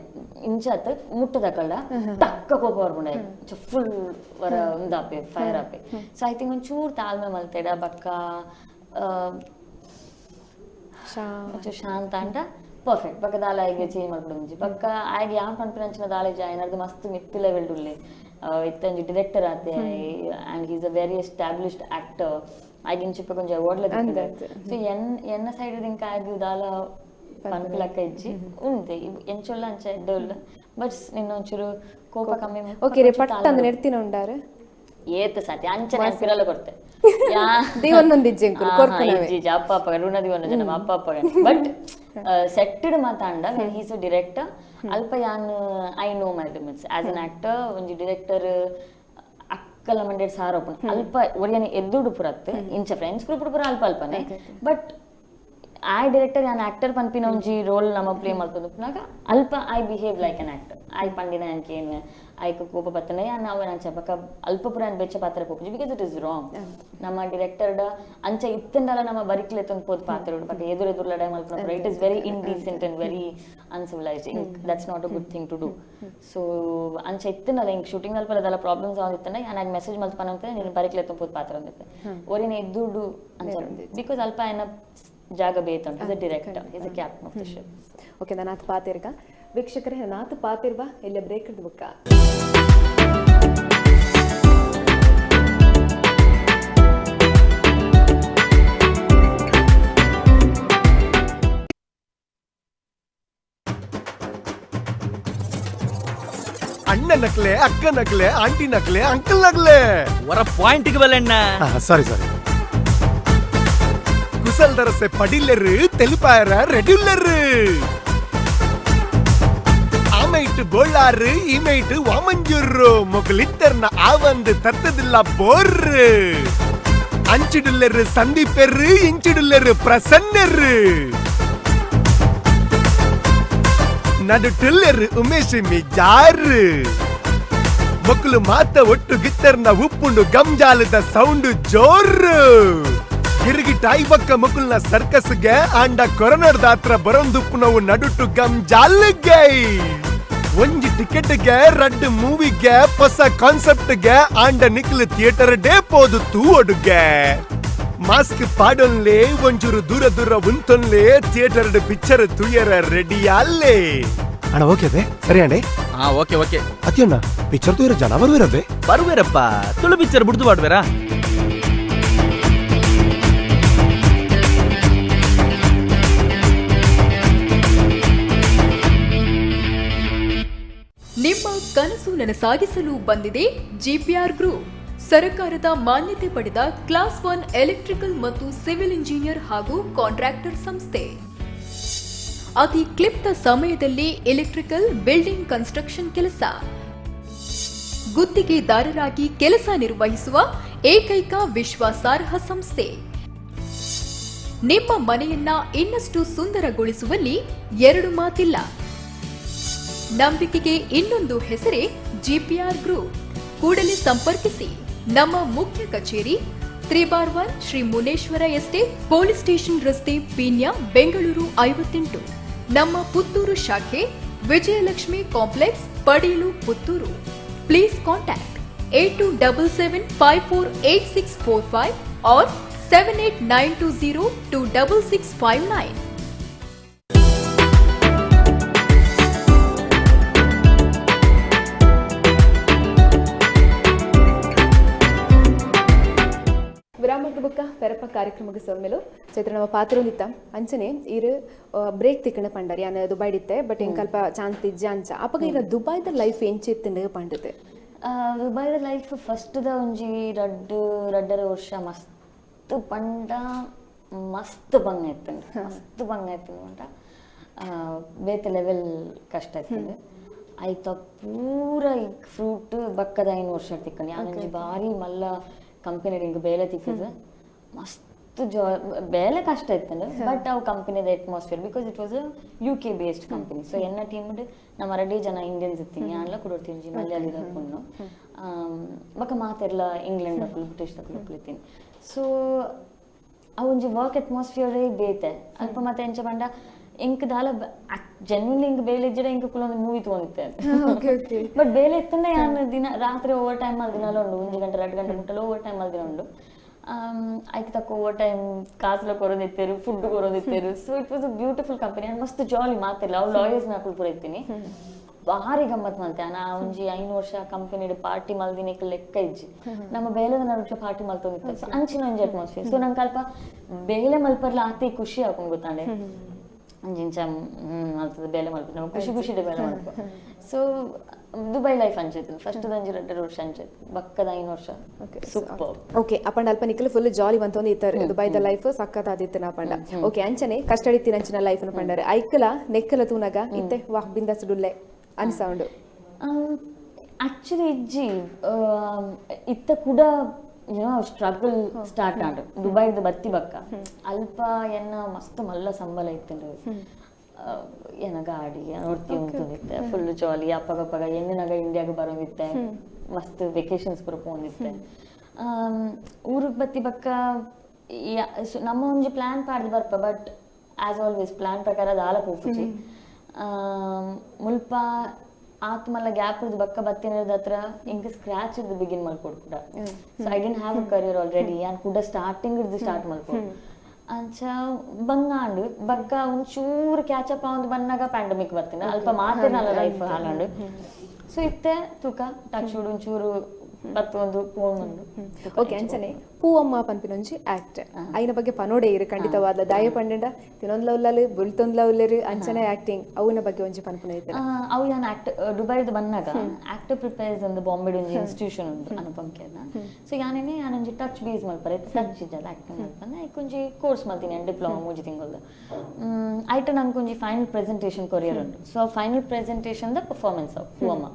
Speaker 3: ಇಂಚತ್ ಮುಟ್ಟದ ಕಳ್ಳ ತಕ್ಕ ಕೋಪ ಬರ್ಕೊಂಡೆ ಫುಲ್ ವರ ಒಂದಾಪೆ ಫೈರ್ ಆಪೆ ಸೊ ಐ ಥಿಂಕ್ ಒಂಚೂರು ತಾಳ್ಮೆ ಮಲ್ತೇಡ ಬಕ್ಕ ಶಾಂತ ಅಂಟ ಪರ್ಫೆಕ್ಟ್ ಬಕ್ಕ ದಾಲಾಯಿಗೆ ಚೇಂಜ್ ಮಾಡ್ಬಿಡು ಬಕ್ಕ ಆಯ್ಗೆ ಯಾನ್ ಪನ್ಪಿನಂಚಿನ ದಾಲೆ ಜಾಯ್ನರ್ದು ಮಸ್ತ್ ಮಿತ್ತಿ ಲೆವೆಲ್ ಉಳ್ಳಿ ಇತ್ತಂಜಿ ಡೈರೆಕ್ಟರ್ ಆತೆ and he's a very established actor ಆಗಿನ ಚಿಪ್ಪ ಕೊಂಚ ಓಡ್ಲದಿದೆ ಸೊ ಎನ್ನ ಸೈಡ್ ಇಂಕ ಆಗಿ ದಾಲ ಪನ್ಪಿಲಕ್ಕ ಇಜ್ಜಿ ಉಂತೆ ಎಂಚೊಲ್ಲ ಅಂಚ ಎಡ್ಡೊಲ್ಲ ಬಟ್ ನಿನ್ನೊಂಚೂರು ಕೋಪ ಕಮ್ಮಿ
Speaker 1: ಓಕೆ ರೇ ಪಟ್ಟ ಅಂದ್ ನೆಡ್ತಿನ ಉಂಡಾರೆ
Speaker 3: ಏತ ಸತಿ ಅಂಚ ನೆನಪಿರಲ್ಲ ಕೊಡ್ತೆ ಅಪ್ಪ ಅಪ್ಪ ಋಣ ದಿವನ ಜನ ಅಪ್ಪ ಅಪ್ಪ ಬಟ್ ಸೆಟ್ಟಡ್ ಮಾತಾಂಡ ಹೀಸ್ ಅ ಡೈರೆಕ್ಟರ್ ಅಲ್ಪ ಯಾನ್ I know my limits as an actor ಒಂಜಿ ಡೈರೆಕ್ಟರ್ ಅಕ್ಕಲ ಮಂಡ್ಯಡ್ ಸಾರ್ ಓಪನ್ ಅಲ್ಪ ಒರಿಯನೆ ಎದ್ದುಡು ಪುರತ್ ಇಂಚ ಫ್ರೆಂಡ್ಸ್ ಗ್ರೂಪ್ ಪುರ ಅಲ್ಪ ಅಲ್ಪನೆ ಬಟ್ ಐ ಡೈರೆಕ್ಟರ್ ಯಾನ್ ಆಕ್ಟರ್ ಪನ್ಪಿನ ಒಂಜಿ ರೋಲ್ ನಮ್ಮ ಪ್ಲೇ ಮಾಡ್ಕೊಂಡು ಪುನಾಗ ಅಲ್ಪ I behave like an actor ಐ ಪಂಡಿನ ಅನ್ಕೇನು ಐಕ ಕೋಪ ಬತ್ತನೆ ನಾವು ಅಂಚ ಬಕ್ಕ ಅಲ್ಪ ಪುರ ಬೆಚ್ಚ ಪಾತ್ರ ಹೋಗಿ ಬಿಕಾಸ್ ಇಟ್ ಇಸ್ ರಾಂಗ್ ನಮ್ಮ ಡೈರೆಕ್ಟರ್ ಅಂಚ ಇತ್ತಂಡಲ್ಲ ನಮ್ಮ ಬರಿಕ್ಲೆ ತಂದು ಪೋದ್ ಪಾತ್ರ ಬಕ್ಕ ಎದುರು ಲಡಾಯಿ ಮಲ್ಪನ it is very indecent and very uncivilised that's not a good thing to do so ಅಂಚ ಇತ್ತಂಡಲ್ಲ ಹಿಂಗೆ ಶೂಟಿಂಗ್ ಅಲ್ಪ ಅದೆಲ್ಲ ಪ್ರಾಬ್ಲಮ್ಸ್ ಆಗಿತ್ತಂಡ ಯಾನಾಗ ಮೆಸೇಜ್ ಮಲ್ಪನ ಅಂತ ನೀನು ಬರಿಕ್ಲೆ ತಂದು ಪೋದ್ ಪಾತ್ರ ಅಂದಿತ್ತೆ ಒರಿನ ಎದ್ದುಡು ಅಂಚ ಬಿಕಾಸ್ ಅಲ್ಪ ಏನ ಜಾಗ ಬೇತಂತ is a director is a captain of the ship
Speaker 1: okay ನಾನಾತ್ ಪಾತಿರ್ಗ ವೀಕ್ಷಕರೇ ನಾತ್ ಪಾತಿರ್ವಾ ಇಲ್ಲ ಬ್ರೇಕ್ ಹಿಡ್ದು ಬುಕ್ಕ
Speaker 5: ಅಣ್ಣ ನಕ್ಲೆ ಅಕ್ಕ ನಕ್ಲೆ ಆಂಟಿ ನಕ್ಲೆ ಅಂಕಲ್ ನಕ್ಲೆ
Speaker 6: ವರ ಪಾಯಿಂಟ್ ಬಲ್ಲಣ್ಣ
Speaker 5: ಸಾರಿ ಕುಸಲ್ ದರಸೆ ಪಡಿಲ್ಲರು ತೆಲಿಪಾಯರ ರೆಡ್ಯುಲರ್ ಆಮೈಟ್ ಬೋಳಾರು ಈಮೈಟ್ ವಾಮಂಜೂರು ಮೊಗಲಿತ್ತರ್ನ ಆವಂದು ತತ್ತದಿಲ್ಲ ಬೋರ್ ಅಂಚಿಡುಲ್ಲರು ಸಂದೀಪರು ಇಂಚಿಡುಲ್ಲರು ಪ್ರಸನ್ನರು ನಡುಟುಲ್ಲರು ಉಮೇಶ್ ಮಿಜಾರು ಮಕ್ಕಳು ಮಾತ ಒಟ್ಟು ಗಿತ್ತರ್ನ ಉಪ್ಪುಂಡು ಗಂಜಾಲದ ಸೌಂಡ್ ಜೋರು ಗಿರಿಗಿಟ್ಟ ಐವಕ್ಕ ಮಕ್ಕಳನ್ನ ಸರ್ಕಸ್ಗೆ ಆಂಡ ಕೊರನರ್ದ ಹತ್ರ ಬರೋಂದುಪ್ಪು ನಾವು ನಡುಟು ಗಂಜಾಲ್ಗೆ ಒಂಜಿ ಟಿಕೆಟ್ಗೆ ರಡ್ಡು ಮೂವಿಗೆ ಹೊಸ ಕಾನ್ಸೆಪ್ಟ್ಗೆ ಆಂಡ ನಿಕ್ಲು ಥಿಯೇಟರ್ ಡೇ ಪೋದು ತೂ ಒಡುಗೆ ಮಾಸ್ಕ್ ಪಾಡೊನ್ಲೆ ಒಂಚೂರು ದೂರ ದೂರ ಉಂತೊನ್ಲೆ ಥಿಯೇಟರ್ ಪಿಕ್ಚರ್ ತುಯರ ರೆಡಿ ಅಲ್ಲೇ ಅಣ್ಣ ಓಕೆ ಅದೇ ಸರಿ ಅಣ್ಣ
Speaker 6: ಓಕೆ ಓಕೆ
Speaker 5: ಅತ್ಯಣ್ಣ ಪಿಕ್ಚರ್ ತುಯರ ಜನ ಬರುವಿರದೆ
Speaker 6: ಬರುವೇರಪ್ಪ ತುಳು ಪಿಕ್ಚರ್ ಬಿಡ್ದು ಮಾಡ್ಬೇರಾ
Speaker 7: ನಿಮ್ಮ ಕನಸು ನನಸಾಗಿಸಲು ಬಂದಿದೆ ಜಿಪಿಆರ್ ಗ್ರೂಪ್ ಸರ್ಕಾರದ ಮಾನ್ಯತೆ ಪಡೆದ ಕ್ಲಾಸ್ 1 ಎಲೆಕ್ಟ್ರಿಕಲ್ ಮತ್ತು ಸಿವಿಲ್ ಇಂಜಿನಿಯರ್ ಹಾಗೂ ಕಾಂಟ್ರಾಕ್ಟರ್ ಸಂಸ್ಥೆ ಅತಿ ಕ್ಲಿಪ್ತ ಸಮಯದಲ್ಲಿ ಎಲೆಕ್ಟ್ರಿಕಲ್ ಬಿಲ್ಡಿಂಗ್ ಕನ್ಸ್ಟ್ರಕ್ಷನ್ ಕೆಲಸ ಗುತ್ತಿಗೆದಾರರಾಗಿ ಕೆಲಸ ನಿರ್ವಹಿಸುವ ಏಕೈಕ ವಿಶ್ವಾಸಾರ್ಹ ಸಂಸ್ಥೆ ನಿಮ್ಮ ಮನೆಯನ್ನ ಇನ್ನಷ್ಟು ಸುಂದರಗೊಳಿಸುವಲ್ಲಿ ಎರಡು ಮಾತಿಲ್ಲ ನಂಬಿಕೆಗೆ ಇನ್ನೊಂದು ಹೆಸರೇ ಜಿಪಿಆರ್ ಗ್ರೂಪ್ ಕೂಡಲೇ ಸಂಪರ್ಕಿಸಿ ನಮ್ಮ ಮುಖ್ಯ ಕಚೇರಿ 3/1 Shri Muneshwara estate police station ರಸ್ತೆ ಪೀಣ್ಯ ಬೆಂಗಳೂರು 58 ನಮ್ಮ ಪುತ್ತೂರು ಶಾಖೆ Vijayalakshmi complex Padil Puttur please contact 8277548645 or 7892026659.
Speaker 1: ವಿರಾಮದ ಬುಕ್ಕ ಪೆರಪ ಕಾರ್ಯಕ್ರಮಕ್ಕೆ ಸೋರ್ಮೇಲು ಚೈತ್ರ ನಮ್ಮ ಪಾತ್ರ ಹೊಂದಿತ್ತ ಅಂಚನೆ ಇರು ಬ್ರೇಕ್ ತಿಕ್ಕಣ ಪಂಡರಿ ಯಾನ ದುಬೈ ಇತ್ತೆ ಬಟ್ ಹಿಂಗೆ ಸ್ವಲ್ಪ ಚಾನ್ಸ್ ತಿಜ್ಜ ಅಂಚ ಅಪ್ಪಗ ಇರ ದುಬೈದ ಲೈಫ್ ಎಂಚಿತ್ತಿಂದ ಪಂಡತೆ
Speaker 3: ದುಬೈದ ಲೈಫ್ ಫಸ್ಟ್ದ ಒಂಜಿ ರಡ್ಡರ ವರ್ಷ ಮಸ್ತ್ ಪಂಡ ಮಸ್ತ್ ಬಂಗ ಇತ್ತಂಡು ಅಂತ ಬೇತೆ ಲೆವೆಲ್ ಕಷ್ಟ ಇರ್ತದೆ ಆಯ್ತ ಪೂರ ಈಗ ಫ್ರೂಟ್ ಬಕ್ಕದ 5 ವರ್ಷ ತಿಕ್ಕಂಡು ಯಾನಂಜಿ ಬಾರಿ ಮಲ್ಲ ಕಂಪನಿ ಹಿಂಗೆ ಬೇಲೆ ತಿಕ್ಕದು ಮಸ್ತ್ ಬೇಲೆ ಕಷ್ಟ ಇತ್ತಂಡು ಬಟ್ ಅವು ಕಂಪನಿದ atmosphere because it was UK based company so ಎನ್ನ ಟೀಮ್ ನಮ್ಮ 2 ಜನ ಇಂಡಿಯನ್ಸ್ ಇತ್ತೀನಿ ಯಾನ್ಲ ಕೊಡೋಡ್ತೀನಿ ಮಲಯಾಳಿ ಹಾಕೊಂಡು ಬಕ್ಕ ಮಾತೆಲ್ಲ ಇಂಗ್ಲೆಂಡ್ ಹಾಕಲು ಬ್ರಿಟಿಷ್ ಹಾಕಲು ಇತ್ತೀನಿ ಸೊ ಅವೊಂಜಿ ವರ್ಕ್ ಅಟ್ಮಾಸ್ಫಿಯರ್ ಬೇತೆ ಅಲ್ಪ ಮತ್ತೆ ಎಂಚ ಬಂಡ ಇಂಕ್ ದಾಲ ಜೆನ್ಯೂನ್ಲಿ ಇಂಕ್ ಬೇಲೆ ಇಜ್ಜಡ ಇಂಕ್ ಕುಲೊಂದು ಮೂವಿ ತಗೊಂಡಿತ್ತೆ ಬಟ್ ಬೇಲೆ ಇತ್ತಂಡ ಯಾನ್ ದಿನ ರಾತ್ರಿ ಓವರ್ ಟೈಮ್ ಮಲ್ದಿನಲ್ಲ ಉಂಡು 1 ಗಂಟೆ 2 ಗಂಟೆ ಮುಟ್ಟಲು ಓವರ್ ಟೈಮ್ ಮಲ್ದಿನ ಉಂಡು ಐಕ್ ತಕ್ಕ ಓವರ್ ಟೈಮ್ ಕಾಸ್ಲ ಕೊರೋದಿತ್ತೇರು ಫುಡ್ ಕೊರೋದಿತ್ತೇರು so it was a beautiful company and ಮಸ್ತ್ ಜಾಲಿ ಮಾತಿಲ್ಲ ಅವು ಲಾಯರ್ಸ್ ನಾಕುಲ್ ಪೂರ ಇತ್ತೀನಿ ಭಾರಿ ಗಮ್ಮತ್ ಮಲ್ತೆ ನಾ ಒಂಜಿ 5 ವರ್ಷ ಕಂಪನಿ ಪಾರ್ಟಿ ಮಲ್ದಿನಿಕ್ ಲೆಕ್ಕ ಇಜ್ಜಿ ನಮ್ಮ ಬೇಲೆದ ನಡುವೆ ಪಾರ್ಟಿ ಮಲ್ತೊಂದಿತ್ತೆ ಸೊ ಅಂಚಿನ ಒಂಜಿ ಅಟ್ಮಾಸ್ಫಿಯರ್ ಸೊ ನಂಗೆ ಅಲ್ಪ ಬೇಲೆ ಮಲ್ಪರ್ಲ ಆತಿ ಖುಷಿ ಹಾಕೊಂಡು ಗೊತ್ತಾಂಡೆ ಅಂಜಿಂಚ ಮಲ್ತದ ಬೇಲೆ ಮಲ್ಪದ ನಾವು ಖುಷಿ ಬೇಲೆ ಮಲ್ಪ ಸೊ ದುಬೈ ಲೈಫ್ ಅಂಚೈತು ಫಸ್ಟ್ ದಂಜಿ 2 ವರ್ಷ ಅಂಚೈತು ಬಕ್ಕದ 5 ವರ್ಷ ಸೂಪರ್
Speaker 1: ಓಕೆ ಅಪ್ಪಂಡ ಅಲ್ಪ ನಿಖಲ್ ಫುಲ್ ಜಾಲಿ ಬಂತೊಂದು ಇತ್ತಾರೆ ದುಬೈದ ಲೈಫ್ ಸಕ್ಕತ್ ಆದಿತ್ತು ನಾ ಪಂಡ ಓಕೆ ಅಂಚನೆ ಕಷ್ಟ ಹಿಡಿತೀನಿ ಅಂಚಿನ ಲೈಫ್ ಪಂಡರೆ ಐಕಲ ನೆಕ್ಕಲ ತೂನಗ ಇತ್ತೆ ವಾಹ್ ಬಿಂದಾಸ್ ಡುಲ್ಲೆ ಅನ್ಸೌಂಡು
Speaker 3: ಆಕ್ಚುಲಿ ಇಜ್ಜಿ ಇತ್ತ ಕೂಡ ಸ್ಟ್ರಗಲ್ ಸ್ಟಾರ್ಟ್ ಆಡು ದುಬೈದ ಬತ್ತಿ ಬಕ್ಕ ಅಲ್ಪ ಎನ್ನ ಮಸ್ತ್ ಮಲ್ಲ ಸಂಬಳ ಇತ್ತು ಏನ ಗಾಡಿ ನೋಡ್ತಿ ಉಂಟುದಿತ್ತೆ ಫುಲ್ ಜಾಲಿ ಅಪ್ಪಗಪ್ಪಗ ಎನ್ನಿನಾಗ ಇಂಡಿಯಾಗ ಬರೋದಿತ್ತೆ ಮಸ್ತ್ ವೆಕೇಶನ್ಸ್ ಬರ್ಕೊಂಡಿತ್ತೆ ಊರಿಗೆ ಬತ್ತಿ ಬಕ್ಕ ನಮ್ಮ ಒಂಜಿ ಪ್ಲಾನ್ ಪಾಡ್ದು ಬರ್ಪ ಬಟ್ ಆಸ್ ಆಲ್ವೇಸ್ ಪ್ಲಾನ್ ಪ್ರಕಾರ ದಾಲ ಪೂಫುಜಿ ಮುಲ್ಪ ಆತ್ ಮಲ್ಲ ಗ್ಯಾಪ್ ಇರ್ದು ಬಕ್ಕ ಬತ್ತಿನದ ಹತ್ರ ಇಂಕ ಸ್ಕ್ರಾಚ್ ಇದ್ದು ಬಿಗಿನ್ ಮಾಡ್ಕೊಡ್ ಕೂಡ so I didn't have a career already ಯಾನ್ ಕೂಡ ಸ್ಟಾರ್ಟಿಂಗ್ ಇರ್ದು ಸ್ಟಾರ್ಟ್ ಮಾಡ್ಕೊಡು ಅಂಚ ಬಂಗಾಂಡು ಬಗ್ಗ ಒಂಚೂರು ಕ್ಯಾಚಪ್ ಆವಂದು ಬಂದಾಗ ಪ್ಯಾಂಡಮಿಕ್ ಬರ್ತೀನಿ ಅಲ್ಪ ಮಾತೇನಲ್ಲ ಲೈಫ್ ಹಾಲಾಂಡು ಸೊ ಇತ್ತೆ ತೂಕ ಟಚ್ ಒಂಚೂರು ಬತ್ತೊಂದು ಪೋಂದು
Speaker 1: ಓಕೆ ಅಂಚನೆ ಪೂವಮ್ಮ ಪನ್ಪಿನೊಂಜಿ ಆಕ್ಟ್ ಐನ ಬಗ್ಗೆ ಪನೋಡೆ ಇರು ಖಂಡಿತವಾದ ದಾಯ ಪಂಡ ತಿನ್ನೊಂದ್ಲ ಉಲ್ಲಲು ಬುಲ್ತೊಂದ್ಲ ಉಲ್ಲರು ಅಂಚನೆ ಆಕ್ಟಿಂಗ್ ಅವನ ಬಗ್ಗೆ ಒಂಜಿ ಪನ್ಪುನ ಐತೆ
Speaker 3: ಅವು ಯಾನ್ ಆಕ್ಟ್ ದುಬೈದು ಬಂದಾಗ ಆಕ್ಟರ್ ಪ್ರಿಪೇರ್ಸ್ ಅಂದ್ ಬಾಂಬೆ ಒಂಜಿ ಇನ್ಸ್ಟಿಟ್ಯೂಷನ್ ಉಂಟು ಅನುಪಂಕೆನ ಸೊ ಯಾನೇನೆ ಯಾನೊಂಜಿ ಟಚ್ ಬೇಸ್ ಮಲ್ಪರೆ ಟಚ್ ಇದ್ದಲ್ಲ ಆಕ್ಟಿಂಗ್ ಮಲ್ಪಂದ ಐಕೊಂಜಿ ಕೋರ್ಸ್ ಮಲ್ತೀನಿ ಡಿಪ್ಲೊಮಾ ಮೂಜಿ ತಿಂಗಳ್ದು ಐಟ ನಂಗೊಂಜಿ ಫೈನಲ್ ಪ್ರೆಸೆಂಟೇಷನ್ ಕೊರಿಯರ್ ಉಂಟು so final presentation the performance of Poovamma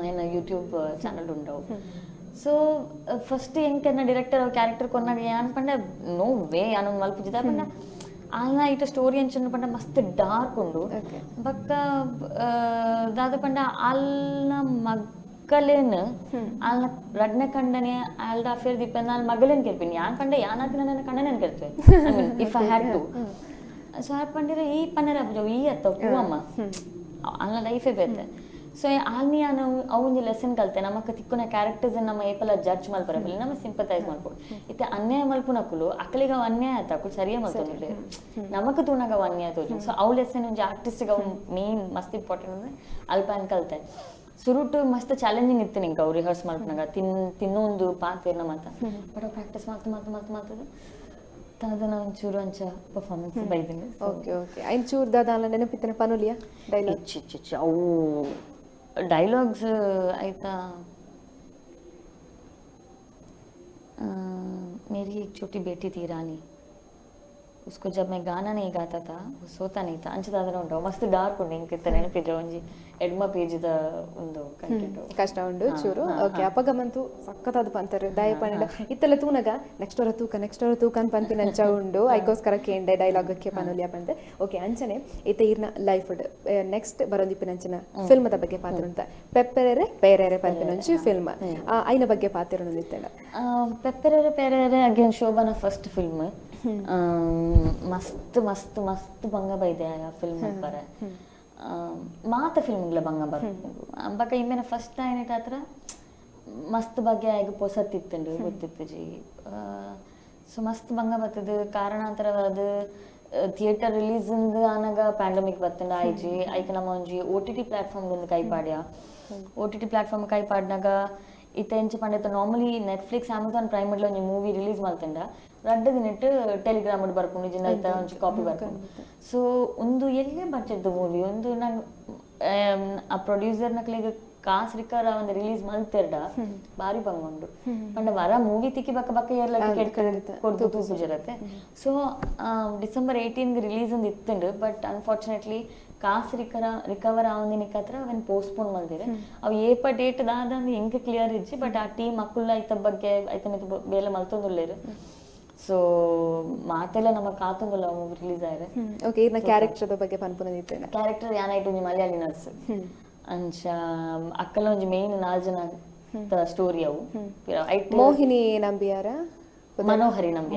Speaker 3: ಏನ ಯೂಟ್ಯೂಬ್ ಚಾನಲ್ ಉಂಡವು ಸೊ ಫಸ್ಟ್ ಎಂಕೆನ್ನ ಡೈರೆಕ್ಟರ್ ಕ್ಯಾರೆಕ್ಟರ್ ಕೊನ್ನಾಗ ಏನ್ ಪಂಡ ನೋ ವೇ ಯಾನೊಂದು ಮಲ್ಪುಜಿದ ಪಂಡ ಆಲ್ನ ಇಟ ಸ್ಟೋರಿ ಅಂಚನ್ನು ಪಂಡ ಮಸ್ತ್ ಡಾರ್ಕ್ ಉಂಡು ಬಕ್ಕ ದಾದ ಪಂಡ ಆಲ್ನ ಮಗ್ಗಲೇನು ಆಲ್ನ ರಡ್ನೆ ಕಂಡನೆ ಆಲ್ಡ ಅಫೇರ್ ದಿಪ್ಪಂದ ಆಲ್ ಮಗಳೇನು ಕೇಳ್ತೀನಿ ಯಾನ್ ಪಂಡ ಯಾನಾತಿನ ನನ್ನ ಕಣ್ಣನೇನು ಕೇಳ್ತೇವೆ if I had to so ಆ ಪಂಡಿರ ಈ ಪನ್ನರ ಈ ಅತ್ತ ಪೂವಮ್ಮ ಆಲ್ನ ಲೈಫೇ ಬೇತೆ ಸೊ ಆಲ್ನಿ ನಾವು ಅವೊಂದು ಲೆಸನ್ ಕಲ್ತೆ ನಮಕ್ ತಿಕ್ಕುನ ಕ್ಯಾರೆಕ್ಟರ್ಸ್ ನಮ್ಮ ಏಪಲ ಜಡ್ಜ್ ಮಲ್ಪರಬಲ್ಲಿ ನಮ್ಮ ಸಿಂಪತೈಸ್ ಮಾಡ್ಬೋದು ಇತ್ತೆ ಅನ್ಯಾಯ ಮಲ್ಪುನಕುಲು ಅಕ್ಕಲಿಗೆ ಅವ ಅನ್ಯಾಯ ಆಯ್ತು ಅಕ್ಕಳು ಸರಿಯೇ ಮಲ್ತೊಂದಿಲ್ಲ ನಮಕ್ ತೂನಾಗ ಅವ ಅನ್ಯಾಯ ತೋಜು ಸೊ ಅವು ಲೆಸನ್ ಒಂಜಿ ಆರ್ಟಿಸ್ಟ್ಗೆ ಅವು ಮೇನ್ ಮಸ್ತ್ ಇಂಪಾರ್ಟೆಂಟ್ ಅಂದ್ರೆ ಅಲ್ಪ ಅನ್ ಕಲ್ತೆ ಸುರುಟು ಮಸ್ತ್ ಚಾಲೆಂಜಿಂಗ್ ಇತ್ತು ನಿಂಗೆ ಅವು ರಿಹರ್ಸ್ ಮಾಡ್ಪನಾಗ ತಿನ್ನೊಂದು ಪಾತೇರ್ನ ಮಾತ ಬಟ್ ಅವು ಪ್ರಾಕ್ಟೀಸ್ ಮಾತು ಅದನ್ನ ಒಂಚೂರು ಅಂಚ ಪರ್ಫಾರ್ಮೆನ್ಸ್ ಬೈದಿನಿ
Speaker 1: ಓಕೆ ಓಕೆ ಐನ್ ಚೂರ್ ದಾದ ನೆನಪಿತ್ತನ ಪನುಲಿಯಾ ಡೈಲಾಗ್
Speaker 3: ಅವು ಡೈಲಾಗ್ಸ್ ಆಯ್ತಾ मेरी एक छोटी बेटी थी रानी उसको जब मैं गाना नहीं गाता था वो सोता नहीं था ಅಂಚದಾದರ ಉಂಟು ಮಸ್ತ್ ಡಾರ್ಕ್ ಉಂಡು ಇಂಕಿತ್ತ ನೆನಪಿದ್ರೆ ಒಂಜಿ ಎಡ್ಮ ಪೇಜ್ದ ಒಂದು ಕಂಟೆಂಟ್
Speaker 1: ಕಷ್ಟ ಉಂಡು ಚೂರು ಓಕೆ ಅಪಗಮಂತು ಸಕ್ಕತ್ತಾದ ಪಂತರು ದಯ ಪಂಡ ಇತ್ತಲ ತೂನಗ ನೆಕ್ಸ್ಟ್ ಅವರ ತೂಕ ಅಂತ ಪಂಪಿನ ಅಂಚ ಉಂಡು ಐಕೋಸ್ಕರ ಕೇಂಡೆ ಡೈಲಾಗ್ ಕ್ಕೆ ಪನುಲಿಯ ಬಂದೆ ಓಕೆ ಅಂಚನೆ ಇತ್ತೆ ಇರ್ನ ಲೈಫ್ ನೆಕ್ಸ್ಟ್ ಬರೋದಿಪ್ಪಿನ ಅಂಚನ ಫಿಲ್ಮ್ ದ ಬಗ್ಗೆ ಪಾತ್ರ ಪೆಪ್ಪೆರೆರೆ ಪೇರೆರೆ ಪಂಪಿನಂಚಿ ಫಿಲ್ಮ್ ಐನ ಬಗ್ಗೆ ಪಾತ್ರ ನಿತ್ತಲ್ಲ
Speaker 3: ಪೆಪ್ಪೆರೆರೆ ಪೇರೆರೆ ಅಗೇನ್ ಶೋಭಾನ ಫಸ್ಟ್ ಫಿಲ್ಮ್ ಮಸ್ತ್ ಮಸ್ತ್ ಮಸ್ತ್ ಬಂಗ ಬೈದೆ ಆ ಫಿಲ್ಮ್ ಬರ ಮಾತ ಫಿಲ್ಮ್ಗಳ ಬಂಗ ಬರ ಬಕ ಇಮ್ಮೆನ ಫಸ್ಟ್ ಏನಿಟ್ಟು ಹತ್ರ ಮಸ್ತ್ ಬಗ್ಗೆ ಆಗ ಪೊಸತ್ತಿತ್ತಂಡು ಗೊತ್ತಿತ್ತು ಜಿ ಸೊ ಮಸ್ತ್ ಬಂಗ ಬರ್ತದೆ ಕಾರಣಾಂತರವಾದ ಥಿಯೇಟರ್ ರಿಲೀಸ್ ಆನಾಗ ಪ್ಯಾಂಡಮಿಕ್ ಬರ್ತಂಡ ಆಯ್ಜಿ ಐಕ ನಮ್ಮ ಒಂಜಿ OTT ಪ್ಲಾಟ್ಫಾರ್ಮ್ ಒಂದು ಕೈಪಾಡ್ಯ OTT ಪ್ಲಾಟ್ಫಾರ್ಮ್ ಕೈಪಾಡ್ನಾಗ ಇತ್ತ ಎಂಚ ಪಂಡ ನಾರ್ಮಲಿ ನೆಟ್ಫ್ಲಿಕ್ಸ್ ಅಮೆಜಾನ್ ಪ್ರೈಮ್ ಒಂಜಿ ಮೂವಿ ರಿಲೀಸ್ ಮಲ್ತಂಡ ರಡ್ಡ ದಿನಟ್ಟು ಟೆಲಿಗ್ರಾಮ್ ಬರ್ಕೊಂಡು ಜಿನ್ನ ಐತ ಒಂಜಿ ಕಾಪಿ ಬರ್ಕೊಂಡು ಸೊ ಒಂದು ಎಲ್ಲೇ ಬಡ್ಜೆಟ್ ಮೂವಿ ಒಂದು ನಂಗೆ ಆ ಪ್ರೊಡ್ಯೂಸರ್ ನಕ್ಲಿಗೆ ಕಾಸ್ ರಿಕರ್ ಒಂದು ರಿಲೀಸ್ ಮಲ್ತೆರ್ಡ ಬಾರಿ ಬಂಗೊಂಡು ಪಂಡ ವರ ಮೂವಿ ತಿಕ್ಕಿ ಬಕ್ಕ ಬಕ್ಕ ಏರ್ಲ ಟಿಕೆಟ್ ಕೊಡ್ದು ತೂಪುಜಿರತ್ತೆ ಸೊ ಡಿಸೆಂಬರ್ 18 ರಿಲೀಸ್ ಒಂದು ಇತ್ತುಂಡು ಬಟ್ ಅನ್ಫಾರ್ಚುನೇಟ್ಲಿ ಕಾಸ್ ರಿಕವರ್ ಆವಂದಿನಿಕ್ ಹತ್ರ ಅವನ್ ಪೋಸ್ಟ್ಪೋನ್ ಮಾಡಿದ್ರೆ ಅವು ಏಪ ಡೇಟ್ ದಾದ ಹೆಂಗ್ ಕ್ಲಿಯರ್ ಇಜ್ಜಿ ಬಟ್ ಆ ಟೀಮ್ ಮಕ್ಕಳ ಐತ ಬಗ್ಗೆ ಐತ ಬೇಲೆ ಮಲ್ತೊಂದುಲ್ಲೇರು ಸೊ ಮಾತೆಲ್ಲ ನಮ್ಮ ಕಾತುಂಗುಲ್ಲ ಮೂವಿ ರಿಲೀಸ್ ಆಯ್ರೆ
Speaker 1: ಓಕೆ ಇರ್ನ ಕ್ಯಾರೆಕ್ಟರ್ ಬಗ್ಗೆ ಪನ್ಪುನ ನಿತ್ತೇನೆ
Speaker 3: ಕ್ಯಾರೆಕ್ಟರ್ ಯಾನಾಯ್ತು ಒಂಜಿ ಮಲಯಾಳಿ ನರ್ಸ್ ಅಂಚ ಅಕ್ಕಲ ಒಂಜಿ ಮೇನ್ 4 ಜನ ಸ್ಟೋರಿ ಅವು
Speaker 1: ಮೋಹಿನಿ ನಂಬಿಯಾರ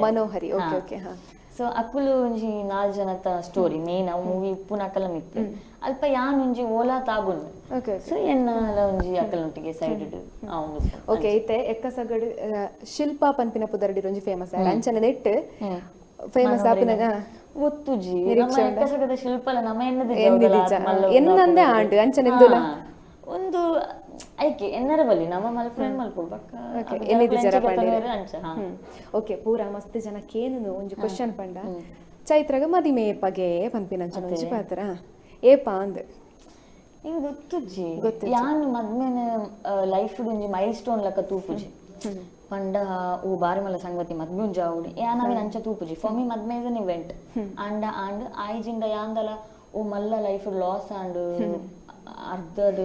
Speaker 3: ಮನೋಹರಿ
Speaker 1: ಓಕೆ ಓಕೆ ಹಾ
Speaker 3: ಸೊ ಅಕ್ಕುಲು ಒಂಜಿ 4 ಜನತ ಸ್ಟೋರಿ ಮೇನ್ ಅವು ಮೂವಿ ಉಪ್ಪುನ ಅಕ್ಕಲ ಮಿತ್ತು ಅಲ್ಪ ಯಾನ್ ಒಂಜಿ ಓಲಾ ತಾಗುಂಡು ಸೊ ಎನ್ನಲ ಒಂಜಿ ಅಕ್ಕಲೊಟ್ಟಿಗೆ ಸೈಡ್
Speaker 1: ಓಕೆ ಐತೆ ಎಕ್ಕಸಗಡ್ ಶಿಲ್ಪಾ ಪನ್ಪಿನ ಪುದರ್ಡಿ ಒಂಜಿ ಫೇಮಸ್ ಆಯ್ತು ಅಂಚನೆ ನೆಟ್ ಫೇಮಸ್ ಆಪಿನ
Speaker 3: ಒತ್ತುಜಿ ನಮ್ಮ ಎಕ್ಕಸಗದ ಶಿಲ್ಪಲ ನಮ್ಮ
Speaker 1: ಎನ್ನಂದೆ ಆಂಡು ಅಂಚನೆಂದುಲ
Speaker 3: ಒಂದು ಐಕೆ ಎನ್ನರ ಬಲ್ಲಿ ನಮ್ಮ ಮಲ್ಪುರನ್ ಮಲ್ಪು
Speaker 1: ಬಕ್ಕ ಎನ್ನಿದಿ ಜರ ಪಂಡಿರ ಅಂಚ ಓಕೆ ಪೂರಾ ಮಸ್ತ್ ಜನ ಕೇನು ಒಂಜಿ ಕ್ವೆಶ್ಚನ್ ಪಂಡ ಚೈತ್ರಗ ಮದಿಮೆ ಏಪಗೆ ಪನ್ಪಿನಂಚನ ಒಂಜಿ ಪಾತ್ರ ಏಪ ಅಂದ್
Speaker 3: ಇಂಗ್ ಗೊತ್ತುಜಿ ಯಾನ್ ಮದ್ಮೆನ ಲೈಫ್ ಒಂಜಿ ಮೈಲ್ ಸ್ಟೋನ್ ಲಕ ತೂಪುಜಿ ಪಂಡ ಓ ಬಾರಿ ಮಲ್ಲ ಸಂಗತಿ ಮದ್ಮೆ ಉಂಜ ಆವುಡು ಯಾನವಿ ಅಂಚ ತೂಪುಜಿ ಫಾರ್ ಮಿ ಮದ್ಮೆ ಇಸ್ ಅನ್ ಇವೆಂಟ್ ಅಂಡ್ ಆಯ್ಜಿಂದ ಯಾಂದಲ ಓ ಮಲ್ಲ ಲೈಫ್ ಲಾಸ್ ಅಂಡ್ ಅರ್ಧಡ್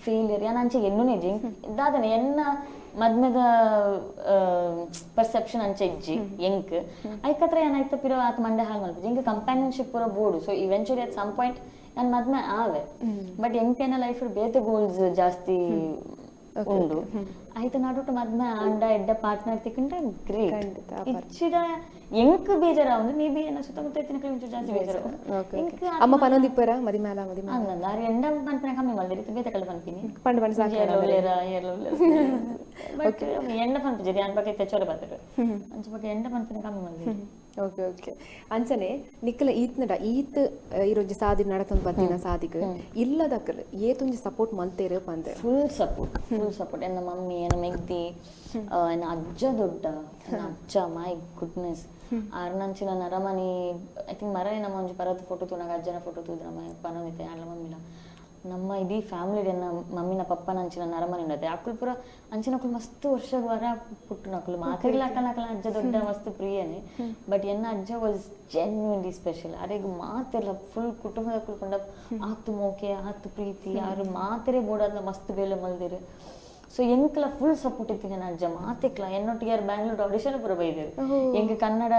Speaker 3: ಫೇಲಿಯರ್ ಯಾನ್ ಅಂಚೆ ಎನ್ನುನೆ ಜಿಂಗ್ ದಾದನೆ ಎನ್ನ ಮದ್ಮೆದ ಪರ್ಸೆಪ್ಷನ್ ಅಂಚೆ ಇಜ್ಜಿ ಎಂಕ್ ಐಕತ್ರ ಏನಾಯ್ತು ಪಿರೋ ಆತ್ ಮಂಡೆ ಹಾಲ್ ಮಲ್ಪ ಜಿಂಗ್ ಕಂಪ್ಯಾನಿಯನ್ಶಿಪ್ ಪೂರ bored so eventually at some point ನಾನು ಮದ್ಮೆ ಆವೆ ಬಟ್ ಎಂಕೇನ ಲೈಫ್ ಬೇತೆ ಗೋಲ್ಸ್ ಜಾಸ್ತಿ ಉಂಡು ಆಯ್ತು ನಾಟೋಟ ಮದ್ಮೆ ಆಂಡ ಎಡ್ಡ ಪಾರ್ಟ್ನರ್ ತಿಕ್ಕಂಡ್ರೆ ಗ್ರೇಟ್ ಇಚ್ಚಿಡ ಎಂಕ್ ಬೇಜಾರ ಒಂದು ಮೇ ಬಿ ಏನ ಸುತ್ತಮುತ್ತ ಎತ್ತಿನ ಕಿಲೋಮೀಟರ್ ಜಾಸ್ತಿ ಬೇಜಾರ
Speaker 1: ಅಮ್ಮ ಪನೊಂದಿಪ್ಪರ ಮದಿಮೇಲ
Speaker 3: ಅನ್ನಲ್ಲ ಆರು ಎಂಡ ಪನ್ಪಿನ ಕಮ್ಮಿ ಮಲ್ದಿರಿ ಬೇತ ಕಳ್ಳ ಪನ್ಪಿನಿ
Speaker 1: ಪಂಡ್ ಪಂಡ್ ಸಾಕು
Speaker 3: ಬಟ್ ಎಂಡ ಪನ್ಪು ಜರಿ ಅನ್ ಬಗ್ಗೆ ತೆಚ್ಚೋರ ಬರ್ತಾರೆ ಅಂಚ ಬಗ್ಗೆ ಎಂಡ ಪನ್ಪಿನ ಕಮ್ಮಿ ಮಲ್ದಿರಿ
Speaker 1: ಓಕೆ ಓಕೆ ಅಂಚನೆ ನಿಕ್ಕಲ ಈತ್ ಇರೋಜಿ ಸಾದಿ ನಡತೊಂದು ಬಂದಿನ ಸಾದಿಗೆ ಇಲ್ಲದಕ್ಕಲ್ ಏತೊಂಜಿ ಸಪೋರ್ಟ್ ಮಲ್ತೇರೆ ಪಂದೆ
Speaker 3: ಫುಲ್ ಸಪೋರ್ಟ್ ಎನ್ನ ಮಮ್ಮಿ ಎನ್ನ ಮೆಗ್ದಿ ಎನ್ನ ಅಜ್ಜ ದೊಡ್ಡ ಎನ್ನ ಅಜ್ಜ ಮೈ ಗುಡ್ನೆಸ್ ಆರ್ನಂಚಿನ ನರಮನಿ ಐ ಥಿಂಕ್ ಮರ ನಮ್ಮ ಒಂಜಿ ಪರತ್ ಫೋಟೋ ತೂನಾಗ ಅಜ್ಜನ ಫೋಟೋ ತೂದ್ರ ಪನೋದಿತ್ತೆ ಆಂಡ್ಲ ಮಮ್ಮಿಲ ನಮ್ಮ ಇಡೀ ಫ್ಯಾಮಿಲಿ ಎನ್ನ ಮಮ್ಮಿನ ಪಪ್ಪನ ಅಂಚಿನ ನರಮನಿ ಉಂಡತೆ ಅಕ್ಕುಲ್ ಪೂರ ಅಂಚಿನಕ್ಕುಲ್ ಮಸ್ತ್ ವರ್ಷದ ವರ ಪುಟ್ಟನಕ್ಕುಲು ಮಾತಿರ್ಲಾಕಲ್ಲ ಅಜ್ಜ ದೊಡ್ಡ ಮಸ್ತ್ ಪ್ರಿಯನೇ ಬಟ್ ಎನ್ನ ಅಜ್ಜ ವಾಸ್ ಜೆನ್ಯೂನ್ಲಿ ಸ್ಪೆಷಲ್ ಅರೆಗ್ ಮಾತೆಲ್ಲ ಫುಲ್ ಕುಟುಂಬದ ಕುಲ್ಕೊಂಡ ಆತು ಮೋಕೆ ಆತು ಪ್ರೀತಿ ಯಾರು ಮಾತರೆ ಬೋಡಾದ ಮಸ್ತ್ ಬೇಲೆ ಮಲ್ದಿರು ಸೊ ಎಂಕ್ಲ ಫುಲ್ ಸಪೋರ್ಟ್ ಇತ್ತು ನನ್ನ ಅಜ್ಜ ಮಾತಿಕ್ಲ ಎನ್ನೊಟ್ಟಿಗೆ ಯಾರು ಬ್ಯಾಂಗ್ಳೂರ್ ಆಡಿಷನ್ ಪೂರ ಬೈದೇರು ಎಂಕ್ ಕನ್ನಡ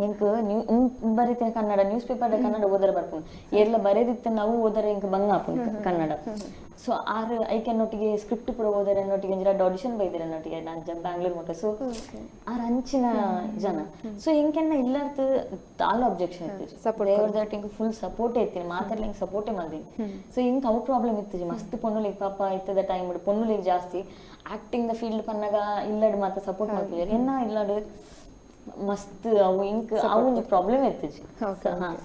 Speaker 3: ಎಂಕ್ ಬರೀತಿನ ಕನ್ನಡ ನ್ಯೂಸ್ ಪೇಪರ್ ಕನ್ನಡ ಓದರ ಬರ್ಪುಂಡು ಏರ್ಲ ಬರೆದಿತ್ತ ನಾವು ಓದರ ಎಂಕ್ ಬಂಗ ಆಪುಂಡು ಕನ್ನಡ ಸೊ ಆರು ಐಕೆನ್ನೊಟ್ಟಿಗೆ ಸ್ಕ್ರಿಪ್ಟ್ ಪೂರ ಓದರ ಎನ್ನೊಟ್ಟಿಗೆ ಎಂಜಿರಾಡ್ ಆಡಿಷನ್ ಬೈದಿರ ಎನ್ನೊಟ್ಟಿಗೆ ಅಜ್ಜ ಬ್ಯಾಂಗ್ಳೂರ್ ಮುಟ್ಟ ಸೊ ಆರು ಅಂಚಿನ ಜನ ಸೊ ಎಂಕೆನ್ನ ಇಲ್ಲಾರ್ದು ತಾಲ ಅಬ್ಜೆಕ್ಷನ್ ಇತ್ತು ದೇವರದಟ್ ಎಂಕ್ ಫುಲ್ ಸಪೋರ್ಟ್ ಇತ್ತು ಮಾತಾಡ್ಲಿ ಎಂಕ್ ಸಪೋರ್ಟೇ ಮಾಡ್ದೀನಿ ಸೊ ಎಂಕ್ ಅವು ಪ್ರಾಬ್ಲಮ್ ಇತ್ತು ಮಸ್ತ್ ಪೊನ್ನುಲಿಗೆ ಪಾಪ ಇತ್ತದ ಟೈಮ್ ಬಿಡು ಪೊನ್ನುಲಿಗೆ ಜಾಸ್ತಿ ಆಕ್ಟಿಂಗ್ ದ ಫೀಲ್ಡ್ ಪನ್ನಾಗ ಇಲ್ಲಡ್ ಮಾತ್ರ ಸಪೋರ್ಟ್ ಮಾಡ್ತಿದ್ದಾರೆ ಎನ್ನ ಇಲ್ಲಡ್ ಮಸ್ತ್ ಅವು ಇಂಕ್ ಅವು ಒಂದು ಪ್ರಾಬ್ಲಮ್ ಇರ್ತಿಜಿ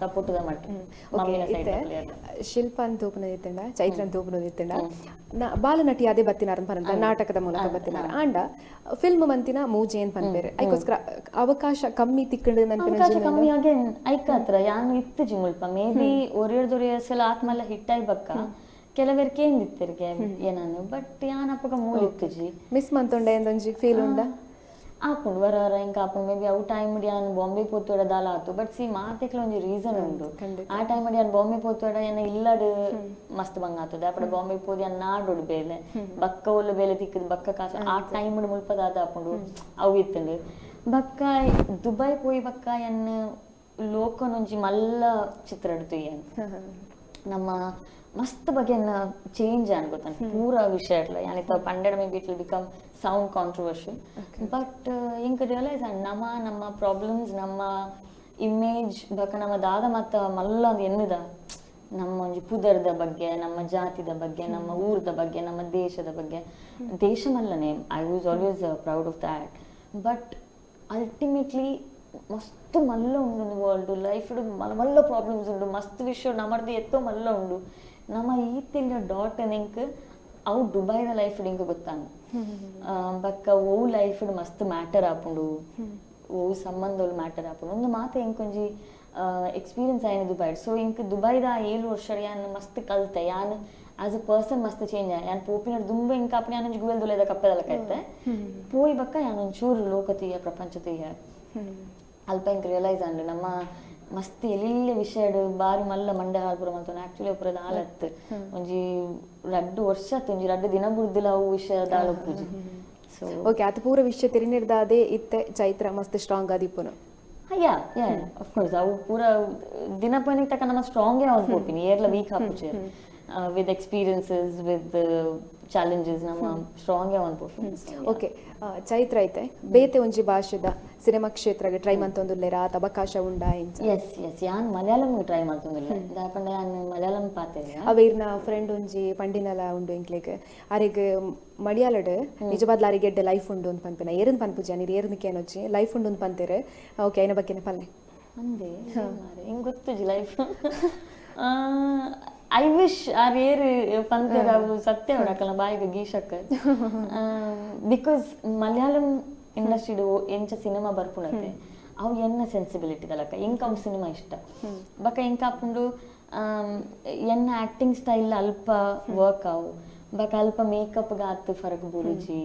Speaker 3: ಸಪೋರ್ಟ್ ದ ಮಟ್ಟ ಮಮ್ಮಿನ ಸೈಡ್
Speaker 1: ಶಿಲ್ಪ ಅಂತ ತೂಪನದಿತ್ತಂಡ ಚೈತ್ರ ಅಂತ ತೂಪನದಿತ್ತಂಡ ಬಾಲನಟಿ ಅದೇ ಬತ್ತಿನಾರ ಪರಂತ ನಾಟಕದ ಮೂಲಕ ಬತ್ತಿನಾರ ಆಂಡ ಫಿಲ್ಮ್ ಮಂತಿನ ಮೂಜೆ ಏನ್ ಪನ್ಪೇರೆ ಐಕೋಸ್ಕರ ಅವಕಾಶ ಕಮ್ಮಿ ತಿಕ್ಕಂಡು
Speaker 3: ಅವಕಾಶ ಕಮ್ಮಿ ಆಗಿ ಐಕ ಹತ್ರ ಯಾನು ಇತ್ತು ಮುಲ್ಪ ಮೇ ಬಿ ಒರಿಯರ್ದೊರಿಯರ್ಸೆಲ್ಲ ಆತ್ಮಲ್ಲ ಹಿಟ್ ಆಗಿ ಬಕ್ಕ ಕೆಲವರಿಗೆ ಏನಿತ್ತಿರ್ಗೆ ಏನಾನು ಬಟ್ ಯಾನಪ್ಪಗ ಮೂಲ ಇತ್ತು
Speaker 1: ಮಿಸ್ ಮಂತೊಂಡ ಎಂದೊಂಜಿ ಫೀಲ್ ಉಂಡ
Speaker 3: ಆಪುಂಡು ವರ ಇಂಕ ಆಪುಂಡು ಮೇ ಬಿ ಅವು ಟೈಮ್ ಡಿ ನಾನು ಬಾಂಬೆ ಪೋತೋಡ ದಾಲ ಆತು ಬಟ್ ಸಿ ಮಾತೆಕ್ಲ ಒಂಜಿ ರೀಸನ್ ಉಂಡು ಆ ಟೈಮ್ ಡಿ ನಾನು ಬಾಂಬೆ ಪೋತೋಡ ಏನ ಇಲ್ಲಡ್ ಮಸ್ತ್ ಬಂಗ ಆತದ ಅಪಡ ಬಾಂಬೆ ಪೋದಿ ಅನ್ನ ನಾಡೋಡು ಬೇಲೆ ಬಕ್ಕ ಒಲ್ಲು ಬೇಲೆ ತಿಕ್ಕದು ಬಕ್ಕ ಕಾಸು ಆ ಟೈಮ್ ಡಿ ಮುಲ್ಪದಾದ ಆಪುಂಡು ಅವು ಇತ್ತಂಡು ಬಕ್ಕ ದುಬೈ ಪೋಯಿ ಬಕ್ಕ ಎನ್ನ ಲೋಕನೊಂಜಿ ಮಲ್ಲ ಚಿತ್ರ ಹಿಡ್ತು ಏನು ನಮ್ಮ ಮಸ್ತ್ ಬಗೆನ್ನ ಚೇಂಜ್ ಅನ್ಕೋತಾನೆ ಪೂರ ವಿಷಯ ಯಾನಿತ್ತ ಪಂಡೆಡ್ maybe it will become sound controversial but ಇಂಕ ರಿಯಲೈಸ್ ನಮ್ಮ ಪ್ರಾಬ್ಲಮ್ಸ್ ನಮ್ಮ ಇಮೇಜ್ ಬಕ ನಮ್ಮ ದಾದ ಮತ್ತ ಮಲ್ಲ ಅದು ಎನ್ನದ ನಮ್ಮ ಒಂಜಿ ಪುದರ್ದ ಬಗ್ಗೆ ನಮ್ಮ ಜಾತಿದ ಬಗ್ಗೆ ನಮ್ಮ ಊರದ ಬಗ್ಗೆ ನಮ್ಮ ದೇಶದ ಬಗ್ಗೆ ದೇಶ ಮಲ್ಲನೆ I was always proud of that but ultimately ಮಸ್ತ್ ಮಲ್ಲ ಉಂಡು ವರ್ಲ್ಡ್ ಲೈಫ್ ಮಲ್ಲ ಪ್ರಾಬ್ಲಮ್ಸ್ ಉಂಡು ಮಸ್ತ್ ವಿಷಯ ನಮ್ಮದು ಎತ್ತೋ ಮಲ್ಲ ಉಂಡು ನಮ್ಮ ಈತಿಲ್ಲ ಡಾಟ್ ನಿಂಕ್ ಅವು ದುಬೈದ ಲೈಫ್ ಇಂಕ ಗೊತ್ತಾನು ಬಕ್ಕ ಓ ಲೈಫ್ ಮಸ್ತ್ ಮ್ಯಾಟರ್ ಆಪುಂಡು ಓ ಸಂಬಂಧಗಳು ಮ್ಯಾಟರ್ ಆಪುಂಡು ಒಂದು ಮಾತು ಎಂಕೊಂಜಿ ಎಕ್ಸ್ಪೀರಿಯನ್ಸ್ ಆಯ್ನ ದುಬೈ ಸೊ ಇಂಕ ದುಬೈದ 7 ವರ್ಷ ಯಾನ್ ಮಸ್ತ್ ಕಲ್ತೆ ಯಾನ್ ಆಸ್ ಅ ಪರ್ಸನ್ ಮಸ್ತ್ ಚೇಂಜ್ ಆಯ್ ಯಾನ್ ಪೋಪಿನ ದುಂಬ ಇಂಕ ಅಪ್ಪ ಯಾನೊಂಜಿ ಗುವೆಲ್ ದುಲೇದ ಕಪ್ಪೆದಲ್ಲ ಕೈತೆ ಪೋಯ್ ಬಕ್ಕ ಯಾನೊಂಚೂರು ಲೋಕತೀಯ ಪ್ರಪಂಚತೀಯ ಅಲ್ಪ ಇಂಕ ರಿಯಲೈಸ್ ಆಂಡು ನಮ್ಮ ಮಸ್ತ್ ಎಲ್ಲಿಲ್ಲ ವಿಷಯ ಬಾರಿ ಮಲ್ಲ ಮಂಡೆ ಹಾಲ್ಪುರ ಮಲ್ತೊಂದು ಆಕ್ಚುಲಿ ಒಪ್ಪರದ ಹಾಲತ್ ಒಂಜಿ 2 ವರ್ಷ ಒಂಜಿ 2 ದಿನ ಬುಡ್ದಿಲ್ಲ ಅವು ವಿಷಯ ದಾಳಪ್ಪುಜಿ ಸೊ
Speaker 1: ಓಕೆ ಅದು ಪೂರ ವಿಷಯ ತಿರಿನಿಡ್ದಾದೆ ಇತ್ತೆ ಚೈತ್ರ ಮಸ್ತ್ ಸ್ಟ್ರಾಂಗ್ ಆದಿಪ್ಪುನು
Speaker 3: ಯಾ ಆಫ್ ಕೋರ್ಸ್ ಅವು ಪೂರ ದಿನ ಪನಿಗೆ ತಕ್ಕ ನಮ್ಮ ಸ್ಟ್ರಾಂಗೇ ಅವ್ನು ಹೋಗ್ತೀನಿ ಏರ್ಲ ವೀಕ್ ಹಾಪುಚೆ ವಿತ್ ಎಕ್ಸ್ಪೀರಿಯನ್ಸಸ್ ವಿತ್ ಚಾಲೆಂಜಸ್ ನಮ್ಮ ಸ್ಟ್ರಾಂಗೇ ಒಂದು
Speaker 1: ಓಕೆ ಚೈತ್ರ ಐತೆ ಬೇತೆ ಒಂಜಿ ಭಾಷೆದ ಸಿನಿಮಾ ಕ್ಷೇತ್ರಗೆ ಟ್ರೈ ಮಂತೊಂದುಲ್ಲೆರ ಆತ ಅವಕಾಶ ಉಂಡಾ ಇಂಚ
Speaker 3: ಎಸ್ ಯಾನ್ ಮಲಯಾಳಂ ಟ್ರೈ ಮಾಡ್ತೊಂದುಲ್ಲೆ ದಾಯಪಂಡ ಯಾನ್ ಮಲಯಾಳಂ ಪಾತೆರೆ
Speaker 1: ಅವೇರ್ನ ಫ್ರೆಂಡ್ ಒಂಜಿ ಪಂಡಿನಲ ಉಂಡು ಇಂಕ್ಲೆಗ್ ಅರೆಗ್ ಮಲಯಾಳಡ್ ನಿಜವಾದ್ಲ ಅರಿಗೆ ಎಡ್ಡೆ ಲೈಫ್ ಉಂಡು ಅಂತ ಪನ್ಪಿನ ಏರನ್ ಪನ್ಪುಜಿ ನೀರು ಏರನ್ಕೆ ಏನೊಚ್ಚಿ ಲೈಫ್ ಉಂಡು ಅಂತ ಪಂತೇರೆ ಓಕೆ ಐನ ಬಗ್ಗೆನೆ ಪಲ್ಲೆ
Speaker 3: ಅಂದೆ ಹಿಂಗೆ ಗೊತ್ತುಜಿ ಲೈಫ್ ಐ ವಿಶ್ ಆರ್ ಏರ್ ಪಂತೇರ ಅವು ಸತ್ಯ ಹೊಡಕಲ್ಲ ಬಾಯಿಗೆ ಗೀಶಕ್ಕ ಬಿಕಾಸ್ ಮಲಯಾಳಂ ಇಂಡಸ್ಟ್ರಿಡು ಎಂಚ ಸಿನಿಮಾ ಬರ್ಪುಣತೆ ಅವು ಎನ್ನ ಸೆನ್ಸಿಬಿಲಿಟಿ ದಲಕ ಎಂಕ ಅವು ಸಿನಿಮಾ ಇಷ್ಟ ಬಕ ಎಂಕ ಅಪ್ಪುಂಡು ಎನ್ನ ಆಕ್ಟಿಂಗ್ ಸ್ಟೈಲ್ ಅಲ್ಪ ವರ್ಕ್ ಅವು ಬಕ ಅಲ್ಪ ಮೇಕಪ್ ಗಾತ್ ಫರಕ್ ಬುರುಜಿ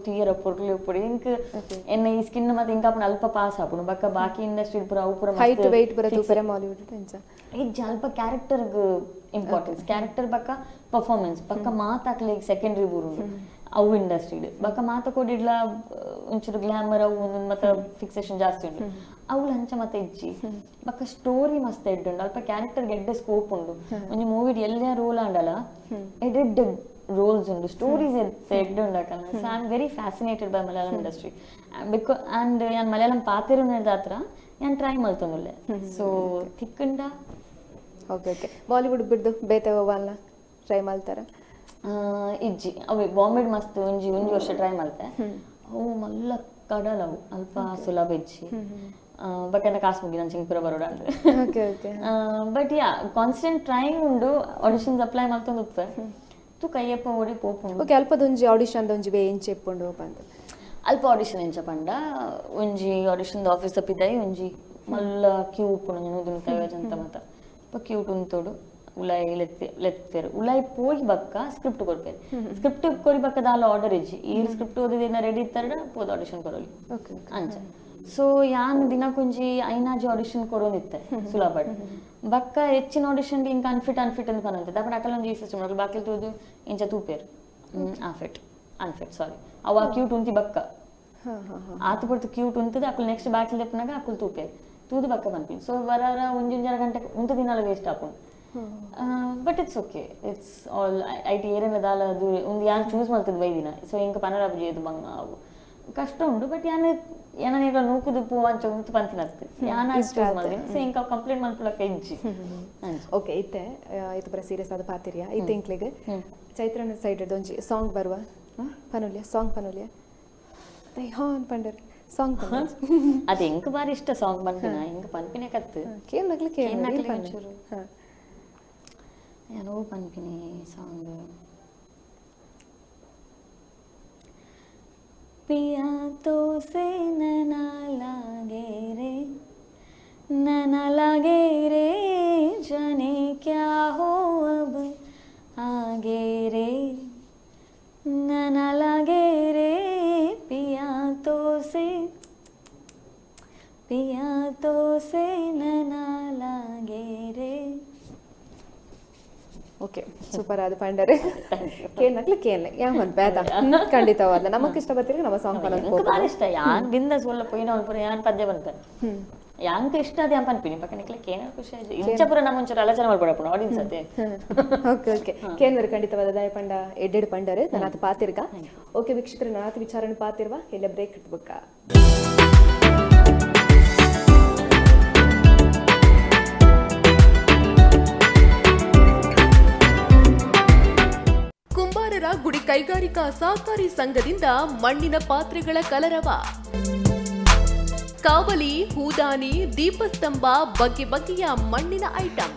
Speaker 3: ತೀರ ಪೊರ್ಲಿ ಪುಡಿ ಇಂಕ್ ಎನ್ನ ಈ ಸ್ಕಿನ್ ಮತ್ತೆ ಇಂಕ ಅಪ್ಪನ ಅಲ್ಪ ಪಾಸ್ ಆಪುಂಡು ಬಕ ಬಾಕಿ ಇಂಡಸ್ಟ್ರಿ ಪುರ ಅವು ಪುರ
Speaker 1: ಹೈಟ್ ವೆಯ್ಟ್ ಬರ ತೂಪರೆ ಮಾಲಿವುಡ್ ಎಂಚ
Speaker 3: ಇಜ್ಜ ಅಲ್ಪ ಕ್ಯಾರೆಕ್ಟರ್ ಇಂಪಾರ್ಟೆನ್ಸ್ ಕ್ಯಾರೆಕ್ಟರ್ ಬಕ್ಕ ಪರ್ಫಾರ್ಮೆನ್ಸ್ ಬಕ್ಕ ಮಾತಾಕ್ಲಿ ಸೆಕೆಂಡ್ರಿ ಬುರುಂಡು ಅವು ಇಂಡಸ್ಟ್ರಿ ಬಕ್ಕ ಮಾತ ಕೊಡಿಡ್ಲ ಒಂಚೂರು ಗ್ಲಾಮರ್ ಅವು ಮತ್ತೆ ಫಿಕ್ಸೇಷನ್ ಜಾಸ್ತಿ ಉಂಟು ಅವು ಲಂಚ ಮತ್ತೆ ಇಜ್ಜಿ ಬಕ್ಕ ಸ್ಟೋರಿ ಮಸ್ತ್ ಎಡ್ಡುಂಡು ಅಲ್ಪ ಕ್ಯಾರೆಕ್ಟರ್ ಗೆಡ್ಡೆ ಸ್ಕೋಪ್ ಉಂಡು ಒಂಜಿ ಮೂವಿ ಎಲ್ಲ ರೋಲ್ ಆಂಡಲ ಎಡ್ಡೆ roles undu, stories said undakala. So I'm very fascinated by Malayalam industry. Because and yan Malayalam paathirunnada hatra yan try maltunulle. So thikkunda
Speaker 1: okay Bollywood ಬಿಡ್ದು ಬೇತವ ವಾಲ್ನ ಟ್ರೈ ಮಾಡ್ತಾರ
Speaker 3: ಇಜ್ಜಿ ಅವೆ ಬಾಂಬೆ ಮಸ್ತ್ ಒಂಜಿ ವರ್ಷ ಟ್ರೈ ಮಾಡ್ತೆ ಅವು ಮಲ್ಲ ಕಡಲವು ಅಲ್ಪ ಸುಲಭ ಇಜ್ಜಿ ಬಟ್ ಎನ್ನ ಕಾಸು ಮುಗಿ ನಾನು ಚಿಂಪುರ ಬರೋಡ ಬಟ್ ಯಾ ಕಾನ್ಸ್ಟೆಂಟ್ ಟ್ರೈಂಗ್ ಉಂಡು ಆಡಿಷನ್ಸ್ ಅಪ್ಲೈ ಮಾಡ್ತಂದು ಉಪ್ಪೆ ತು ಕೈಯಪ್ಪ ಓಡಿ ಪೋಪುಂಡು
Speaker 1: ಓಕೆ ಅಲ್ಪದೊಂಜಿ ಆಡಿಷನ್ ಒಂಜಿ ಬೇ ಎಂಚೆ ಇಪ್ಪುಂಡು ಬಂದ
Speaker 3: ಅಲ್ಪ ಆಡಿಷನ್ ಎಂಚ ಪಂಡ ಒಂಜಿ ಆಡಿಷನ್ ಆಫೀಸ್ ತಪ್ಪಿದ್ದಾಯಿ ಒಂಜಿ ಮಲ್ಲ ಕ್ಯೂ ಉಪ್ಪುಂಡು ನೂದು ಕೈವಜಂತ ಮತ ಕ್ಯೂಟ್ ಉಂತೋಡು ಉಲಾಯಿ ಲೆತ್ತೇರು ಉಲಾಯಿ ಪೋಯಿ ಬಕ್ಕ ಸ್ಕ್ರಿಪ್ಟ್ ಕೊಡ್ಪೇರು ಸ್ಕ್ರಿಪ್ಟ್ ಕೊರಿ ಬಕ್ಕ ದಾಲ ಆರ್ಡರ್ ಇಜ್ಜಿ ಈ ಸ್ಕ್ರಿಪ್ಟ್ ಓದಿನ ರೆಡಿ ಇತ್ತಾರ ಪೋದ ಆಡಿಷನ್ ಕೊರೋಲಿ ಅಂಚ ಸೊ ಯಾನ್ ದಿನ ಕುಂಜಿ ಐನಾಜಿ ಆಡಿಷನ್ ಕೊಡೋದಿತ್ತೆ ಸುಲಭ ಬಕ್ಕ ಹೆಚ್ಚಿನ ಆಡಿಷನ್ ಇಂಕ ಅನ್ಫಿಟ್ ಅಂತ ಪನಂತೆ ಅಪ್ಪ ಅಕಲೊಂದು ಈ ಸಿಸ್ಟಮ್ ಬಾಕಿಲ್ ತೂದು ಇಂಚ ತೂಪೇರು ಅನ್ಫಿಟ್ ಸಾರಿ ಅವ ಕ್ಯೂಟ್ ಉಂತಿ ಬಕ್ಕ ಆತು ಪಡ್ತು ಕ್ಯೂಟ್ ಉಂತದ ಅಕಲ್ ನೆಕ್ಸ್ಟ್ ಬಾಕಿಲ್ ತೆಪ್ಪನಾಗ ಅಕಲ್ ತೂಪೇರು ತೂದು ಬಕ್ಕ ಪನ್ಪಿನ್ ಸೊ ಬರಾರ ಒಂಜೊಂಜರ ಗಂಟೆ ಉಂತ ದಿನಾಲ ವೇಸ್ಟ್ ಆಪುಂಡು but it's okay it's all ಐಟಿ ಏರೇನ ದಾಲ ಅದು ಒಂದು ಯಾನ್ ಚೂಸ್ ಮಾಡ್ತದ ಬೈದಿನ ಸೊ ಇಂಕ ಪನರ ಬುಜೇದು ಬಂಗ ಅವು ಕಷ್ಟ ಉಂಡು ಬಟ್ ಯಾನ ನೂಕುದು ಪೂ ಅಂಚ ಉಂತು ಪಂತಿನತ್ತೆ ಯಾನ ಚೂಸ್ ಮಾಡಿನ ಸೊ ಇಂಕ ಕಂಪ್ಲೀಟ್ ಮಾಡ್ಕೊಳಕ ಇಜ್ಜಿ
Speaker 1: ಓಕೆ ಇತ್ತೆ ಇದು ಬರ ಸೀರಿಯಸ್ ಆದ ಪಾತಿರಿಯಾ ಇತ್ತೆ ಇಂಕ್ಲಿಗೆ ಚೈತ್ರನ ಸೈಡ್ ಒಂಜಿ ಸಾಂಗ್ ಬರುವ ಪನುಲ್ಯ ಸಾಂಗ್ ಪನುಲ್ಯ ಹಾನ್ ಪಂಡರ್ ಸಾಂಗ್
Speaker 3: ಅದು ಎಂಕ್ ಬಾರಿ ಇಷ್ಟ ಸಾಂಗ್ ಬಂದಿನ ಇಂಕ ಪನ್ಪಿನೇ ಕತ್ತು
Speaker 1: ಕೇನ್ ನಗ್ಲಿ
Speaker 3: ಏನೋ ಪನ್ಪಿನಿ ಸಾಂಗ್ पिया तो से नैना लागे रे जाने क्या हो अब आगे रे नैना लागे रे पिया तो से नैना लागे रे
Speaker 1: ಓಕೆ ಸೂಪರ್ ಆದ ಪಂಡರೆ ಕೇನ್ ಯಾನ್ ಬೇದ ಖಂಡಿತವಾದ ನಮಕ್ ಇಷ್ಟ ಬರ್ತೀರಿ ನಮ್ಮ ಸಾಂಗ್
Speaker 3: ಪನಂತ ಇಷ್ಟ ಯಾನ್ ಬಿಂದಾಸ್ ಒಳ್ಳೆ ಪೊಯ್ನ ಪುರ ಯಾನ್ ಪದ್ಯ ಬಂತ ಯಾಂಕ ಇಷ್ಟ ಅದ ಯಾನ್ ಪನ್ಪಿನಿ ಪಕ್ಕನಿಕ್ಲೆ ಕೇನ ಖುಷಿ ಆಯ್ತು ಇಂಚ ಪುರ ನಮ್ಮ ಒಂಚೂರು ಆಲೋಚನೆ ಮಾಡ್ಕೊಡಪ್ಪ ಆಡಿಯನ್ಸ್ ಅದೇ
Speaker 1: ಓಕೆ ಕೇನರ್ ಖಂಡಿತವಾದ ದಾಯ ಪಂಡ ಎಡ್ಡೆಡ್ ಪಂಡರೆ ನಾನಾತ ಪಾತಿರ್ಗ ಓಕೆ ವೀಕ್ಷಕರು ನಾನಾತ ವಿಚಾರಣೆ ಪಾತಿರ್ವ ಎಲ್ಲ ಬ್ರೇಕ್ ಇಟ್ಬೇಕ
Speaker 7: ಕುಂಬಾರರ ಗುಡಿ ಕೈಗಾರಿಕಾ ಸಹಕಾರಿ ಸಂಘದಿಂದ ಮಣ್ಣಿನ ಪಾತ್ರೆಗಳ ಕಲರವ, ಕಾವಲಿ, ಹೂದಾನಿ, ದೀಪಸ್ತಂಭ, ಬಗೆ ಬಗೆಯ ಮಣ್ಣಿನ ಐಟಂ,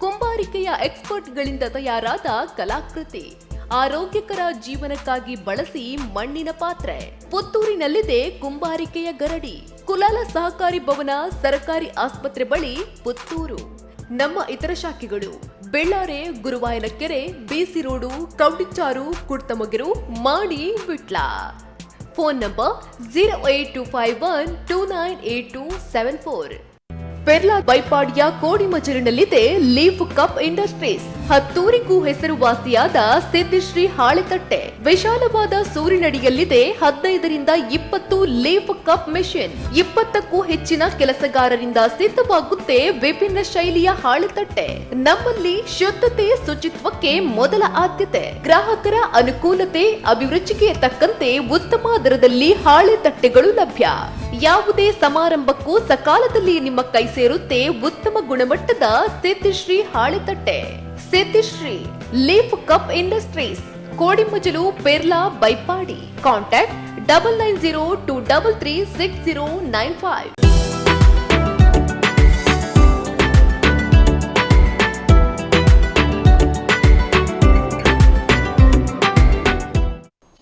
Speaker 7: ಕುಂಬಾರಿಕೆಯ ಎಕ್ಸ್ಪರ್ಟ್ಗಳಿಂದ ತಯಾರಾದ ಕಲಾಕೃತಿ, ಆರೋಗ್ಯಕರ ಜೀವನಕ್ಕಾಗಿ ಬಳಸಿ ಮಣ್ಣಿನ ಪಾತ್ರೆ. ಪುತ್ತೂರಿನಲ್ಲಿದೆ ಕುಂಬಾರಿಕೆಯ ಗರಡಿ. ಕುಲಾಲ ಸಹಕಾರಿ ಭವನ, ಸರ್ಕಾರಿ ಆಸ್ಪತ್ರೆ ಬಳಿ, ಪುತ್ತೂರು. ನಮ್ಮ ಇತರ ಶಾಖೆಗಳು ಬೆಳ್ಳಾರೆ, ಗುರುವಾಯನಕೆರೆ, ಬಿಸಿ ರೋಡು, ಕೌಡಿಚಾರು, ಕುಡ್ತಮಗಿರು, ಮಾಣಿ, ವಿಟ್ಲ. Phone number 08251298274. ಪೆರ್ಲಾ ಬೈಪಾಡಿಯ ಕೋಡಿಮಜರಿನಲ್ಲಿದೆ ಲೀಫ್ ಕಪ್ ಇಂಡಸ್ಟ್ರೀಸ್. ಹತ್ತೂರಿಗೂ ಹೆಸರುವಾಸಿಯಾದ ಸಿದ್ಧಿಶ್ರೀ ಹಾಳೆತಟ್ಟೆ. ವಿಶಾಲವಾದ ಸೂರಿನಡಿಯಲ್ಲಿದೆ 15ರಿಂದ 20 ಲೀಫ್ ಕಪ್ ಮೆಷಿನ್. 20ಕ್ಕೂ ಹೆಚ್ಚಿನ ಕೆಲಸಗಾರರಿಂದ ಸಿದ್ಧವಾಗುತ್ತೆ ವಿಭಿನ್ನ ಶೈಲಿಯ ಹಾಳೆತಟ್ಟೆ. ನಮ್ಮಲ್ಲಿ ಶುದ್ಧತೆ, ಶುಚಿತ್ವಕ್ಕೆ ಮೊದಲ ಆದ್ಯತೆ. ಗ್ರಾಹಕರ ಅನುಕೂಲತೆ, ಅಭಿರುಚಿಗೆ ತಕ್ಕಂತೆ ಉತ್ತಮ ದರದಲ್ಲಿ ಹಾಳೆತಟ್ಟೆಗಳು ಲಭ್ಯ. ಯಾವುದೇ ಸಮಾರಂಭಕ್ಕೂ ಸಕಾಲದಲ್ಲಿ ನಿಮ್ಮ ಕೈ ಸೇರುತ್ತೆ ಉತ್ತಮ ಗುಣಮಟ್ಟದ ಸಿದ್ಧಿಶ್ರೀ ಹಾಳೆತಟ್ಟೆ. Siddhishree leaf cup industries, Kodimajalu, Perla, Baipadi. Contact 9902336095.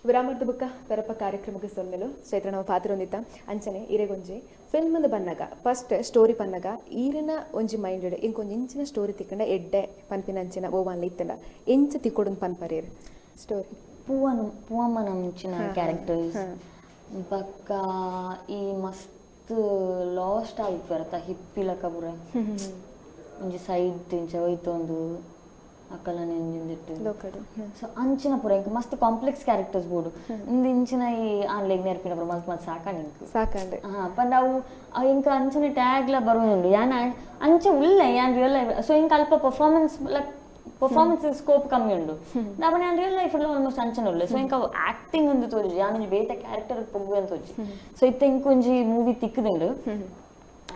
Speaker 1: ವಿರಾಮದ ಬುಕ್ಕ ಪೆರಪ ಕಾರ್ಯಕ್ರಮಕ್ಕೆ ಸೊಲ್ಮೆಲು ಚೈತ್ರ ನಾವು ಪಾತ್ರ ಹೊಂದಿತ್ತ ಅಂಚನೆ ಇರೆಗೊಂಜಿ ಫಿಲ್ಮ್ ಬನ್ನಗ ಫಸ್ಟ್ ಸ್ಟೋರಿ ಪನ್ನಗ ಈರಿನ ಒಂಜಿ ಮೈಂಡೆಡ್ ಇಂಕೊಂಜಿ ಇಂಚಿನ ಸ್ಟೋರಿ ತಿಕ್ಕಂಡ ಎಡ್ಡೆ ಪನ್ಪಿನ ಅಂಚಿನ ಓವಾನ್ಲ ಇತ್ತಂಡ ಎಂಚ ತಿಕ್ಕೊಡನ್ ಪನ್ಪರೇರು ಸ್ಟೋರಿ
Speaker 3: ಪೂವಮ್ಮನ ಮುಂಚಿನ ಕ್ಯಾರೆಕ್ಟರ್ಸ್ ಬಕ್ಕ ಈ ಮಸ್ತ್ ಲಾಸ್ಟ್ ಆಯ್ತು ಬರತ್ತ ಹಿಪ್ಪಿಲಕ ಪುರ ಒಂಜಿ ಸೈಡ್ ತಿಂಚ ಹೋಯ್ತೊಂದು ಅಕ್ಕಲ ನೆಂಜಿಂದಿಟ್ಟು ಸೊ ಅಂಚಿನ ಪುರ ಇಂಕ ಮಸ್ತ್ ಕಾಂಪ್ಲೆಕ್ಸ್ ಕ್ಯಾರೆಕ್ಟರ್ಸ್ ಬೋಡು ಇಂದು ಇಂಚಿನ ಈ ಆನ್ಲೈನ್ ನೆರ್ಪಿನ ಪುರ ಮಲ್ತ್ ಮಲ್ತ್ ಸಾಕಾಂಡೆ ಪಂಡ ಅವು ಇಂಕ ಅಂಚಿನ ಟ್ಯಾಗ್ಲ ಬರೋದುಂಡು ಯಾನ್ ಅಂಚೆ ಉಲ್ಲ ಯಾನ್ ರಿಯಲ್ ಲೈಫ್ ಸೊ ಇಂಕ ಅಲ್ಪ ಪರ್ಫಾರ್ಮೆನ್ಸ್ ಪರ್ಫಾರ್ಮೆನ್ಸ್ ಸ್ಕೋಪ್ ಕಮ್ಮಿ ಉಂಡು ದಾಪನ ನಾನು ರಿಯಲ್ ಲೈಫಲ್ಲಿ ಆಲ್ಮೋಸ್ಟ್ ಅಂಚನೆ ಉಳ್ಳೆ ಸೊ ಇಂಕ ಆಕ್ಟಿಂಗ್ ಒಂದು ತೋಜಿ ಯಾನು ಬೇತೆ ಕ್ಯಾರೆಕ್ಟರ್ ಪೊಗ್ಗು ಅಂತ ತೋಜಿ ಸೊ ಇತ್ತ ಇಂಕೊಂಜಿ ಮೂವಿ ತಿಕ್ಕದುಂಡು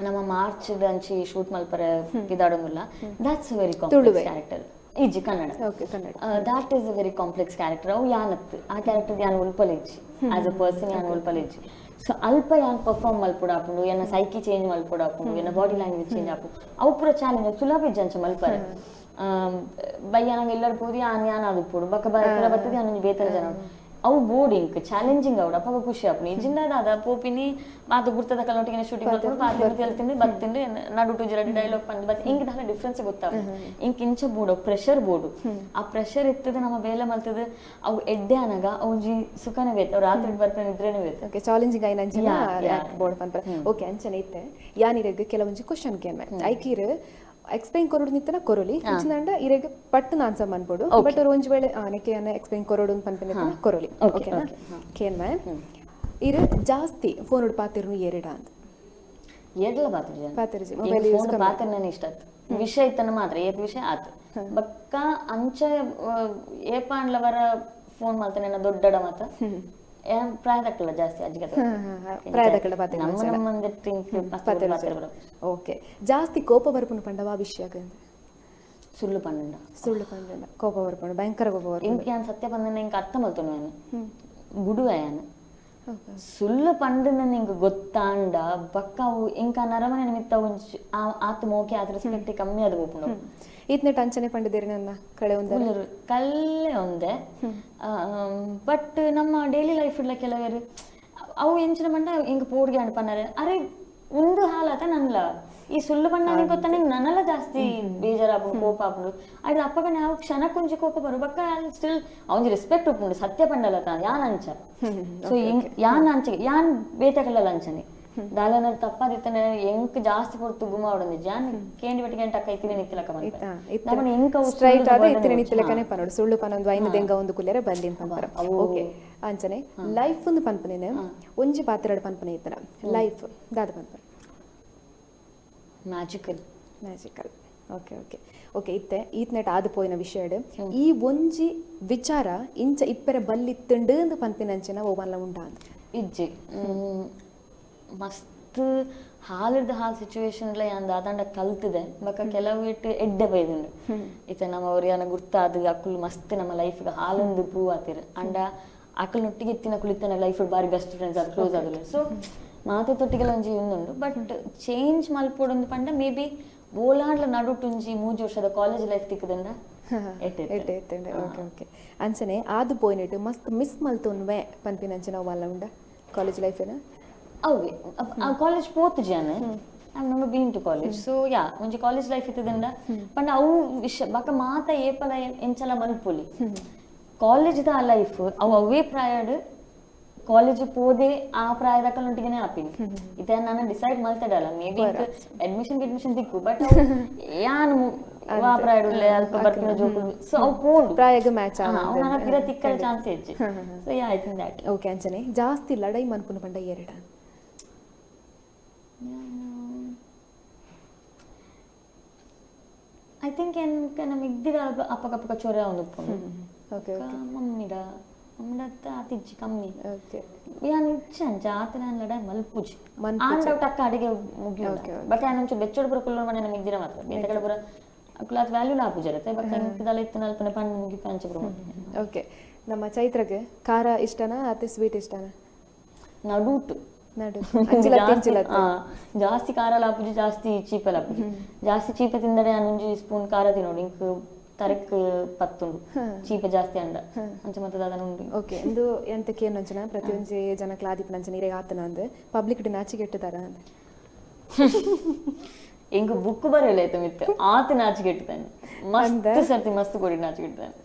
Speaker 3: ನಮ್ಮ ಮಾರ್ಚ್ ಅಂಚಿ ಶೂಟ್ ಮಲ್ಪರ ಇದಾಡೋಂಗಿಲ್ಲ ದಾಟ್ಸ್ ವೆರಿ ಕಾಂಪ್ಲೆಕ್ಸ್ ಕ್ಯಾರೆಕ್ಟರ್ ಇಜ್ಜಿ Kannada that is a very complex character ಅವು ಯಾನತ್ತು ಆ ಕ್ಯಾರೆಕ್ಟರ್ ಯಾನು ಉಲ್ಪಲೇಜಿ ಆಸ್ ಅ ಪರ್ಸನ್ ಯಾನು ಉಲ್ಪಲೇಜಿ ಸೊ ಅಲ್ಪ ಯಾನ್ ಪರ್ಫಾರ್ಮ್ ಮಲ್ಪುಡಾಪುಂಡು ಏನ ಸೈಕಿ ಚೇಂಜ್ ಮಲ್ಪುಡಾಪುಂಡು ಏನ ಬಾಡಿ ಲ್ಯಾಂಗ್ವೇಜ್ ಚೇಂಜ್ ಆಪು ಅವು ಪೂರ ಚಾಲೆಂಜ್ ಸುಲಭ ಇಜ್ಜಂಚ ಮಲ್ಪರೆ ಬಯ್ಯ ನಂಗೆ ಎಲ್ಲರೂ ಪೂರಿ ಯಾನ್ ಅದು ಪೂಡು ಬಕ್ಕ ಬರ ಬರ್ತದೆ ಅನ್ನೊಂದು ಬೇತರ ಜನ ಅವು ಬೋರ್ಡಿಂಗ್ ಚಾಲೆಂಜಿಂಗ್ ಅವಡ ಅಪ್ಪ ಖುಷಿ ಆಪುನಿ ಇಜ್ಜಿಂದ ಅದ ಪೋಪಿನಿ ಮಾತು ಗುರ್ತದ ಕಲ್ಲೊಟ್ಟಿಗೆ ಶೂಟಿಂಗ್ ಮಾಡ್ಕೊಂಡು ಪಾತಿ ಹೇಳ್ತೀನಿ ಬತ್ತಿಂದು ನಡು ಟು ಜರಡಿ ಡೈಲಾಗ್ ಪಂದ್ ಬತ್ ಇಂಕ್ ದಾಲ ಡಿಫ್ರೆನ್ಸ್ ಗೊತ್ತಾಗ ಇಂಕ್ ಇಂಚ ಬೋರ್ಡು ಪ್ರೆಷರ್ ಬೋರ್ಡು ಆ ಪ್ರೆಷರ್ ಇರ್ತದೆ ನಮ್ಮ ಬೇಲೆ ಮಲ್ತದೆ ಅವು ಎಡ್ಡೆ ಅನಗ ಅವು ಜಿ ಸುಖನೇ ಬೇತ ಅವ್ರು ರಾತ್ರಿ ಬರ್ತಾನೆ ನಿದ್ರೆನೇ ಬೇತ
Speaker 1: ಓಕೆ ಚಾಲೆಂಜಿಂಗ್ ಐನ ಅಂಚನ ಬೋರ್ಡ್ ಪಂಪರ ಓಕೆ ಅಂಚನೆ ಇತ್ತೆ ಯಾನಿರಗ ಕೆಲವೊಂಜಿ ಕ್ವಶನ್ ಕೇಮ ಐಕಿರ್ ಎಕ್ಸ್ಪ್ಲೈನ್ ಕೊರೋಡು ನಿತ್ತನ ಕೊರೋಲಿ ಇಂಚಿನಂಡ ಇರೆಗ್ ಪಟ್ಟನ ಆನ್ಸರ್ ಮನ್ಬೋಡು ಬಟ್ ಅವ್ರು ಒಂಜಿ ವೇಳೆ ನೆಕೆ ಎಕ್ಸ್ಪ್ಲೈನ್ ಕೊರೋಡು ಪನ್ಪನೆ ಕೊರೋಲಿ ಓಕೆನಾ ಕೇನ್ಮ ಇರು ಜಾಸ್ತಿ ಫೋನ್ ಉಡ್ ಪಾತಿರ್ನು ಏರಿಡ ಅಂತ
Speaker 3: ಏರ್ಲ
Speaker 1: ಪಾತಿರ್ಜಿ
Speaker 3: ಮೊಬೈಲ್ ಯೂಸ್ ಪಾತಿರ್ನ ಇಷ್ಟ ವಿಷಯ ಇತ್ತನ ಮಾತ್ರ ಏತ್ ವಿಷಯ ಆತ ಬಕ್ಕ ಅಂಚ ಏಪ ಅಂಡ್ಲವರ ಫೋನ್ ಮಾಡ್ತಾನೆ ದೊಡ್ಡಡ ಮಾತ ಪ್ರಾಯದಕ್ಕಲ್ಲ ಜಾಸ್ತಿ
Speaker 1: ಓಕೆ ಜಾಸ್ತಿ ಕೋಪ ಬರ್ಪುಂಡು ಪಂಡವ ವಿಷಯ
Speaker 3: ಸುಳ್ಳು ಪಂಡ
Speaker 1: ಕೋಪ ಬರ್ಪುಂಡು ಭಯಂಕರ ಕೋಪ ಬರ್ಪುಂಡು
Speaker 3: ಇಂಕ ಯಾನ್ ಸತ್ಯ ಪಂದನ ಇಂಕ ಅರ್ಥ ಮಲ್ತುನು ಯಾನು ಗುಡುವ ಯಾನು ಸುಳ್ಳು ಪಂಡನ ನಿಂಗೆ ಗೊತ್ತಾಂಡ ಬಕ್ಕ ಅವು ಇಂಕ ನರಮನೆ ನಿಮಿತ್ತ ಒಂಚು ಆತ ಮೋಕೆ ಆತ ರೆಸ್ಪೆಕ್ಟ್ ಕಮ್ಮಿ ಅದು ಹೋಗ್ಕೊಂಡು
Speaker 1: ಈತ್ನೆ ಟಂಚನೆ ಪಂಡಿದ್ದೀರಿ ನನ್ನ ಕಳೆ
Speaker 3: ಕಲ್ಲೆ ಒಂದೇ ಬಟ್ ನಮ್ಮ ಡೈಲಿ ಲೈಫ್ ಇಡ್ಲ ಕೆಲವರು ಅವು ಎಂಚಿನ ಪಂಡ ಇಂಕ ಪೋಡ್ಗೆ ಅನ್ಪನ್ನಾರೆ ಅರೆ ಒಂದು ಹಾಲಾತ ನನ್ಲ ಈ ಸುಳ್ಳು ಪಂಡ ನಿಂಗೆ ಗೊತ್ತ ನಿಂಗೆ ನನ್ನಲ್ಲ ಜಾಸ್ತಿ ಬೇಜಾರಾಪುಂಡು ಕೋಪ ಆಪುಂಡು ಅದ್ರ ಅಪ್ಪಗ ನಾವು ಕ್ಷಣ ಕೊಂಚ ಕೋಪ ಬರು ಬಕ್ಕ ಸ್ಟಿಲ್ ಅವನ್ ರೆಸ್ಪೆಕ್ಟ್ ಉಪ್ಪುಂಡು ಸತ್ಯ ಪಂಡಲ್ಲ ಯಾನ್ ಅಂಚ ಸೊ ಯಾನ್ ಅಂಚ ಯಾನ್ ಬೇತಕಲ್ಲ ಅಂಚನೆ ದಾಲನ ತಪ್ಪದಿತ್ತನೆ ಎಂಕ್ ಜಾಸ್ತಿ ಪೊರ್ತು ಗುಮ ಅವಡಂದಿ ಜಾನ್ ಕೇಂಡಿ ಬಟ್ಟಿಗೆ ಟಕ್ಕ ಇತ್ತಿನ ನಿತ್ತಿಲಕ ಬಂತ ಎಂಕ
Speaker 1: ಸ್ಟ್ರೈಟ್ ಆದ ಇತ್ತಿನ ನಿತ್ತಿಲಕನೆ ಪನೋಡು ಸುಳ್ಳು ಪನೊಂದು ಐನ ದೆಂಗ ಒಂದು ಕುಲ್ಲೆರೆ ಬಲ್ಲಿ ಪಂಪರ ಓಕೆ ಅಂಚನೆ ಲೈಫ್ ಒಂದು ಪನ್ಪನೇನೆ ಒಂಜಿ ಪಾತ್ರೆಡ್ ಪನ್ಪನೆ ಇತ್ತನ ಲೈಫ್ ದಾದ ಪನ್ಪನೆ
Speaker 3: ಮ್ಯಾಜಿಕಲ್
Speaker 1: ಓಕೆ ಓಕೆ ಓಕೆ ಇತ್ತೆ ಈತ್ನೆಟ್ ಆದ ಪೋಯಿನ ವಿಷಯಡ್ ಈ ಒಂಜಿ ವಿಚಾರ ಇಂಚ ಇಪ್ಪರೆ ಬಲ್ಲಿತ್ತುಂಡು ಅಂದು ಪನ್ಪಿನಂಚಿನ ಓವನ್ಲ ಉಂಟಾ ಅಂತ
Speaker 3: ಇಜ್ಜಿ ಮಸ್ತ್ ಹಾಲಿಡ್ದ ಹಾಲ್ ಸಿಚುವೇಶನ್ ಯಾನ್ ದಾದಂಡ ಕಲ್ತಿದೆ ಬಕ್ಕ ಕೆಲವು ಇಟ್ಟು ಎಡ್ಡೆ ಬೈದುಂಡು ಇತ್ತ ನಮ್ಮ ಅವ್ರು ಯಾನ ಗುರ್ತಾದ ಅಕ್ಕುಲು ಮಸ್ತ್ ನಮ್ಮ ಲೈಫ್ಗೆ ಹಾಲೊಂದು ಪ್ರೂವ್ ಆತಿರು ಅಂಡ ಅಕ್ಕಲ್ ನೊಟ್ಟಿಗೆ ಎತ್ತಿನ ಕುಳಿತನ ಲೈಫ್ ಬಾರಿ ಬೆಸ್ಟ್ ಫ್ರೆಂಡ್ಸ್ ಅದು ಕ್ಲೋಸ್ ಆಗಲ್ಲ ಸೊ ಮಾತೆ ತೊಟ್ಟಿಗೆಲ್ಲ ಒಂಜಿ ಉಂದುಂಡು ಬಟ್ ಚೇಂಜ್ ಮಲ್ಪೊಡೊಂದು ಪಂಡ ಮೇ ಬಿ ಬೋಲಾಡ್ಲ ನಡುಟುಂಜಿ 3 ವರ್ಷದ ಕಾಲೇಜ್ ಲೈಫ್ ತಿಕ್ಕದಂಡ
Speaker 1: ಎಟ್ಟೆ ಓಕೆ ಓಕೆ ಅಂಚನೆ ಆದು ಪೋಯಿನೆಟ್ ಮಸ್ತ್ ಮಿಸ್ ಮಲ್ತೊನ್ವೆ ಪನ್ಪಿನಂಚಿನ ಅವಲ್ಲ ಉಂಡ ಕಾಲೇಜ್ ಲೈಫೇನ
Speaker 3: ಅವೇ ಕಾಲೇಜ್ ಪೋತು ಜಾನೆ I never been to college so ya ಒಂಜಿ ಕಾಲೇಜ್ ಲೈಫ್ ಇತ್ತದಂಡ ಪಂಡ ಅವು ವಿಷಯ ಬಕ ಮಾತ ಏಪಲ ಎಂಚಲ ಮಲ್ಪೊಲಿ ಕಾಲೇಜ್ ದ ಲೈಫ್ ಅವು ಅವೇ ಪ್ರಾಯಡ್ ಕಾಲೇಜ್ ಪೋದೆ ಆ ಪ್ರಾಯದಕ್ಕನೊಟ್ಟಿಗೆ ಆಪಿನಿ ಇತ್ತೆ ನಾನು ಡಿಸೈಡ್ ಮಾಡ್ತಾಡಲ್ಲ ಮೇ ಬಿ ಅಡ್ಮಿಷನ್ ದಿಕ್ಕು ಬಟ್ ಯಾನು ಆ ಪ್ರಾಯಡ್ ಉಳ್ಳೆ ಅಲ್ಪ ಬರ್ತಿನ ಜೋಕು ಸೊ ಅವು ಪೋಡು
Speaker 1: ಪ್ರಾಯಗ ಮ್ಯಾಚ್
Speaker 3: ಅವನ ಪಿರ ತಿಕ್ಕಲ ಚಾನ್ಸ್ ಹೆಚ್ಚು so yeah I think that
Speaker 1: okay ಅಂಚನೆ ಜಾಸ್ತಿ ಲಡೈ ಮನ್ಪುನ ಪಂಡ ಎರಡ
Speaker 3: ಐ ಥಿಂಕ್ ನಮ್ಮ ಇದ್ದಿರ ಅಪ್ಪಗಪ್ಪಗ ಚೊರೆ ಒಂದು
Speaker 1: ಓಕೆ
Speaker 3: ಮಮ್ಮಿಡ ಮಮ್ಮಡತ್ತ ಆತಿಜ್ಜಿ ಕಮ್ಮಿ
Speaker 1: ಓಕೆ
Speaker 3: ಯಾನ್ ಇಚ್ಚಂಚ ಆತನ ಲಡ ಮಲ್ಪುಜಿ ಆಂಡ ಟಕ್ಕ ಅಡಿಗೆ ಮುಗಿ ಬಟ್ ಯಾನ್ ಒಂಚೂರು ಬೆಚ್ಚೋಡು ಪುರ ಕುಲ್ಲೋಡು ಮನೆ ನಮಗೆ ಇದ್ದಿರ ಮಾತ್ರ ಬೇತಗಳ ಪುರ ಕ್ಲಾತ್ ವ್ಯಾಲ್ಯೂ ಲಾಪುಜರತ್ತೆ ಬಟ್ ಇಂಕದಲ್ಲ ಇತ್ತು ನಲ್ಪನೆ ಪಣ್ಣು ಮುಗಿ ಪಂಚ ಪುರ
Speaker 1: ಓಕೆ ನಮ್ಮ ಚೈತ್ರಗೆ ಖಾರ ಇಷ್ಟನಾ ಅತಿ ಸ್ವೀಟ್ ಇಷ್ಟನಾ
Speaker 3: ನಡುಟು ಜಾಸ್ತಿ ಖಾರ ಲಾಪುಜಿ ಜಾಸ್ತಿ ಚೀಪ ಲಾಪುಜಿ ಜಾಸ್ತಿ ಚೀಪ ತಿಂದರೆ ಒಂಜಿ ಸ್ಪೂನ್ ಖಾರ ತಿನ್ನೋಡು ಇಂಕ್ ತರಕ್ ಪತ್ತುಂಡು ಚೀಪ ಜಾಸ್ತಿ ಅಂಡ ಅಂಚ ಮತ್ತದ ಅದನ್ನ ಉಂಡು
Speaker 1: ಓಕೆ ಇಂದು ಎಂತಕ್ಕೆ ಏನಂಚನ ಪ್ರತಿಯೊಂಜಿ ಜನ ಕ್ಲಾದಿಪ್ ನಂಚನ ಇರೆ ಆತನ ಅಂದ್ ಪಬ್ಲಿಕ್ ನಾಚಿಗೆ ಇಟ್ಟದಾರ ಅಂದ್
Speaker 3: ಇಂಕ ಬುಕ್ ಬರಲ್ಲ ಆಯ್ತು ಮಿತ್ತ ಆತ ನಾಚಿಗೆ ಇಟ್ಟತಾನೆ ಮಸ್ತ್ ಸರ್ತಿ ಮಸ್ತ್ ಕೊಡಿ ನಾಚಿಗೆ ಇಟ್ಟತಾನೆ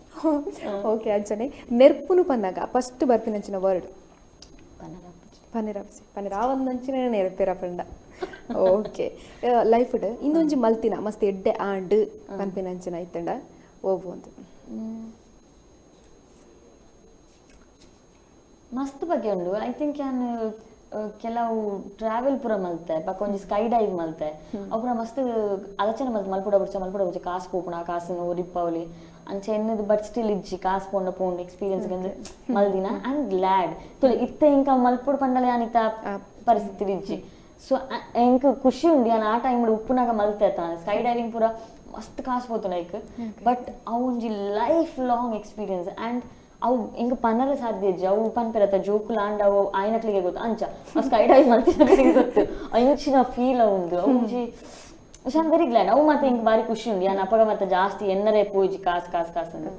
Speaker 1: ಓಕೆ ಅಂಚನೆ ನೆರ್ಪುನು ಪನ್ನಾಗ ಫಸ್ಟ್ ಬರ್ಪಿನಂಚಿನ ವರ್ಡ್ ಪನ್ನೀರ್ ಆ ಒಂದು ಅಂಚಿನ ನೆರಪೇರ ಪಂಡ ಓಕೆ ಲೈಫ್ ಇನ್ನೊಂಜಿ ಮಲ್ತಿನ ಮಸ್ತ್ ಎಡ್ಡೆ ಆಂಡ್ ಪನ್ಪಿನಂಚಿನ ಇತ್ತಂಡ ಓವು ಅಂತ
Speaker 3: ಮಸ್ತ್ ಬಗ್ಗೆ ಉಂಡು ಐ ಥಿಂಕ್ ಯಾನ್ ಕೆಲವು ಟ್ರಾವೆಲ್ ಪೂರ ಮಲ್ತೆ ಬಕ್ಕ ಒಂಜಿ ಸ್ಕೈ ಡೈವ್ ಮಲ್ತೆ ಅವು ಪೂರ ಮಸ್ತ್ ಆಲೋಚನೆ ಮಲ್ತೆ ಮಲ್ಪುಡ ಬಿಡ್ಚ ಕಾಸು ಪೋಪುಣ ಕಾಸು ರಿಪ್ಪವಲಿ ಅಂಚೆ ಎನ್ನದು ಬಟ್ ಸ್ಟಿಲ್ ಇಜ್ಜಿ ಕಾಸು ಪೋಂಡ ಎಕ್ಸ್ಪೀರಿಯನ್ಸ್ ಗಂದು ಮಲ್ದಿನ ಐ ಆಮ್ ಗ್ಲಾಡ್ ತುಲೆ ಇತ್ತೆ ಇಂಕ ಮಲ್ಪುಡು ಪಂಡಲೆ ಅನಿತ ಪರಿಸ್ಥಿತಿ ಇಜ್ಜಿ ಸೊ ಎಂಕ್ ಖುಷಿ ಉಂಡು ಯಾನ್ ಆ ಟೈಮ್ ಉಪ್ಪುನಾಗ ಮಲ್ತೆ ಸ್ಕೈ ಡೈವಿಂಗ್ ಪೂರ ಮಸ್ತ್ ಕಾಸು ಪೋತು ಲೈಕ್ ಬಟ್ ಅವು ಒಂಜಿ ಲೈಫ್ ಲಾಂಗ್ ಎಕ್ಸ್ಪೀರಿಯನ್ಸ್ ಆ್ಯಂಡ್ ಅವು ಹಿಂಗ ಪನ್ನರ ಸಾಧ್ಯ ಇಜ್ಜಿ ಅವು ಪನ್ಪೆರತ್ತ ಜೋಕುಲ ಅಂಡ್ ಅವು ಆಯ್ನಕ್ಲಿಗೆ ಗೊತ್ತು ಅಂಚ ಸ್ಕೈ ಡೈವ್ ಮಲ್ತಿನ ಗೊತ್ತು ಇಂಚಿನ ಫೀಲ್ ಅವಂದು ಅವಂಜಿ ಐ ಆಮ್ ವೆರಿ ಗ್ಲಾಡ್ ಅವು ಮತ್ತೆ ಹಿಂಗೆ ಬಾರಿ ಖುಷಿ ಉಂಡು ಯಾನ್ ಅಪ್ಪಗ ಮತ್ತೆ ಜಾಸ್ತಿ ಎನ್ನರೇ ಪೋಯ್ಜಿ ಕಾಸು ಅಂದು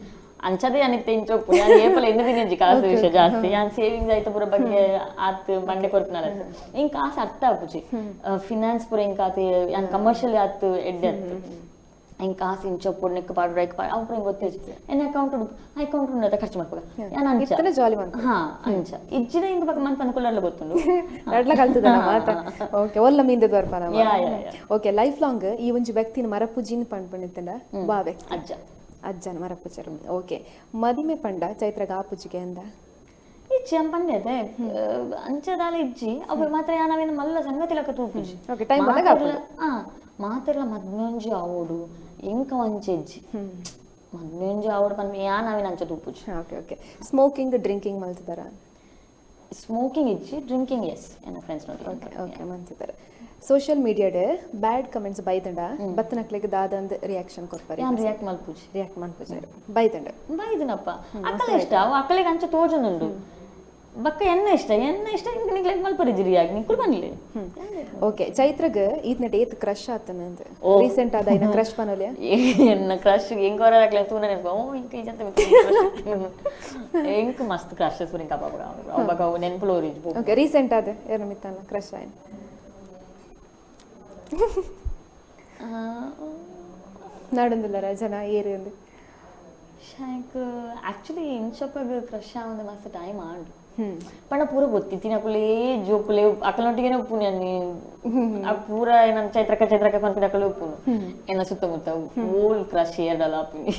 Speaker 3: ಅಂಚದೇ ಅನಿತ್ತೆ ಇಂಚೊಪ್ಪು ಯಾನ್ ಏಪಲ ಎನ್ನದಿನಿ ಕಾಸು ವಿಷಯ ಜಾಸ್ತಿ ಯಾನ್ ಸೇವಿಂಗ್ಸ್ ಆಯ್ತು ಪೂರ ಬಗ್ಗೆ ಆತ್ ಮಂಡೆ ಕೊಡ್ತಿನಾರ ಹಿಂಗ್ ಕಾಸು ಅರ್ಥ ಆಪುಜಿ ಫಿನಾನ್ಸ್ ಪೂರ ಹಿಂಗ್ ಆತ ಯಾನ್ ಕಮರ್ಷಿಯಲ್ ಆತು ಎಡ್ಡೆ ಆತು ಹಿಂಗೆ ಕಾಸು ಇಂಚೊಪ್ಪು ನೆಕ್ ಪಾಡು ಅವು ಪೂರ ಹಿಂಗೆ ಗೊತ್ತಿಜ್ಜಿ ಎನ್ನ ಅಕೌಂಟ್ ಉಂಡತ ಖರ್ಚು ಮಾಡ್ಕೋಗ ಯಾನ್ ಅಂಚ
Speaker 1: ಜಾಲಿ
Speaker 3: ಹಾ ಅಂಚ ಇಜ್ಜಿನ ಹಿಂಗೆ ಬಗ್ಗೆ ಮನ್ ಪನ್ಕೊಳ್ಳಲ್ಲ ಗೊತ್ತುಂಡು
Speaker 1: ನಡ್ಲ ಕಲ್ತದ ಮಾತ ಓಕೆ ಒಲ್ಲ ಮೀಂದ ಬರ್ಪಾನ ಓಕೆ ಲೈಫ್ ಲಾಂಗ್ ಈ ಒಂಜಿ ವ್ಯಕ್ತಿನ ಮರಪುಜಿನ ಪಂಡ್ಪಣಿತ್ತಂಡ ಬಾವೆ ಅಜ್ಜನ ಮರಪುಜರು ಓಕೆ ಮದಿಮೆ ಪಂಡ ಚೈತ್ರಗ ಆಪುಜಿಗೆ ಅಂದ
Speaker 3: ಇಜ್ಜಿ ಅಂ ಪಂಡೆದೆ ಅಂಚದಾಲ ಇಜ್ಜಿ ಅವು ಮಾತ್ರ ಯಾನವೇನು ಮಲ್ಲ ಸಂಗತಿ ಲಕ್ಕ ತೂಪುಜಿ
Speaker 1: ಓಕೆ ಟೈಮ್ ಬಂದಾಗ
Speaker 3: ಮಾತೆರ್ಲ ಮದ್ಮೆಂಜಿ ಆವೋಡು ಎಂಕ ವಂಚೆಜ್ಜಿ ಮದ್ಮೆಂಜಿ ಆವೋಡು ಪನ್ಪೆ ಯಾನವೇನು ಅಂಚ ತೂಪುಜಿ
Speaker 1: ಓಕೆ ಸ್ಮೋಕಿಂಗ್ ಡ್ರಿಂಕಿಂಗ್ ಮಲ್ತಿದಾರ
Speaker 3: ಸ್ಮೋಕಿಂಗ್ ಇಜ್ಜಿ ಡ್ರಿಂಕಿಂಗ್ ಎಸ್ ಎನ್ನ ಫ್ರೆಂಡ್ಸ್ ನೋಡಿ
Speaker 1: ಓಕೆ ಮಲ್ತಿದಾರ ಸೋಷಿಯಲ್ ಮೀಡಿಯಾಡ್ ಬ್ಯಾಡ್ ಕಮೆಂಟ್ಸ್ ಬೈತಂಡ ಬತ್ತನಕ್ಲಿಗೆ ದಾದಂದ್ ರಿಯಾಕ್ಷನ್ ಕೊಡ್ಪಾರಿ
Speaker 3: ಯಾನ್ ರಿಯಾಕ್ಟ್ ಮಲ್ಪುಜಿ
Speaker 1: ಬೈತಂಡ
Speaker 3: ಬೈದನಪ್ಪ ಅಕ್ಕಲ ಇಷ್ಟ ಅವು ಅಕ್ಕಲಿಗೆ ಅಂಚ ತೋಜನುಂಡು ಬಕ್ಕ ಎನ್ನ ಇಷ್ಟ ನಿಕ್ಲೆ ಮಲ್ಪರಿಜಿ ರಿಯಾಕ್ಟ್ ನಿಕ್ಕುಲು ಬನ್ಲಿ
Speaker 1: ಓಕೆ ಚೈತ್ರಗ ಈತ್ನಟ ಏತ್ ಕ್ರಶ್ ಆತನಂದ ರೀಸೆಂಟ್ ಆದ ಇನ ಕ್ರಶ್ ಪನಲೆ
Speaker 3: ಎನ್ನ ಕ್ರಶ್ ಹೆಂಗ್ ಹೊರಕ್ಲೆ ತೂನ ನೆನಪು ಇಂಕ ಈಜಂತ ಎಂಕ್ ಮಸ್ತ್ ಕ್ರಶ್ ಸುರಿಂ ಕಬಾಬ ಬಕ್ಕ ನೆನಪುಲು ಓರಿಜ್
Speaker 1: ಓಕೆ ರೀಸೆಂಟ್ ಆದ ಏನ ಮಿತ್ತನ ಕ್ರಶ್ ಆಯ್ನ ನಡಂದಿಲ್ಲ ಜನ ಏರಿ ಅಂದು
Speaker 3: ಶಾಯಕ್ ಆಕ್ಚುಲಿ ಇಂಚಪ್ಪಗ ಕ್ರಶ್ ಆವಂದ ಮಸ್ತ್ ಟೈಮ್ ಆಂಡು ಪಂಡ ಪೂರ ಗೊತ್ತಿ ತಿನ್ನಕುಲೇ ಜೋಕುಲೇ ಅಕ್ಕಲೊಟ್ಟಿಗೆನೆ ಉಪ್ಪುನಿ ಅನ್ನಿ ಆ ಪೂರ ಏನಂತ ಚೈತ್ರಕ ಕೊಂತಿನಕಲು ಉಪ್ಪುನು ಎನ್ನ ಸುತ್ತಮುತ್ತ ಓಲ್ ಕ್ರಶ್ ಏರ್ಡಲ ಆಪುನಿ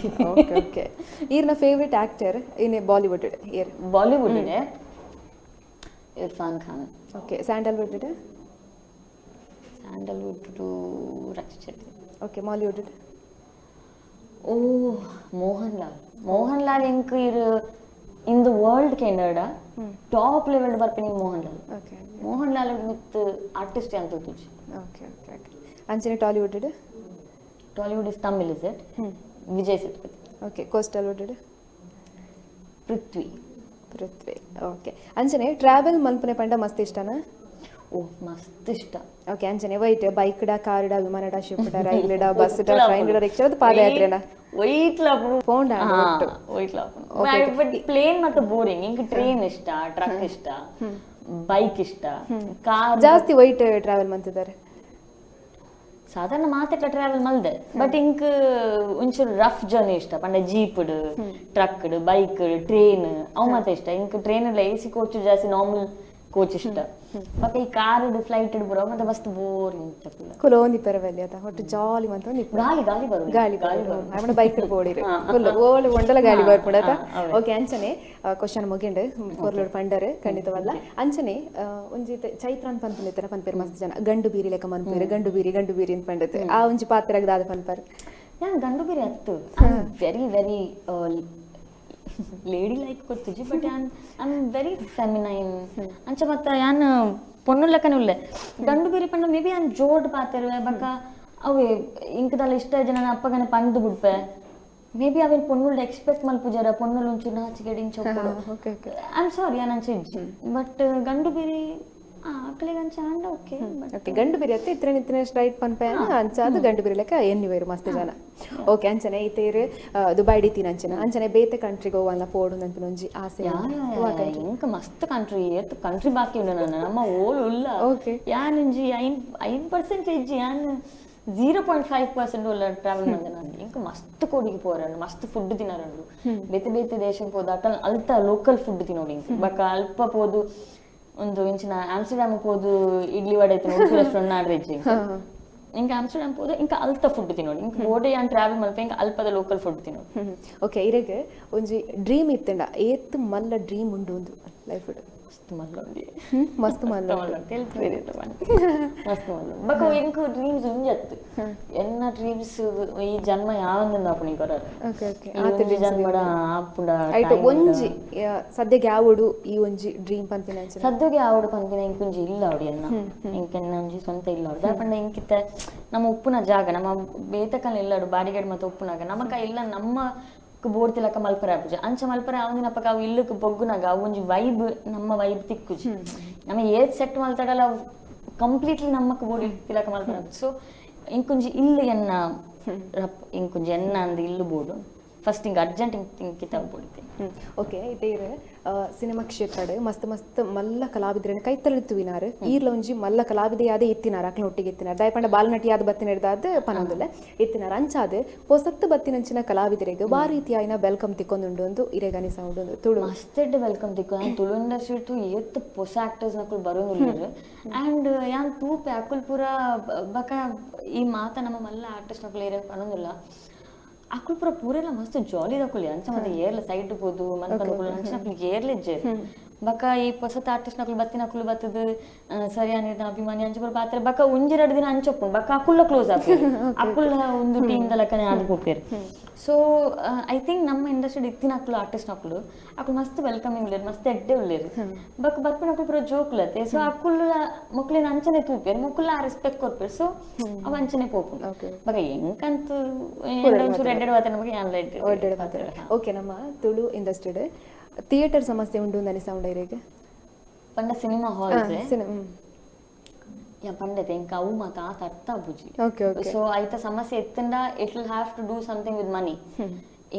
Speaker 1: ಓಕೆ ಈರ್ನ ಫೇವರೇಟ್ ಆಕ್ಟರ್ ಇನ್ ಬಾಲಿವುಡ್ ಏರ್
Speaker 3: Bollywood Irfan Khan
Speaker 1: okay Sandalwood
Speaker 3: too Rakshit Shetty
Speaker 1: okay Mollywood
Speaker 3: ಓ ಮೋಹನ್ ಲಾಲ್ ಎಂಕ್ ಇರ್ ಇನ್ ದ ವರ್ಲ್ಡ್ ಕೆನಡಾ ಟಾಪ್ ಲೆವೆಲ್ ಬರ್ಪೇನಿ ಮೋಹನ್ ಲಾಲ್ ವಿತ್ ಆರ್ಟಿಸ್ಟ್ ಅಂತ ತುಜಿ
Speaker 1: ಓಕೆ ಅಂಚನೆ Tollywood
Speaker 3: is Tamil is it Vijay Sethupathi
Speaker 1: okay Coastalwood
Speaker 3: Prithvi
Speaker 1: okay ಅಂಚನೆ ಟ್ರಾವೆಲ್ ಮಲ್ಪನೆ ಪಂಡ ಮಸ್ತ್ ಇಷ್ಟನಾ
Speaker 3: ಓ ಮಸ್ತ್ ಇಷ್ಟ
Speaker 1: ಓಕೆ ಅಂಚನೆ ವೈಟ್ ಬೈಕ್ಡ card ವಿಮಾನಡ ಶಿಪ್ಡ ರೈಲ್ಡ ಬಸ್ಡ ಟ್ರೈನ್ಡ ರಿಕ್ಷಾದ ಪಾದಯಾತ್ರೆನ
Speaker 3: white ಲಾಪು
Speaker 1: ಪೋಂಡ
Speaker 3: white ಲಾಪು but plane ಮತ್ತೆ ಬೋರಿಂಗ್ ಇಂಕ ಟ್ರೈನ್ ಇಷ್ಟ ಟ್ರಕ್ ಇಷ್ಟ ಬೈಕ್ ಇಷ್ಟ ಕಾರ್
Speaker 1: ಜಾಸ್ತಿ ವೈಟ್ ಟ್ರಾವೆಲ್ ಮಾಡ್ತಿದ್ದಾರೆ
Speaker 3: ಸಾಧಾರಣ ಮಾತೆಟ್ಲ ಟ್ರಾವೆಲ್ ಮಲ್ದೆ ಬಟ್ ಇಂಕ್ ಒಂಚೂರು ರಫ್ ಜರ್ನಿ ಇಷ್ಟ ಪಂಡ ಜೀಪ್ಡ್ ಟ್ರಕ್ ಬೈಕ್ ಟ್ರೈನ್ ಅವು ಮಾತ್ರ ಇಷ್ಟ ಇಂಕ್ ಟ್ರೈನ್ ಎಸಿ ಕೋಚ್ ಜಾಸ್ತಿ ನಾರ್ಮಲ್ ಕೋಚ್ ಇಷ್ಟ ಮತ್ತೆ ಈ ಕಾರ್ ಫ್ಲೈಟ್ ಬರೋ ಮತ್ತೆ ಮಸ್ತ್ ಬೋರಿಂಗ್ ಚಪ್ಪಲ
Speaker 1: ಕುಲೋಂದಿ ಪರವಲ್ಲಿ ಅದ ಒಟ್ಟು ಜಾಲಿ ಮಂತ ಗಾಳಿ ಅವನ ಬೈಕ್ ಬೋಡಿರು ಫುಲ್ ಓಲ್ ಒಂಡಲ ಗಾಳಿ ಬರ್ಪುಡತ ಓಕೆ ಅಂಚನೆ ಕ್ವಶನ್ ಮುಗಿಂಡು ಕೊರ್ಲೋಡ್ ಪಂಡರ್ ಖಂಡಿತವಲ್ಲ ಅಂಚನೆ ಒಂಜಿ ಚೈತ್ರ ಅಂತ ಪನ್ಪುನಿತರ ಪನ್ಪೇರು ಮಸ್ತ್ ಜನ ಗಂಡು ಬೀರಿ ಲೆಕ್ಕ ಮನ್ಪೇರು ಗಂಡು ಬೀರಿ ಅಂತ ಪಂಡತ್ ಆ ಒಂಜಿ ಪಾತ್ರಗ ದಾದ ಪನ್ಪರ್
Speaker 3: ಯಾನ್ ಗಂಡು ಬೀರಿ ಅತ್ತು ವೆರಿ ಲೇಡಿ ಲೈಕ್ ಗೊತ್ತಿಜಿ but I am very feminine ಅಂಚ ಮತ್ತ ಯಾನ್ ಪೊಣ್ಣು ಲೆಕ್ಕನೇ ಉಲ್ಲೆ ಗಂಡು ಬೀರಿ ಪಂಡ ಮೇ ಬಿ ಯಾನ್ ಜೋಡ್ ಪಾತಿರುವೆ ಬಕ್ಕ ಅವೇ ಇಂಕದಲ್ಲ ಇಷ್ಟ ಜನ ಅಪ್ಪಗನೆ ಪಂಡು ಬಿಡ್ಪೆ ಮೇ ಬಿ ಅವೇನ್ ಪೊಣ್ಣುಲ್ಡ ಎಕ್ಸ್ಪೆಕ್ಟ್ ಮಲ್ಪುಜಾರ ಪೊಣ್ಣುಲ್ ಒಂಚೂರು ನಾಚಿಕೆಡಿ ಇಂಚೊಪ್ಪು ಐ ಆಮ್ ಸಾರಿ ಯಾನ್ ಅಂಚ ಇಜ್ಜಿ ಬಟ್ ಗಂಡು ಬೀರಿ
Speaker 1: ಓಕೆ ಗಂಡು ಬಿರಿ ಅತ್ತೆ ಇತ್ರ ಸ್ಟ್ರೈಟ್ ಪನ್ಪೇನ ಅಂಚಾದ ಗಂಡು ಬಿರಿ ಲೆಕ್ಕ ಎನ್ನಿವೇರು ಮಸ್ತ್ ಜನ ಓಕೆ ಅಂಚನೆ ಈತೇರು ದುಬೈ ಡಿತೀನ ಅಂಚನೆ ಬೇತೆ ಕಂಟ್ರಿಗೆ ಹೋಗಲ್ಲ ಪೋಡು ನಂಪಿನ ಒಂಜಿ ಆಸೆ
Speaker 3: ಇಂಕ ಮಸ್ತ್ ಕಂಟ್ರಿ ಬಾಕಿ ಉಂಡು ನನ್ನ ನಮ್ಮ ಓಲ್ ಉಲ್ಲ
Speaker 1: ಓಕೆ
Speaker 3: ಯಾನ್ ಇಂಜಿ 5% ಯಾನ್ 0.5% ಉಲ್ಲ ಟ್ರಾವೆಲ್ ಮಂದೆ ನಾನು ಇಂಕ ಮಸ್ತ್ ಕೋಡಿಗೆ ಪೋರಂಡು ಮಸ್ತ್ ಫುಡ್ ತಿನ್ನರಂಡು ಬೇತೆ ದೇಶಕ್ಕೆ ಹೋದ ಅಕಲ್ ಅಲ್ತ ಲೋಕಲ್ ಫುಡ್ ತಿನ್ನೋಡಿ ಇಂಕ ಬಕ್ಕ ಅಲ್ಪ ಪೋದು ಒಂದು ಇಂಚಿನ ಆಮ್ಸ್ಟರ್ಡ್ಯಾಮ್ ಹೋದು ಇಡ್ಲಿ ವಡೆ ತಿನ್ನೋದು ರೆಸ್ಟೋರೆಂಟ್ ನಾಡ್ರಿಜ್ಜಿ ಇಂಕ ಆಮ್ಸ್ಟರ್ಡ್ಯಾಮ್ ಹೋದ ಇಂಕ ಅಲ್ತ ಫುಡ್ ತಿನ್ನೋಡಿ ಇಂಕ ಓಡೆ ಯಾನ್ ಟ್ರಾವೆಲ್ ಮಲ್ಪ ಇಂಕ ಅಲ್ಪದ ಲೋಕಲ್ ಫುಡ್ ತಿನ್ನೋಡು
Speaker 1: ಓಕೆ ಇರೆಗ್ ಒಂಜಿ ಡ್ರೀಮ್ ಇತ್ತಂಡ ಏತ್ ಮಲ್ಲ ಡ್ರೀಮ್ ಉಂಡು ಒಂದು ಲೈಫ್
Speaker 3: ಮಸ್ತ್ ಮಲ್ಲೊಂದಿ
Speaker 1: ಮಸ್ತ್ ಮಲ್ಲ
Speaker 3: ಮಸ್ತ್ ಮಲ್ಲ ಬಕ ಎಂಕ್ ಡ್ರೀಮ್ಸ್ ಉಂಜತ್ತು ಎನ್ನ ಡ್ರೀಮ್ಸ್ ಈ ಜನ್ಮ ಯಾವಂದಿಂದ ಅಪ್ಪನಿ ಕೊರರು
Speaker 1: ಓಕೆ ಓಕೆ
Speaker 3: ಈ ಜನ್ಮಡ ಆಪುಂಡ
Speaker 1: ಐಟ್ ಒಂಜಿ ಸದ್ಯಕ್ಕೆ ಯಾವಡು ಈ ಒಂಜಿ ಡ್ರೀಮ್ ಪಂಪಿನ
Speaker 3: ಸದ್ಯಗೆ ಆವಡು ಪಂಪಿನ ಇಂಕೊಂಜಿ ಇಲ್ಲ ಅವಡಿ ಎನ್ನ ಇಂಕೆನ್ನ ಒಂಜಿ ಸ್ವಂತ ಇಲ್ಲ ಅವಡು ದಾಪಂಡ ಇಂಕಿತ್ತ ನಮ್ಮ ಉಪ್ಪುನ ಜಾಗ ನಮ್ಮ ಬೇತಕಲ್ ಇಲ್ಲಡು ಬಾಡಿಗೆಡ್ ಮತ್ತೆ ಉಪ್ಪುನಾಗ ನಮಕ ಇಲ್ಲ ನಮ್ಮ ಬೋರ್ತಿ ಲಕ್ಕ ಮಲ್ಪರೆ ಆಪುಜ ಅಂಚ ಮಲ್ಪರೆ ಆವಂದಿನ ಪಕ್ಕ ಅವು ಇಲ್ಲಕ್ಕೆ ಬೊಗ್ಗುನಾಗ ಅವು ಒಂಜಿ ವೈಬ್ ನಮ್ಮ ವೈಬ್ ತಿಕ್ಕುಜಿ ನಮ್ಮ ಏತ್ ಸೆಟ್ ಮಲ್ತಡಲ್ಲ ಅವು ಕಂಪ್ಲೀಟ್ಲಿ ನಮ್ಮಕ್ಕೆ ಬೋರ್ಡ್ ತಿಲಕ ಮಲ್ಪರೆ ಆಪುಜಿ ಸೊ ಇಂಕೊಂಜಿ ಇಲ್ಲು ಎನ್ನ ಇಂಕೊಂಜಿ ಎನ್ನ ಅಂದ್ ಇಲ್ಲು ಬೋರ್ಡು ಫಸ್ಟ್ ಹಿಂಗೆ ಅರ್ಜೆಂಟ್ ಹಿಂಗೆ ಕಿತಾಬ್ ಬೋಡಿತೆ
Speaker 1: ಓಕೆ ಇದೇರು ಸಿನಿಮಾ ಕ್ಷೇತ್ರ ಮಸ್ತ್ ಮಸ್ತ್ ಮಲ್ಲ ಕಲಾವಿದ್ರನ್ನ ಕೈ ತಳಿರ್ತುವಿನಾರು ಈರ್ಲ ಒಂಜಿ ಮಲ್ಲ ಕಲಾವಿದೆಯಾದ ಎತ್ತಿನಾರ ಅಕ್ಲ ಒಟ್ಟಿಗೆ ಎತ್ತಿನಾರು ದಯಪಂಡ ಬಾಲನಟಿಯಾದ ಬತ್ತಿನ ಹಿಡ್ದಾದ ಪನೊಂದುಲ್ಲ ಎತ್ತಿನಾರ ಅಂಚಾದ ಪೊಸತ್ತು ಬತ್ತಿನಂಚಿನ ಕಲಾವಿದರಿಗೆ ಬಾ ರೀತಿಯಾಯಿನ ವೆಲ್ಕಮ್ ತಿಕ್ಕೊಂದುಂಡು ಒಂದು ಇರೆಗಾನಿ ಸೌಂಡ್ ಒಂದು ತುಳು
Speaker 3: ಮಸ್ತ್ ವೆಲ್ಕಮ್ ತಿಕ್ಕೊಂಡು ತುಳು ಇಂಡಸ್ಟ್ರಿ ಟು ಎತ್ತು ಹೊಸ ಆಕ್ಟರ್ಸ್ ನಕುಲ್ ಬರೋದಿಲ್ಲ ಆ್ಯಂಡ್ ಯಾನ್ ತೂಪೆ ಅಕುಲ್ ಪೂರ ಬಕ ಈ ಮಾತ ನಮ್ಮ ಮಲ್ಲ ಆರ್ಟಿಸ್ಟ್ ನಕುಲ್ ಏರಿಯಾ ಅನ್ನೋದಿಲ್ಲ ಅಕುಲ್ ಪೂರ ಪೂರೆಲ್ಲ ಮಸ್ತ್ ಜಾಲಿ ದಕುಲಿ ಅಂಚ ಮತ್ತೆ ಏರ್ಲ ಸೈಡ್ ಬೋದು ಮನ್ಪಂದು ಅಂಚ ನಕುಲ್ ಏರ್ಲಿಜ್ಜೆ ಬಕ ಈ ಹೊಸತ್ ಆರ್ಟಿಸ್ಟ್ ನಕುಲ್ ಬತ್ತಿನ ಅಕುಲ್ ಬತ್ತದ ಸರಿ ಅನಿದ ಅಭಿಮಾನಿ ಅಂಚ ಪೂರ ಪಾತ್ರೆ ಬಕ ಒಂಜಿ 2 ದಿನ ಅಂಚೊಪ್ಪು ಬಕ ಅಕುಲ್ಲ ಕ್ಲೋಸ್ ಆಗ್ತದೆ ಅಕುಲ್ಲ ಒಂದು ಟೀಮ್ ದಲಕನೆ ಆದ್ ಹೋಗ್ತೇರು ಸೊ ಐ ಥಿಂಕ್ ನಮ್ಮ ಇಂಡಸ್ಟ್ರಿ ಇತ್ತಿನ ಅಕುಲು ಆರ್ಟಿಸ್ಟ್ ನಕುಲು ಅಕುಲ್ ಮಸ್ತ್ ವೆಲ್ಕಮಿಂಗ್ ಉಳ್ಳೇರು ಮಸ್ತ್ ಎಡ್ಡೆ ಉಳ್ಳೇರು ಬಕ ಬತ್ಪಿನ ಅಕುಲ್ ಪೂರ ಜೋಕ್ಲತೆ ಸೊ ಅಕುಲ್ ಮಕ್ಳಿನ ಅಂಚನೆ ತೂಪೇರು ಮಕ್ಕಳ ರೆಸ್ಪೆಕ್ಟ್ ಕೊಡ್ಪೇರು ಸೊ ಅವ ಅಂಚನೆ ಪೋಪು ಬಕ ಎಂಕಂತೂ ಒಂಚೂರು ಎಡ್ಡೆಡ್ ಮಾತಾಡ ಬಗ್ಗೆ ಏನ್
Speaker 1: ಓಕೆ ನಮ್ಮ ತುಳು ಇಂಡಸ್ಟ್ರಿ ಥಿಯೇಟರ್ ಸಮಸ್ಯೆ ಉಂಡು ಅಂದನಿ ಸೌಂಡ್ ಐರಿಗೆ
Speaker 3: ಪಂಡ ಸಿನಿಮಾ ಹಾಲ್ಸ್ ಪಂಡತೆ ಇಂಕ ಅವು ಮಾತ ಆತ ಅರ್ಥ ಬುಜಿ ಸೊ ಐತ ಸಮಸ್ಯೆ ಎತ್ತಂಡ it will have to do something with money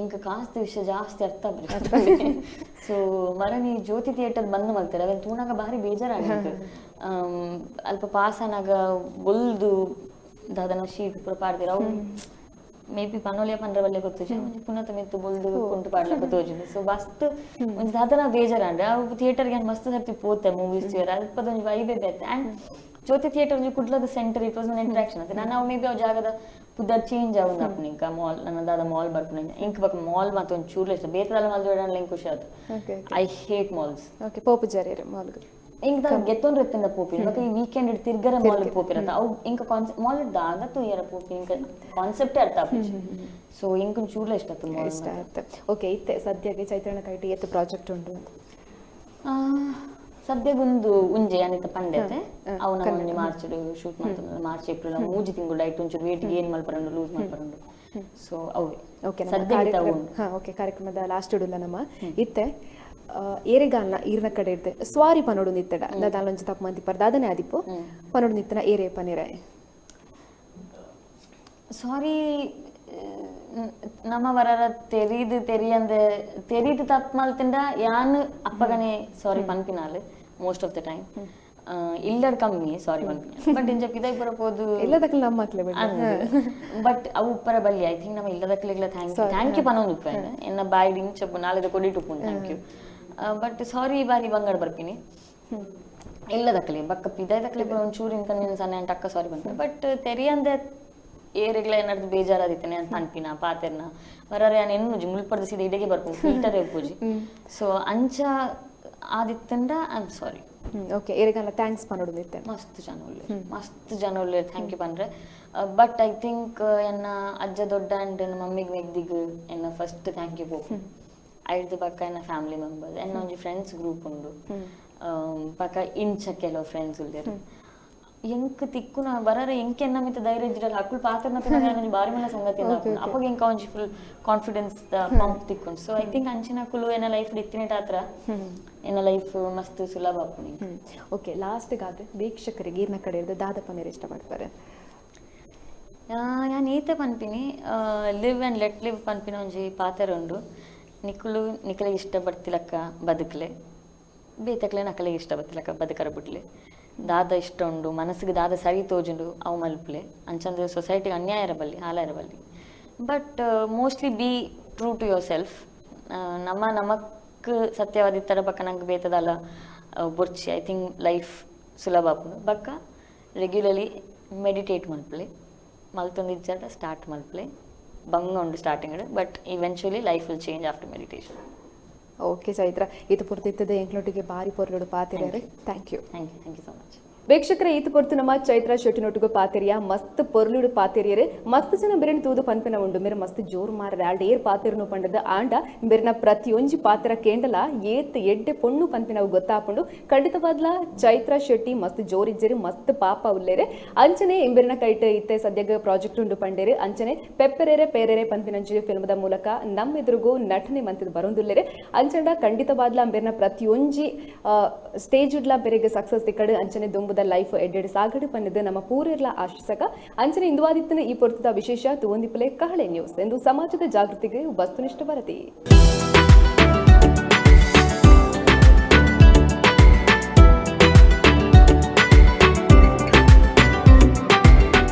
Speaker 3: ಇಂಕ ಕಾಸ್ತ ವಿಷಯ ಜಾಸ್ತಿ ಅರ್ಥ ಬುಜಿ ಸೊ ಮರಣಿ ಜ್ಯೋತಿ ಥಿಯೇಟರ್ ಬಂದ್ ಮಾಡ್ತಾರೆ ಅವೆಲ್ಲ ತೂನಾಗ ಭಾರಿ ಬೇಜಾರಾಗಿತ್ತು ಅಲ್ಪ ಪಾಸನಾಗ ಬೊಲ್ದು ದಾದನ ಶೀಟ್ ಪೂರ ಪಾಡ್ದಿರ ಅವು ಮೇ ಬಿ ಪನೋಲಿಯ ಪಂಡ್ರ ಬಲ್ಲೆ ಗೊತ್ತುಜಿ ಪುನಃ ಮೆತ್ತು ಬೊಲ್ದು ಕುಂಟು ಪಾಡ್ಲಕ್ಕ ತೋಜಿನಿ ಸೊ ಮಸ್ತ್ ಒಂಜಿ ದಾದನ ಬೇಜಾರಂಡ್ರೆ ಅವು ಥಿಯೇಟರ್ಗೆ ಮಸ್ತ್ ಸರ್ತಿ ಪೋತೆ ಮೂವೀಸ್ ಅಲ್ಪದೊಂಜಿ ವೈಬೇ ಬೇತೆ ಆ್ಯಂಡ್ ಜ್ಯೋತಿ ಥಿಯೇಟರ್ ಒಂಜಿ ಕುಡ್ಲದ centre it was one interaction ಅಂತ ನಾನು ಮೇ ಬಿ ಅವ್ ಜಾಗದ ಪುದರ್ ಚೇಂಜ್ ಆಗುದು ಅಪ್ಪ ಇಂಕ ಮಾಲ್ ನನ್ನ ದಾದ ಮಾಲ್ ಬರ್ಪುನ ಇಂಕ ಬಕ್ ಮಾಲ್ ಮತ್ತು ಒಂದು ಚೂರ್ಲ ಇಷ್ಟ ಬೇತಲ್ಲ ಮಾಲ್ ಜೋಡಲ್ಲ ಇಂಕ ಖುಷಿ ಆಯ್ತು I hate malls
Speaker 1: okay pope ಜಾರಿ ಮಾಲ್
Speaker 3: ಇಂಕ ಗೆತ್ತೊಂದು ಇರ್ತಿಂದ ಪೋಪಿ ಮತ್ತೆ ಈ ವೀಕೆಂಡ್ ತಿರ್ಗರ ಮಾಲ್ ಪೋಪಿರತ್ತ ಅವು ಇಂಕ ಕಾನ್ಸೆಪ್ಟ್ ಮಾಲ್ ದಾಗ ತೂಯರ ಪೋಪಿ ಇಂಕ ಕಾನ್ಸೆಪ್ಟೇ ಅರ್ಥ ಆಪುಜಿ ಸೊ ಇಂಕ ಚೂರ್ಲ ಇಷ್ಟ ಆಯ್ತು ಮಾಲ್
Speaker 1: ಇಷ್ಟ ಆಯ್ತು ಓಕೆ ಇತ್ತೆ ಸದ್ಯಕ್ಕೆ ಚೈತ್ರಣ್ಣ ಕೈಟಿ ಎತ್ತು ಪ್ರಾಜೆಕ್ಟ್ ಉಂಟು
Speaker 3: ಸದ್ಯಗೊಂದು ಉಂಜೆ ಅನಿತ ಪಂಡೆತೆ ಅವನ ಮಾರ್ಚ್ ಶೂಟ್ ಮಾಡ್ತಾರೆ ಮಾರ್ಚ್ ಏಪ್ರಿಲ್ ಮೂಜಿ ತಿಂಗಳು ಐಟ್ ಒಂಚೂರು ವೇಟ್ ಗೇನ್ ಮಲ್ಪರಂಡು ಲೂಸ್ ಮಲ್ಪರಂಡು ಸೊ ಅವೇ
Speaker 1: ಓಕೆ ಓಕೆ ಕಾರ್ಯಕ್ರಮದ ಲಾಸ್ಟ್ ಇಡುಲ್ಲ ನಮ್ಮ ಇತ್ತೆ ಏರೆಗಾಲ್ನ ಈರ್ನ ಕಡೆ ಇರ್ತೆ ಸ್ವಾರಿ ಪನೋಡು ನಿತ್ತಡ ದಾಲೊಂಜಿ ತಪ್ಪ ಮಂತಿಪ್ಪರ್ ದಾದನೆ ಆದಿಪ್ಪು ಪನೋಡು ನಿತ್ತನ ಏರೆ ಪನಿರೆ ಸಾರಿ
Speaker 3: ನಮ್ಮ ವರರ ತೆರೀದು ತಪ್ಪು ಮಲ್ತಿಂದ ಯಾನ್ ಅಪ್ಪಗನೆ ಸಾರಿ ಪನ್ಪಿನಾಲು ಮೋಸ್ಟ್ ಆಫ್ ದ ಟೈಮ್ ಇಲ್ಲಡ್ ಕಮ್ಮಿ ಸಾರಿ ಪನ್ಪಿನ ಬಟ್ ಇಂಜ ಪಿದೈ ಬರಬಹುದು
Speaker 1: ಇಲ್ಲದಕ್ಕೆ ನಮ್ಮ ಮಕ್ಳೆ
Speaker 3: ಬಟ್ ಅವು ಉಪ್ಪರ ಬಲ್ಲಿ ಐ ಥಿಂಕ್ ನಮ್ಮ ಇಲ್ಲದಕ್ಲೆಗ್ಲ ಥ್ಯಾಂಕ್ ಯು ಪನೊಂದು ಉಪ್ಪೇನ ಎನ್ನ ಬಾಯಿಡ್ ಇಂಚ ನಾಳೆದ ಕೊಡಿಟ್ಟು ಉಪ್ಪು ಥ್ಯಾಂಕ್ ಯು ಬಟ್ ಸಾರಿ ಬಾರಿ ಬಂಗಡ ಬರ್ಪಿನಿ ಇಲ್ಲದಕ್ಲೆ ಬಕ್ಕ ಪಿದೈದಕ್ಲೆ ಒಂಚೂರು ಇನ್ಕನ್ವೀನಿಯನ್ಸ್ ಅನ್ನ ಟಕ್ಕ ಸಾರಿ ಬಂತ ಬಟ್ ತೆರಿಯಂದೆ ಏರಿಗ್ಲ ಏನಾದ್ರು ಬೇಜಾರಾದಿತ್ತೇನೆ ಅಂತ ಅನ್ಪಿನ ಪಾತೆರ್ನ ವರರೆ ನಾನು ಎನ್ನು ಮುಲ್ಪರ್ದ ಸೀದಾ ಇಡೆಗೆ ಬರ್ಪು ಫಿಲ್ಟರ್ ಹೋಗ್ಪೂಜಿ ಸೊ ಅಂಚ ಆದಿತ್ತಂಡ ಐ ಆಮ್ ಸಾರಿ
Speaker 1: ಓಕೆ ಏರಿಗಲ್ಲ ಥ್ಯಾಂಕ್ಸ್ ಪನೋಡು ನಿತ್ತೆ
Speaker 3: ಮಸ್ತ್ ಜನ ಒಳ್ಳೆ ಥ್ಯಾಂಕ್ ಯು ಪನ್ರೆ ಬಟ್ ಐ ಥಿಂಕ್ ಎನ್ನ ಅಜ್ಜ ದೊಡ್ಡ ಅಂಡ್ ನನ್ನ ಮಮ್ಮಿಗೆ ಮೆಗ್ದಿಗ್ ಎನ್ನ ಫಸ್ಟ್ ಥ್ಯಾಂಕ್ ಯು ಬೋಪು ಐದು ಪಕ್ಕ ಎನ್ನ ಫ್ಯಾಮಿಲಿ ಮೆಂಬರ್ಸ್ ಎನ್ನ ಒಂಜಿ ಫ್ರೆಂಡ್ಸ್ ಗ್ರೂಪ್ ಉಂಡು ಪಕ್ಕ ಇಂಚ ಕೆಲವು ಫ್ರೆಂಡ್ಸ್ ಉಳ್ಳೇರು ಎಂಕ್ ತಿಕ್ಕುನ ಬರರೆ ಎಂಕೆ ಎನ್ನ ಮಿತ್ತ ಧೈರ್ಯ ಇದ್ರಲ್ಲ ಅಕ್ಕಳು ಪಾತ್ರನ ಒಂಜಿ ಬಾರಿ ಮಲ್ಲ ಸಂಗತಿ ಅಪ್ಪಗೆ ಎಂಕ ಒಂಜಿ ಫುಲ್ ಕಾನ್ಫಿಡೆನ್ಸ್ ಪಂಪ್ ತಿಕ್ಕೊಂಡು ಸೊ ಐ ಥಿಂಕ್ ಅಂಚಿನ ಅಕ್ಕಳು ಎನ್ನ ಲೈಫ್ ಇತ್ತಿನೇಟ ಹತ್ರ ಎನ್ನ ಲೈಫ್ ಮಸ್ತ್ ಸುಲಭ ಅಪ್ಪನಿ
Speaker 1: ಓಕೆ ಲಾಸ್ಟ್ ಗಾದ್ರೆ ವೀಕ್ಷಕರಿಗೆ ಈರ್ನ ಕಡೆ ಇರೋದು ದಾದ ಪನ್ನೀರ್ ಇಷ್ಟಪಡ್ತಾರೆ
Speaker 3: ನಾನು ಈತೆ ಪನ್ಪಿನಿ ಲಿವ್ ಆ್ಯಂಡ್ ಲೆಟ್ ಲಿವ್ ಪನ್ಪಿನ ಒಂಜಿ ಪಾತ್ರ ಉಂಡು ನಿಖಲಿಗೆ ಇಷ್ಟ ಬರ್ತಿಲಕ್ಕ ಬದುಕಲೆ ಬೇತಕ್ಲೆ ನಕಲಿಗೆ ಇಷ್ಟ ಬರ್ತಿಲಕ್ಕ ಬದುಕರ ಬಿಡ್ಲೆ ದಾದ ಇಷ್ಟ ಉಂಡು ಮನಸ್ಸಿಗೆ ದಾದ ಸರಿ ತೋಜುಂಡು ಅವು ಮಲ್ಪಲೆ ಅಂಚಂದ್ರೆ ಸೊಸೈಟಿಗೆ ಅನ್ಯಾಯ ಇರಬಲ್ಲಿ ಹಾಲ ಇರಬಲ್ಲಿ but mostly be true to yourself ನಮಕ್ ಸತ್ಯವಾದಿತ್ತರ ಬಕ್ಕ ನಂಗೆ ಬೇತದಲ್ಲ ಬೊರ್ಚಿ ಐ ಥಿಂಕ್ ಲೈಫ್ ಸುಲಭ ಆಪುಂಡು ಬಕ್ಕ ರೆಗ್ಯುಲರ್ಲಿ ಮೆಡಿಟೇಟ್ ಮಲ್ಪಲೆ ಮಲ್ತೊಂದು ಇಜ್ಜಾಡ ಸ್ಟಾರ್ಟ್ ಮಲ್ಪಲೆ ಬಂಗ ಉಂಡು starting but eventually life will change after meditation
Speaker 1: okay Chaitra ಇದು ಪುರ್ತಿತ್ತದೆ ಎಂಕ್ಲೊಟ್ಟಿಗೆ ಬಾರಿ ಪೊರ್ಲುಡು ಪಾತಿರ್ಯಾರೆ ಥ್ಯಾಂಕ್ ಯು
Speaker 3: ಸೊ ಮಚ್
Speaker 1: ವೀಕ್ಷಕರೇ ಈತ ಪೊರ್ತು ನಮ್ಮ ಚೈತ್ರ ಶೆಟ್ಟಿನೊಟ್ಟಿಗೆ ಪಾತಿರಿಯ ಮಸ್ತ್ ಪೊರ್ಲುಡು ಪಾತಿರಿಯರೆ ಮಸ್ತ್ ಜನ ಬೆರೆನ್ ತೂದು ಪನ್ಪಿನ ಉಂಡು ಮೇರೆ ಮಸ್ತ್ ಜೋರ್ ಮಾರರೆ ಆಲ್ಡೇರ್ ಪಾತಿರನು ಪಂಡದ ಆಂಡ ಬೆರೆನ ಪ್ರತಿಯೊಂಜಿ ಪಾತ್ರ ಕೇಂಡಲ ಏತ್ ಎಡ್ಡೆ ಪೊಣ್ಣು ಪನ್ಪಿನವು ಗೊತ್ತಾಪುಂಡು ಖಂಡಿತವಾದ್ಲ ಚೈತ್ರ ಶೆಟ್ಟಿ ಮಸ್ತ್ ಜೋರಿಜ್ಜೆರಿ ಮಸ್ತ್ ಪಾಪ ಉಲ್ಲೇರೆ ಅಂಚನೆ ಇಂಬೆರಿನ ಕೈಟ್ ಇತ್ತೆ ಸದ್ಯಗ ಪ್ರಾಜೆಕ್ಟ್ ಉಂಡು ಪಂಡೇರೆ ಅಂಚನೆ ಪೆಪ್ಪೆರೆರೆ ಪೇರೆರೆ ಪನ್ಪಿನಂಜಿ ಫಿಲ್ಮದ ಮೂಲಕ ನಮ್ಮ ಎದುರುಗೂ ನಟನೆ ಮಂತಿದ್ ಬರೋಂದುಲ್ಲೇರೆ ಅಂಚಂಡ ಖಂಡಿತವಾದ್ಲ ಅಂಬೆರಿನ ಪ್ರತಿಯೊಂಜಿ ಸ್ಟೇಜ್ ಉಡ್ಲ ಬೆರೆಗೆ ಸಕ್ಸಸ್ ತಿಕ್ಕಡು ಅಂಚನೆ ದುಂಬುದ ಲೈಫ್ ಎಡ್ಡೆಡ್ ಸಾಗಡು ಪನ್ನದು ನಮ್ಮ ಪೂರೆರ್ಲ ಆಶಿಸಕ ಅಂಚನೆ ಇಂದುವಾದಿತ್ತನ ಈ ಪೊರ್ತದ ವಿಶೇಷ ತುವಂದಿಪಲೆ ಕಹಳೆ ನ್ಯೂಸ್ ಎಂದು ಸಮಾಜದ ಜಾಗೃತಿಗೆ ವಸ್ತುನಿಷ್ಠ ವರದಿ.